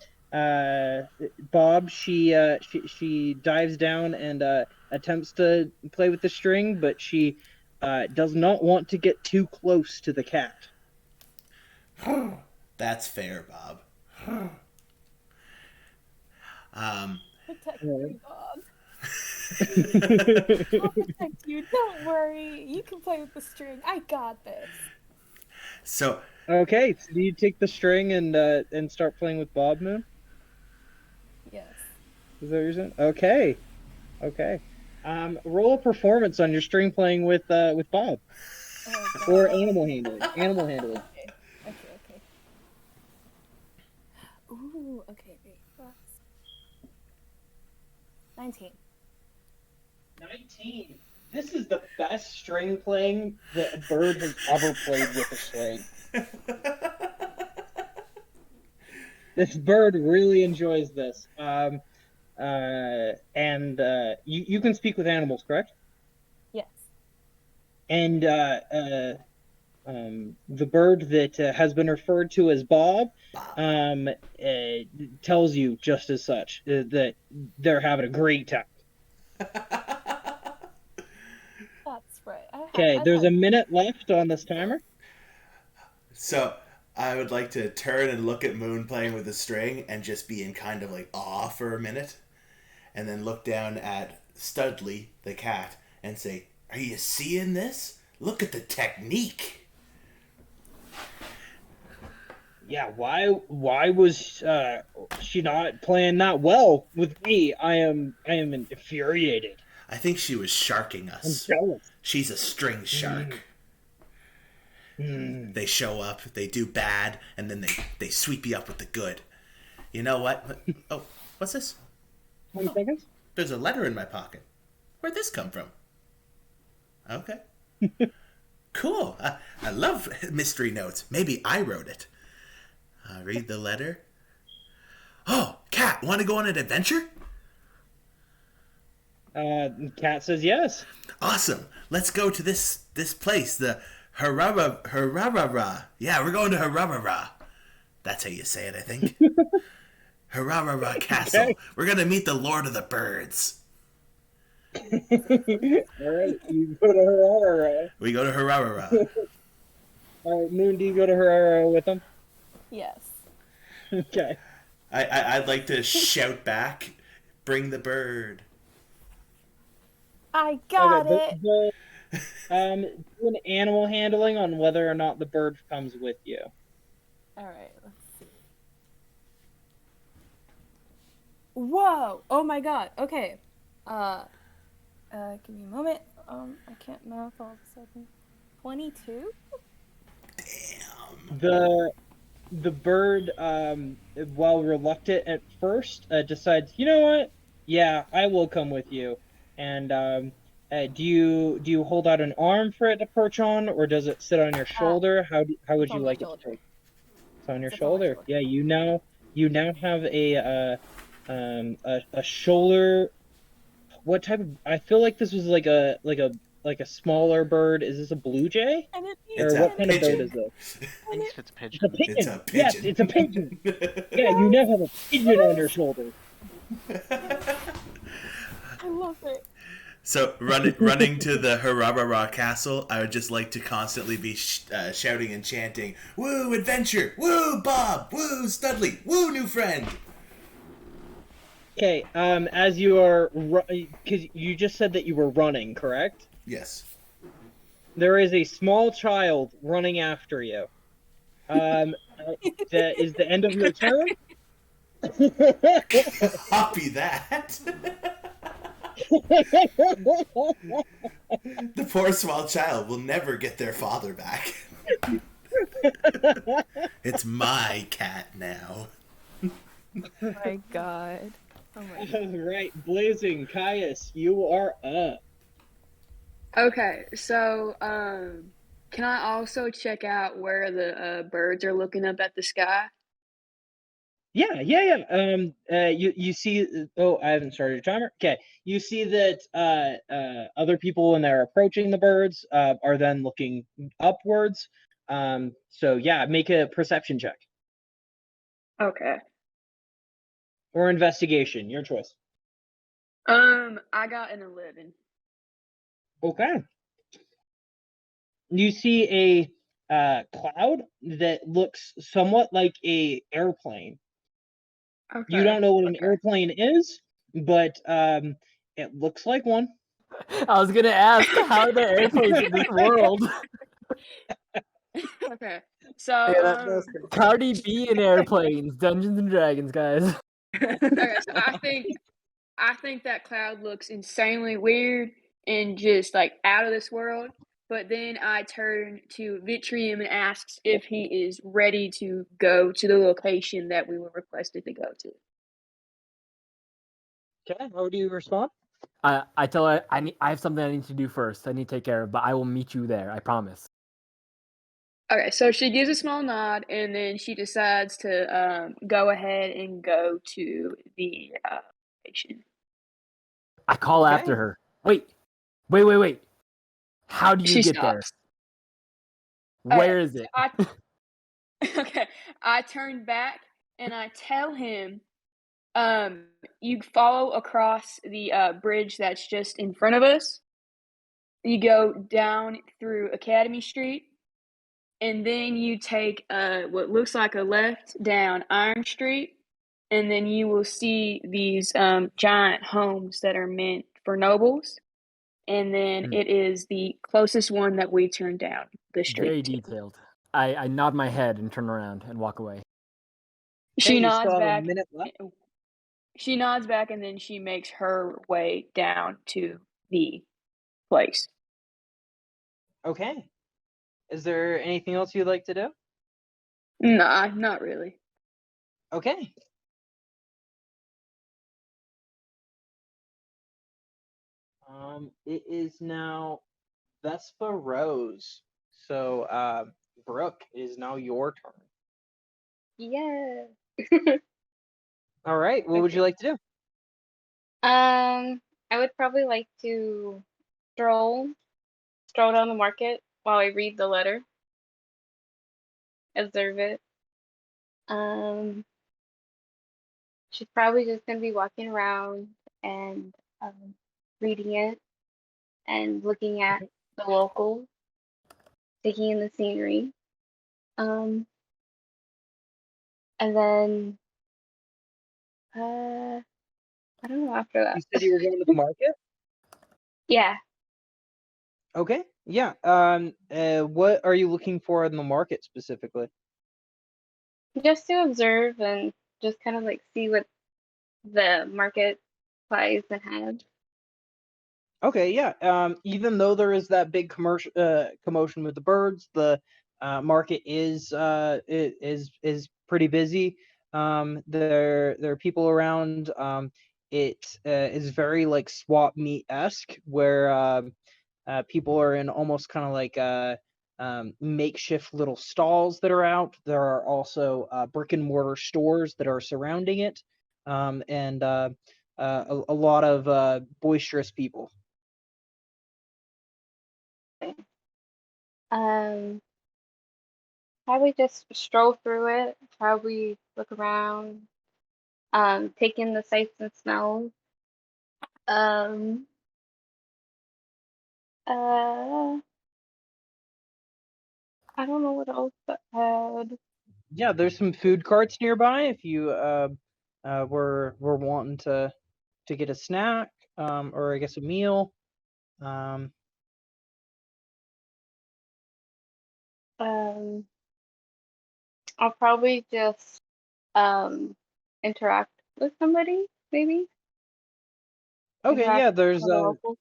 Bob, she dives down and attempts to play with the string, but she does not want to get too close to the cat. That's fair, Bob. Protect me, Bob. I'll protect you. Don't worry. You can play with the string. I got this. So okay, so do you take the string and start playing with Bob, Moon? Yes. Is that what you're saying? Okay. Roll a performance on your string playing with Bob. Or animal handling. Animal handling. Okay. Ooh, okay, wait. 19. 19. This is the best string playing that a bird has ever played with a string. This bird really enjoys this. You can speak with animals, correct? Yes. And the bird that has been referred to as Bob tells you just as such, that they're having a great time. That's right. Okay, there's a minute left on this timer. So I would like to turn and look at Moon playing with the string and just be in kind of like awe for a minute, and then look down at Studley, the cat, and say, "Are you seeing this? Look at the technique." Yeah, why was she not playing that well with me? I am infuriated. I think she was sharking us. I'm jealous. She's a string shark. They show up, they do bad, and then they sweep you up with the good. You know what? Oh, what's this? 20 seconds? There's a letter in my pocket. Where'd this come from? Okay. Cool. I love mystery notes. Maybe I wrote it. Read the letter. Oh, Cat, want to go on an adventure? Cat says yes. Awesome. Let's go to this place, the Hararara. Yeah, we're going to Hararara. That's how you say it, I think. Hararara Castle. Okay. We're going to meet the Lord of the Birds. All right, you go to Harara. We go to Hararara. All right, Moon, do you go to Harara with them? Yes. Okay. I'd like to shout back, bring the bird. I got it. Do an animal handling on whether or not the bird comes with you. All right, let's see. Whoa! Oh my god. Okay. Give me a moment. I can't math all of a sudden. 22? The bird, while reluctant at first, decides, you know what? Yeah, I will come with you. And do you hold out an arm for it to perch on, or does it sit on your shoulder? How would you like it to perch? It's on your shoulder. Yeah, you now have a shoulder. What type of? I feel like this was like a smaller bird. Is this a blue jay? Or what kind of bird is this? I think it's a pigeon. It's a pigeon. Yes, it's a pigeon. Yeah, you now have a pigeon on your shoulder. I love it. So running to the Hararara Castle, I would just like to constantly be shouting and chanting, "Woo, adventure! Woo, Bob! Woo, Studley! Woo, new friend!" Okay, as you are, because you just said that you were running, correct? Yes. There is a small child running after you. That is the end of your turn. Copy that. The poor small child will never get their father back. It's my cat now. Oh my god. Oh my god. All right, Blazing, Caius, you are up. Okay, so can I also check out where the birds are looking up at the sky? Yeah. You see. Oh, I haven't started your timer. Okay, you see that other people when they're approaching the birds are then looking upwards. So yeah, make a perception check Okay. or investigation, your choice. I got an 11. Okay. You see a cloud that looks somewhat like a airplane. Okay. You don't know what an airplane is, but it looks like one. I was gonna ask, how are there airplanes in this world? Okay. So Cardi B in airplanes, Dungeons and Dragons, guys. okay, so I think that cloud looks insanely weird and just like out of this world. But then I turn to Vitrium and asks if he is ready to go to the location that we were requested to go to. Okay, how do you respond? I tell her I have something I need to do first. I need to take care of, but I will meet you there. I promise. Okay, so she gives a small nod and then she decides to go ahead and go to the location. I call after her. Wait. How do you She get there? stops. Where is it? Okay, I turn back and I tell him, you follow across the bridge that's just in front of us. You go down through Academy Street, and then you take what looks like a left down Iron Street, and then you will see these giant homes that are meant for nobles. And then it is the closest one that we turn down the street. Very detailed. I nod my head and turn around and walk away. She nods back. She nods back, and then she makes her way down to the place. Okay. Is there anything else you'd like to do? Nah, not really. Okay. It is now Vespa Rose. So, Brooke, it is now your turn. Yeah. All right. What would you like to do? I would probably like to stroll down the market while I read the letter, observe it. She's probably just gonna be walking around and reading it and looking at the locals, taking in the scenery. And then I don't know after that. You said you were going to the market? Yeah. Okay. Yeah. What are you looking for in the market specifically? Just to observe and just kind of like see what the market buys and has. Okay, yeah. Even though there is that big commotion with the birds, the market is pretty busy. There are people around. It is very like swap meet-esque, where people are in almost kind of like makeshift little stalls that are out. There are also brick and mortar stores that are surrounding it, and a lot of boisterous people. Probably just stroll through it, probably look around, take in the sights and smells. Uh, I don't know what else to add. Yeah, there's some food carts nearby if you were wanting to get a snack, or I guess a meal. I'll probably just interact with somebody, maybe. Okay, yeah, Interact there's with the locals.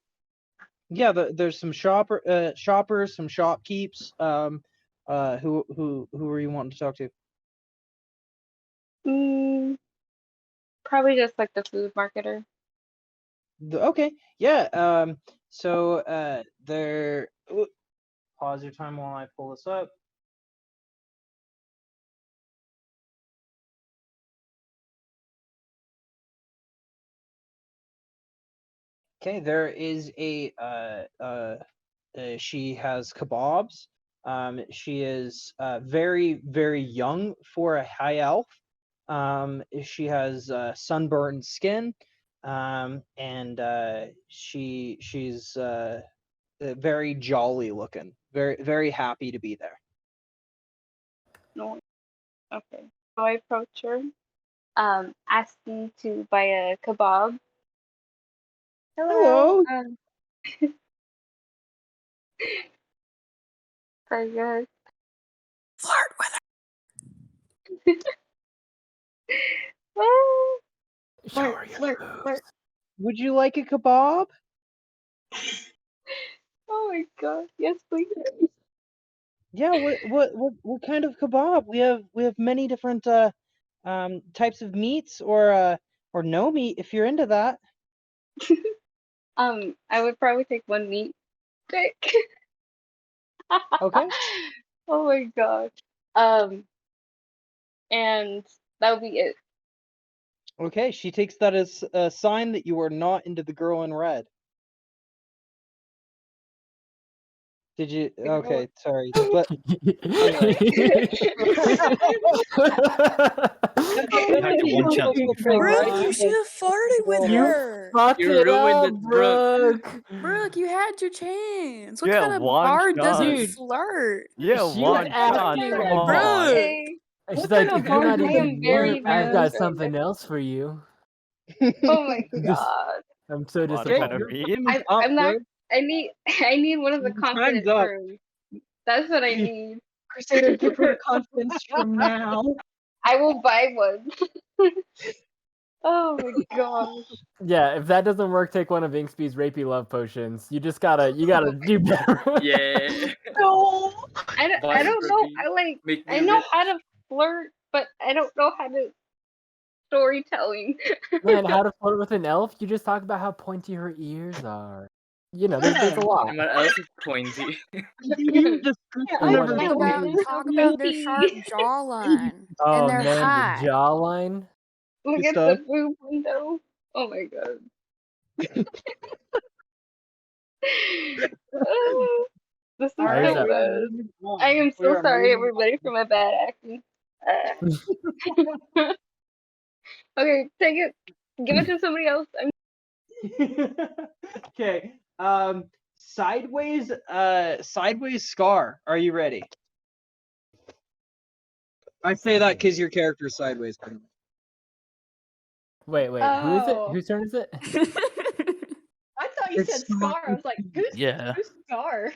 there's some shoppers, some shopkeeps. Who are you wanting to talk to? Probably just like the food marketer. Okay, yeah. So there. Pause your time while I pull this up. Okay, there is she has kebabs. She is very, very young for a high elf. She has sunburned skin, and she's very jolly looking. Very, very happy to be there. No. Okay. So I approach her, asking to buy a kebab. Hello. Very good. Flirt with Flirt. Would you like a kebab? Oh my god! Yes, please. Yeah. What kind of kebab? We have many different types of meats, or no meat if you're into that. I would probably take one meat stick. Okay. Oh my gosh. And that would be it. Okay, she takes that as a sign that you are not into the girl in red. Did you? Okay, sorry, but anyway. Brooke, you should have farted with her. You ruined it, Brooke. Brooke, you had your chance. What Yeah, kind of one bard doesn't shot. flirt? Yeah, She was one shot. asking, Come like, on. Okay. And she's What like, kind if of you're not bard? I into am very meat, I've got nervous right something now. else for you. Oh my Just- god. I'm so What disappointed. kind of meat? I'm not. I need one of the confident Time's up. rooms. That's what I need. Crusader, give her the confidence from now. I will buy one. Oh my gosh. Yeah, if that doesn't work, take one of Inkspy's rapey love potions. You gotta do better. Yeah. No. I Buy don't know. Ruby, make I me know rich. how to flirt, but I don't know how to storytelling. Man, how to flirt with an elf? You just talk about how pointy her ears are. You know, there's a lot. Someone else is pointy. You description I of wanna- Talk a about their sharp jawline Oh and their man, the hat. jawline. Look Good at stuff. the boob window. Oh my god. This is I so was bad. I am so sorry, everybody, for my bad acting. Okay, take it. Give it to somebody else. Okay. Sideways. Sideways Scar. Are you ready? I say that because your character's sideways. Wait, who is it? Oh. Whose turn is it? I thought you It's said Scar. I was like, who's Scar?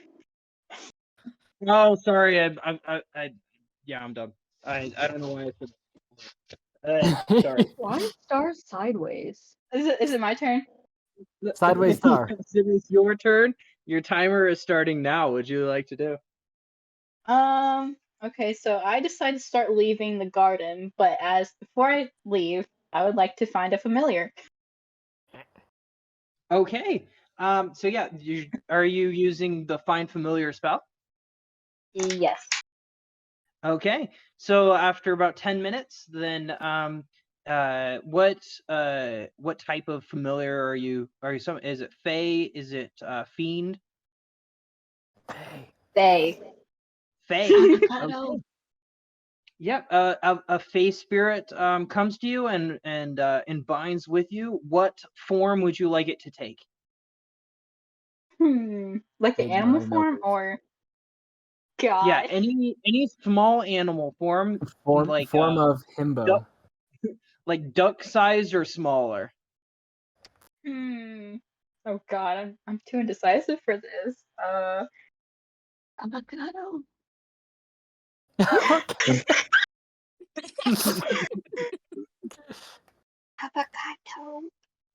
Oh, sorry. Yeah, I'm done. I don't know why I said. Sorry. Why is Star sideways? Is it my turn? Sideways Star. It is your turn. Your timer is starting now. What would you like to do? Okay, so I decided to start leaving the garden, but before I leave, I would like to find a familiar. Okay. So yeah, are you using the find familiar spell? Yes. Okay. So after about 10 minutes, then what type of familiar are you? Is it Fae? Is it Fiend? They. Fae. Okay. Yep. A Fae spirit comes to you and binds with you. What form would you like it to take? Like the animal form or? God. Yeah, any small animal form, Form of himbo. like duck size or smaller. Oh God, I'm too indecisive for this. Avocado. Avocado.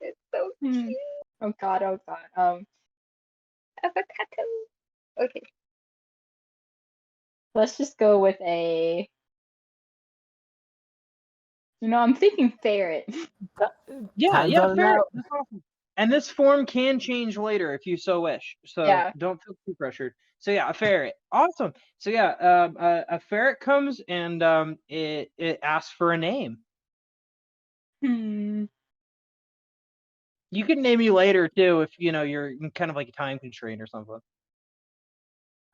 It's so cute. Oh God. Avocado. Okay. Let's just go with a. I'm thinking ferret. Yeah, fair. That's awesome. And this form can change later if you so wish. So Yeah. don't feel too pressured. So yeah, a ferret. Awesome. So yeah, a ferret comes and it asks for a name. You can name you later too if you're kind of like a time constraint or something.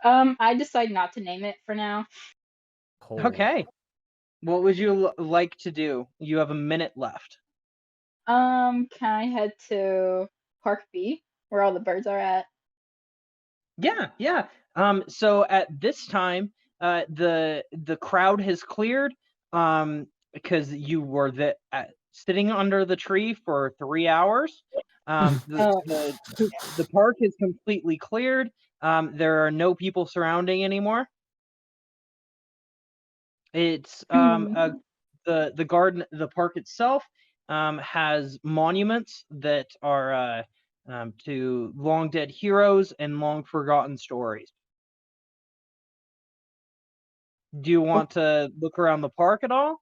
I decide not to name it for now. Okay. What would you like to do? You have a minute left. Can I head to Park B where all the birds are at? Yeah. So at this time, the crowd has cleared. Because you were sitting under the tree for 3 hours. The park is completely cleared. There are no people surrounding anymore. It's the garden, the park itself has monuments that are to long dead heroes and long forgotten stories. Do you want to look around the park at all?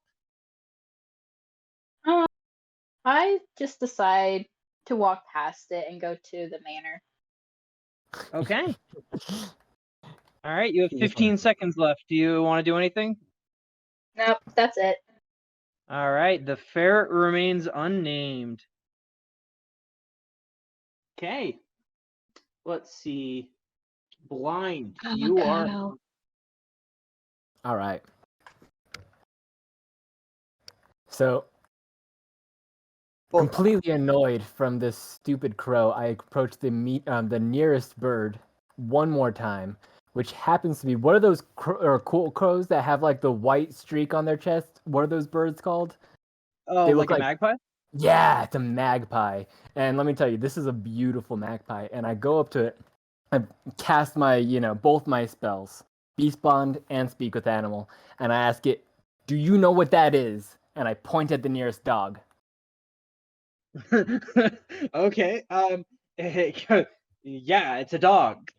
I just decide to walk past it and go to the manor. Okay. All right, you have 15 seconds left. Do you want to do anything? Nope, that's it. All right, the ferret remains unnamed. Okay. Let's see. Blind, you are. All right. So, completely annoyed from this stupid crow, I approach the nearest bird one more time, which happens to be what are those cool crows that have like the white streak on their chest? What are those birds called? Oh, They like look a magpie? Yeah, it's a magpie. And let me tell you, this is a beautiful magpie. And I go up to it, I cast my, both my spells, Beast Bond and Speak with Animal, and I ask it, "Do you know what that is?" And I point at the nearest dog. Okay. Yeah, it's a dog.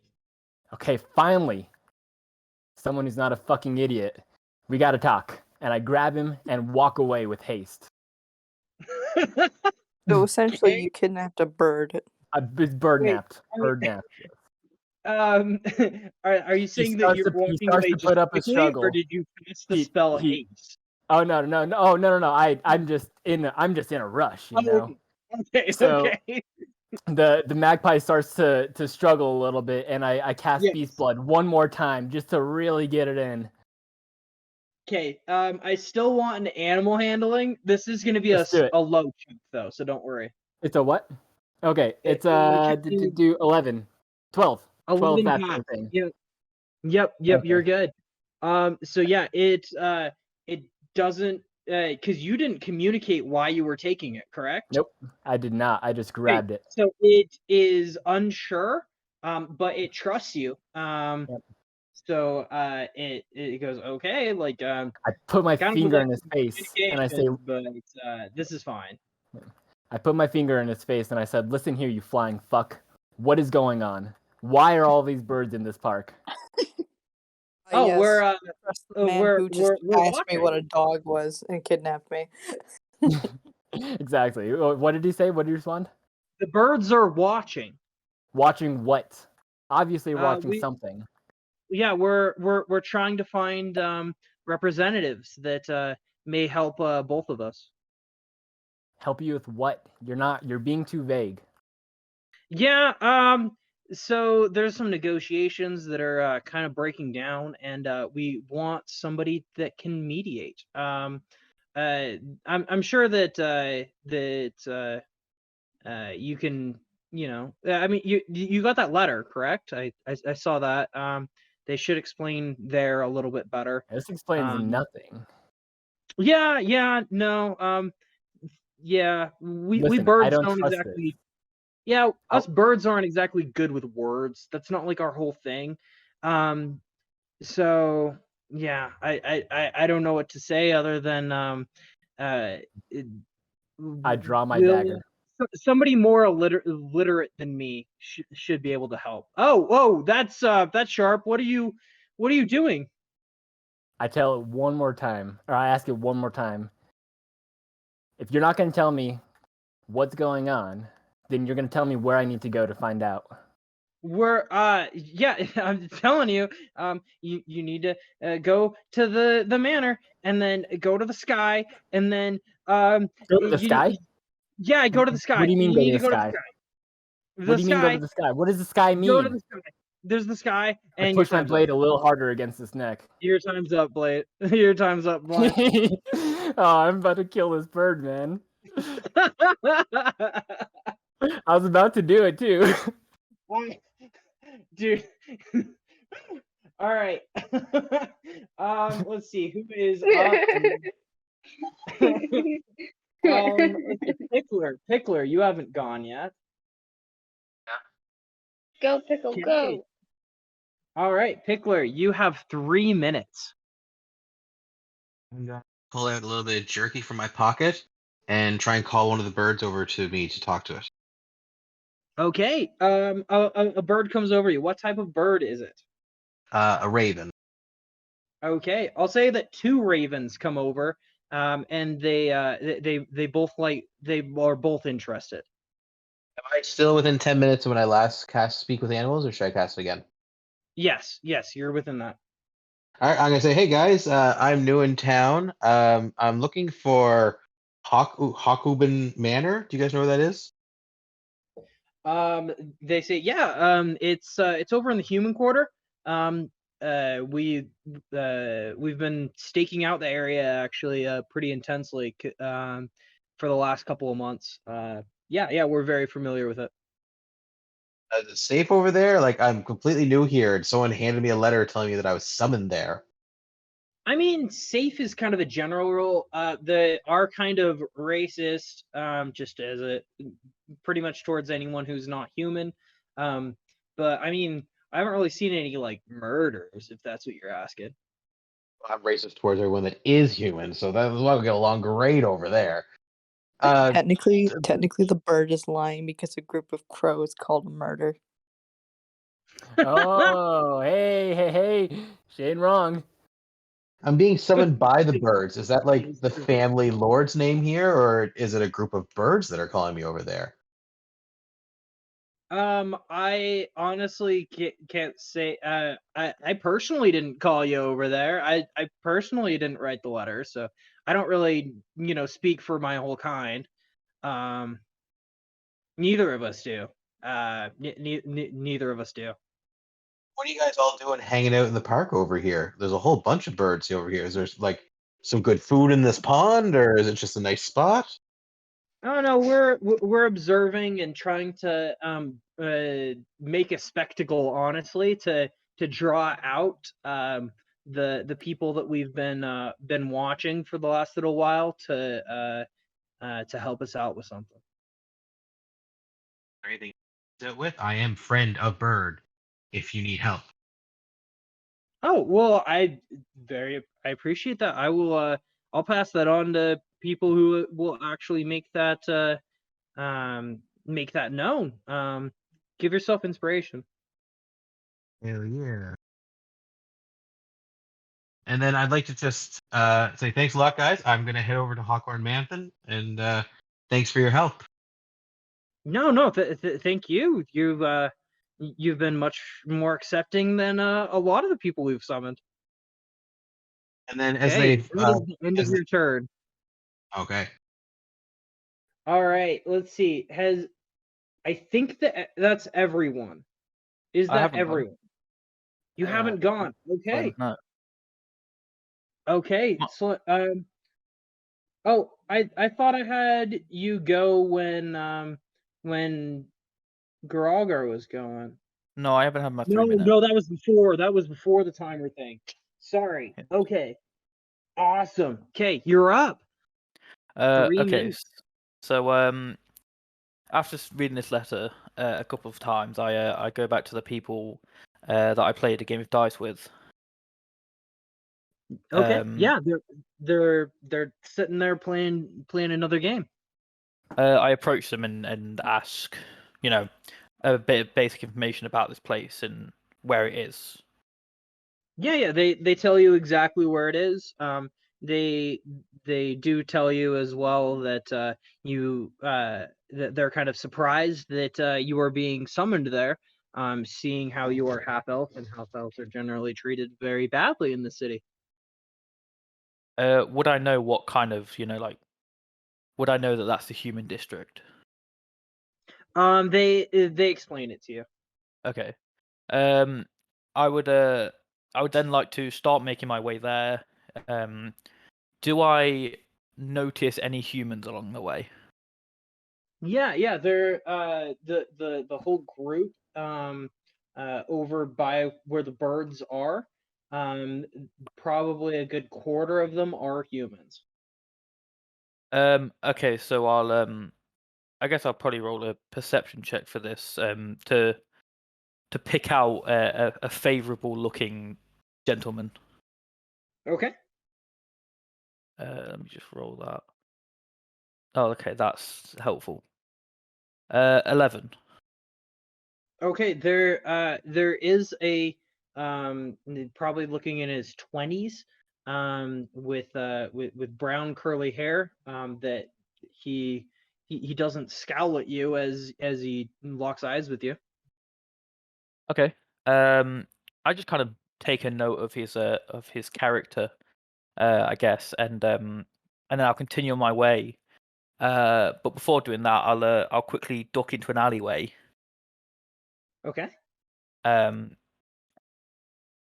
Okay, finally, someone who's not a fucking idiot. We gotta talk. And I grab him and walk away with haste. So essentially, you kidnapped a bird. It's bird Wait, napped. Bird napped. Are you saying that starts you're to he walking starts away to just put up a quickly, or struggle. did you cast the spell haste? Oh no. Oh no. I'm just in a rush, you know. Okay. So the magpie starts to struggle a little bit, and I cast Yes. Beast Blood one more time just to really get it in. Okay. I still want an animal handling. This is going to be Let's do it. a low check though, so don't worry. It's a what? Okay, it's do 11, 12, 12 that sort of thing. Yep. Okay. You're good. So yeah, it doesn't because you didn't communicate why you were taking it, correct? Nope, I did not. I just grabbed it. So it is unsure, but it trusts you. So it goes okay. Like I put my kind of finger like in his face, and I say, communication, but this is fine. I put my finger in his face, and I said, "Listen here, you flying fuck. What is going on? Why are all these birds in this park?" Oh, yes, we're trust the man who just we're asked me what a dog was and kidnapped me. Exactly. What did he say? What did he respond? The birds are watching. Watching what? Obviously watching we- something. Yeah, we're trying to find representatives that may help both of us. Help you with what? You're being too vague. Yeah, so there's some negotiations that are kind of breaking down, and we want somebody that can mediate. I'm sure that you can, I mean, you got that letter, correct? I saw that. They should explain there a little bit better. This explains nothing. Yeah, no, yeah, we Listen, birds I don't don't trust exactly. this. Yeah, us birds aren't exactly good with words. That's not like our whole thing. So yeah, I don't know what to say other than I draw my will dagger. somebody more literate than me should be able to help. Oh, that's sharp. What are you doing? I tell it one more time, or I ask it one more time. If you're not going to tell me what's going on, then you're going to tell me where I need to go to find out. Yeah, I'm telling you, you need to go to the manor, and then go to the sky, and then Go to the sky? Yeah, go to the sky. What do you mean You go need to to the go to the sky? sky. What do you mean go to the sky? What does the sky mean? Go to the sky. There's the sky, I and push your my time's blade up. a little harder against his neck. Your time's up, Blade. Your time's up, Blade. Oh, I'm about to kill this bird, man. I was about to do it too. Dude. All right. Let's see who is up. Pickler, you haven't gone yet. Go, Pickle, Okay. go. All right, Pickler, you have 3 minutes. I'm gonna pull out a little bit of jerky from my pocket and try and call one of the birds over to me to talk to it. Okay. A bird comes over you. What type of bird is it? A raven. Okay, I'll say that 2 ravens come over, and they are both interested. Am I still within 10 minutes of when I last cast Speak with Animals, or should I cast it again? Yes, you're within that. All right, I'm gonna say, hey guys, I'm new in town. I'm looking for Hakuben Manor. Do you guys know where that is? They say, yeah, it's over in the human quarter. We've been staking out the area actually pretty intensely for the last couple of months. Yeah, we're very familiar with it. Is it safe over there? Like, I'm completely new here, and someone handed me a letter telling me that I was summoned there. I mean, safe is kind of a general rule. They are kind of racist, just as a pretty much towards anyone who's not human. But I mean, I haven't really seen any like murders, if that's what you're asking. I'm racist towards everyone that is human, so that's why we get along great over there. Technically, the bird is lying because a group of crows called a murder. Oh, hey, she ain't wrong. I'm being summoned by the birds. Is that like the family lord's name here, or is it a group of birds that are calling me over there? I honestly can't say. I personally didn't call you over there. I personally didn't write the letter, so I don't really, speak for my whole kind. Um, neither of us do. Neither of us do. What are you guys all doing hanging out in the park over here? There's a whole bunch of birds over here. Is there like some good food in this pond, or is it just a nice spot? Oh no, we're observing and trying to make a spectacle, honestly, to draw out the people that we've been watching for the last little while to help us out with something. Anything to sit with? I am friend of bird. If you need help. Oh well, I appreciate that. I'll pass that on to people who will actually make that known. Give yourself inspiration. Hell yeah. And then I'd like to just say thanks a lot, guys. I'm gonna head over to Hawkhorn Manthan, and thanks for your help. No, thank you. You've been much more accepting than a lot of the people we've summoned. And then as Okay, they end of your turn. okay. All right, let's see. I think that's everyone. Is I that haven't gone. everyone? You haven't gone. Okay. No. Okay. So oh, I thought I had you go when Gragar was going. No, I haven't had my 3 No, minutes. no, that was before. That was before the timer thing. Sorry. Okay. Awesome. Okay, you're up. 3 Okay. minutes. So after reading this letter a couple of times, I go back to the people that I played a game of dice with. Okay. Yeah, they're sitting there playing another game. I approach them and ask, a bit of basic information about this place and where it is. Yeah, they tell you exactly where it is. They do tell you as well that that they're kind of surprised that you are being summoned there. Seeing how you are half elf, and half elves are generally treated very badly in the city. Would I know what kind of, would I know that that's the human district? They explain it to you. Okay. I would then like to start making my way there. Do I notice any humans along the way? Yeah, they're the whole group over by where the birds are. Probably a good quarter of them are humans. Okay, so I guess I'll probably roll a perception check for this to pick out a favorable looking gentleman. Okay. Let me just roll that. Oh, okay, that's helpful. 11. Okay, there is a probably looking in his 20s with brown curly hair that he doesn't scowl at you as he locks eyes with you. Okay. I just kind of take a note of his character, I guess, and then I'll continue on my way. But before doing that, I'll quickly duck into an alleyway. Okay. Has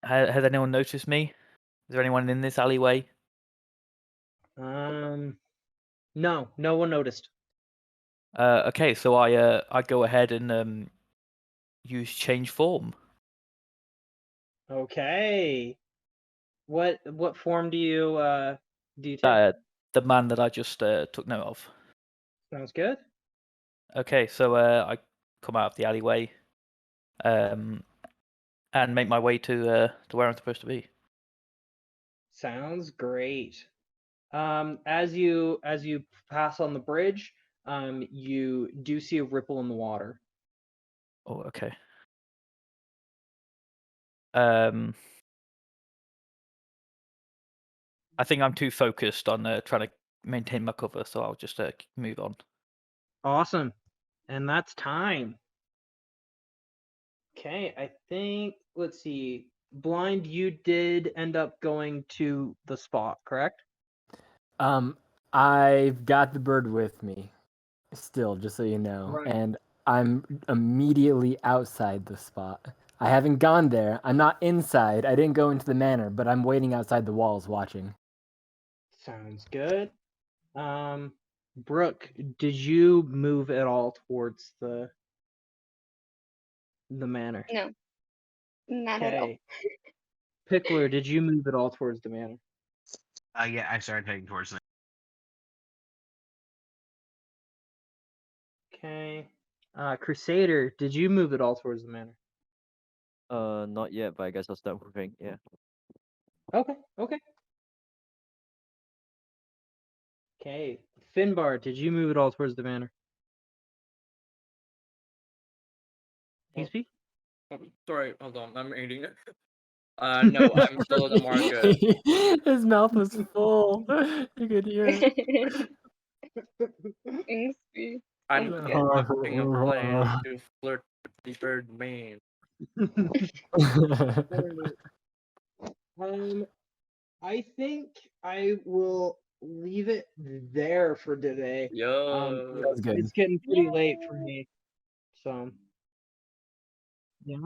anyone noticed me? Is there anyone in this alleyway? No, no one noticed. Okay, so I go ahead and use change form. Okay. What form do you take? The man that I just took note of. Sounds good. Okay, so I come out of the alleyway, and make my way to where I'm supposed to be. Sounds great. As you pass on the bridge, you do see a ripple in the water. Oh, okay. I think I'm too focused on trying to maintain my cover, so I'll just move on. Awesome. And that's time. Okay, I think, let's see. Blind, you did end up going to the spot, correct? I've got the bird with me still, just so you know, Right. and I'm immediately outside the spot. I haven't gone there. I'm not inside. I didn't go into the manor, but I'm waiting outside the walls watching. Sounds good. Brooke, did you move at all towards the manor? No, not at all. Okay. Pickler, did you move at all towards the manor? Yeah, I started heading towards it. Okay. Crusader, did you move at all towards the manor? Not yet, but I guess I'll start moving. Yeah. Okay. Okay. Finbar, did you move at all towards the manor? Can you speak? Sorry, hold on. I'm eating it. No, I'm still at the market. His mouth was full. You could hear it. I'm Sounds constructing a plan to flirt with the bird man. I think I will leave it there for today. Sounds good. It's getting pretty late for me. So, yeah.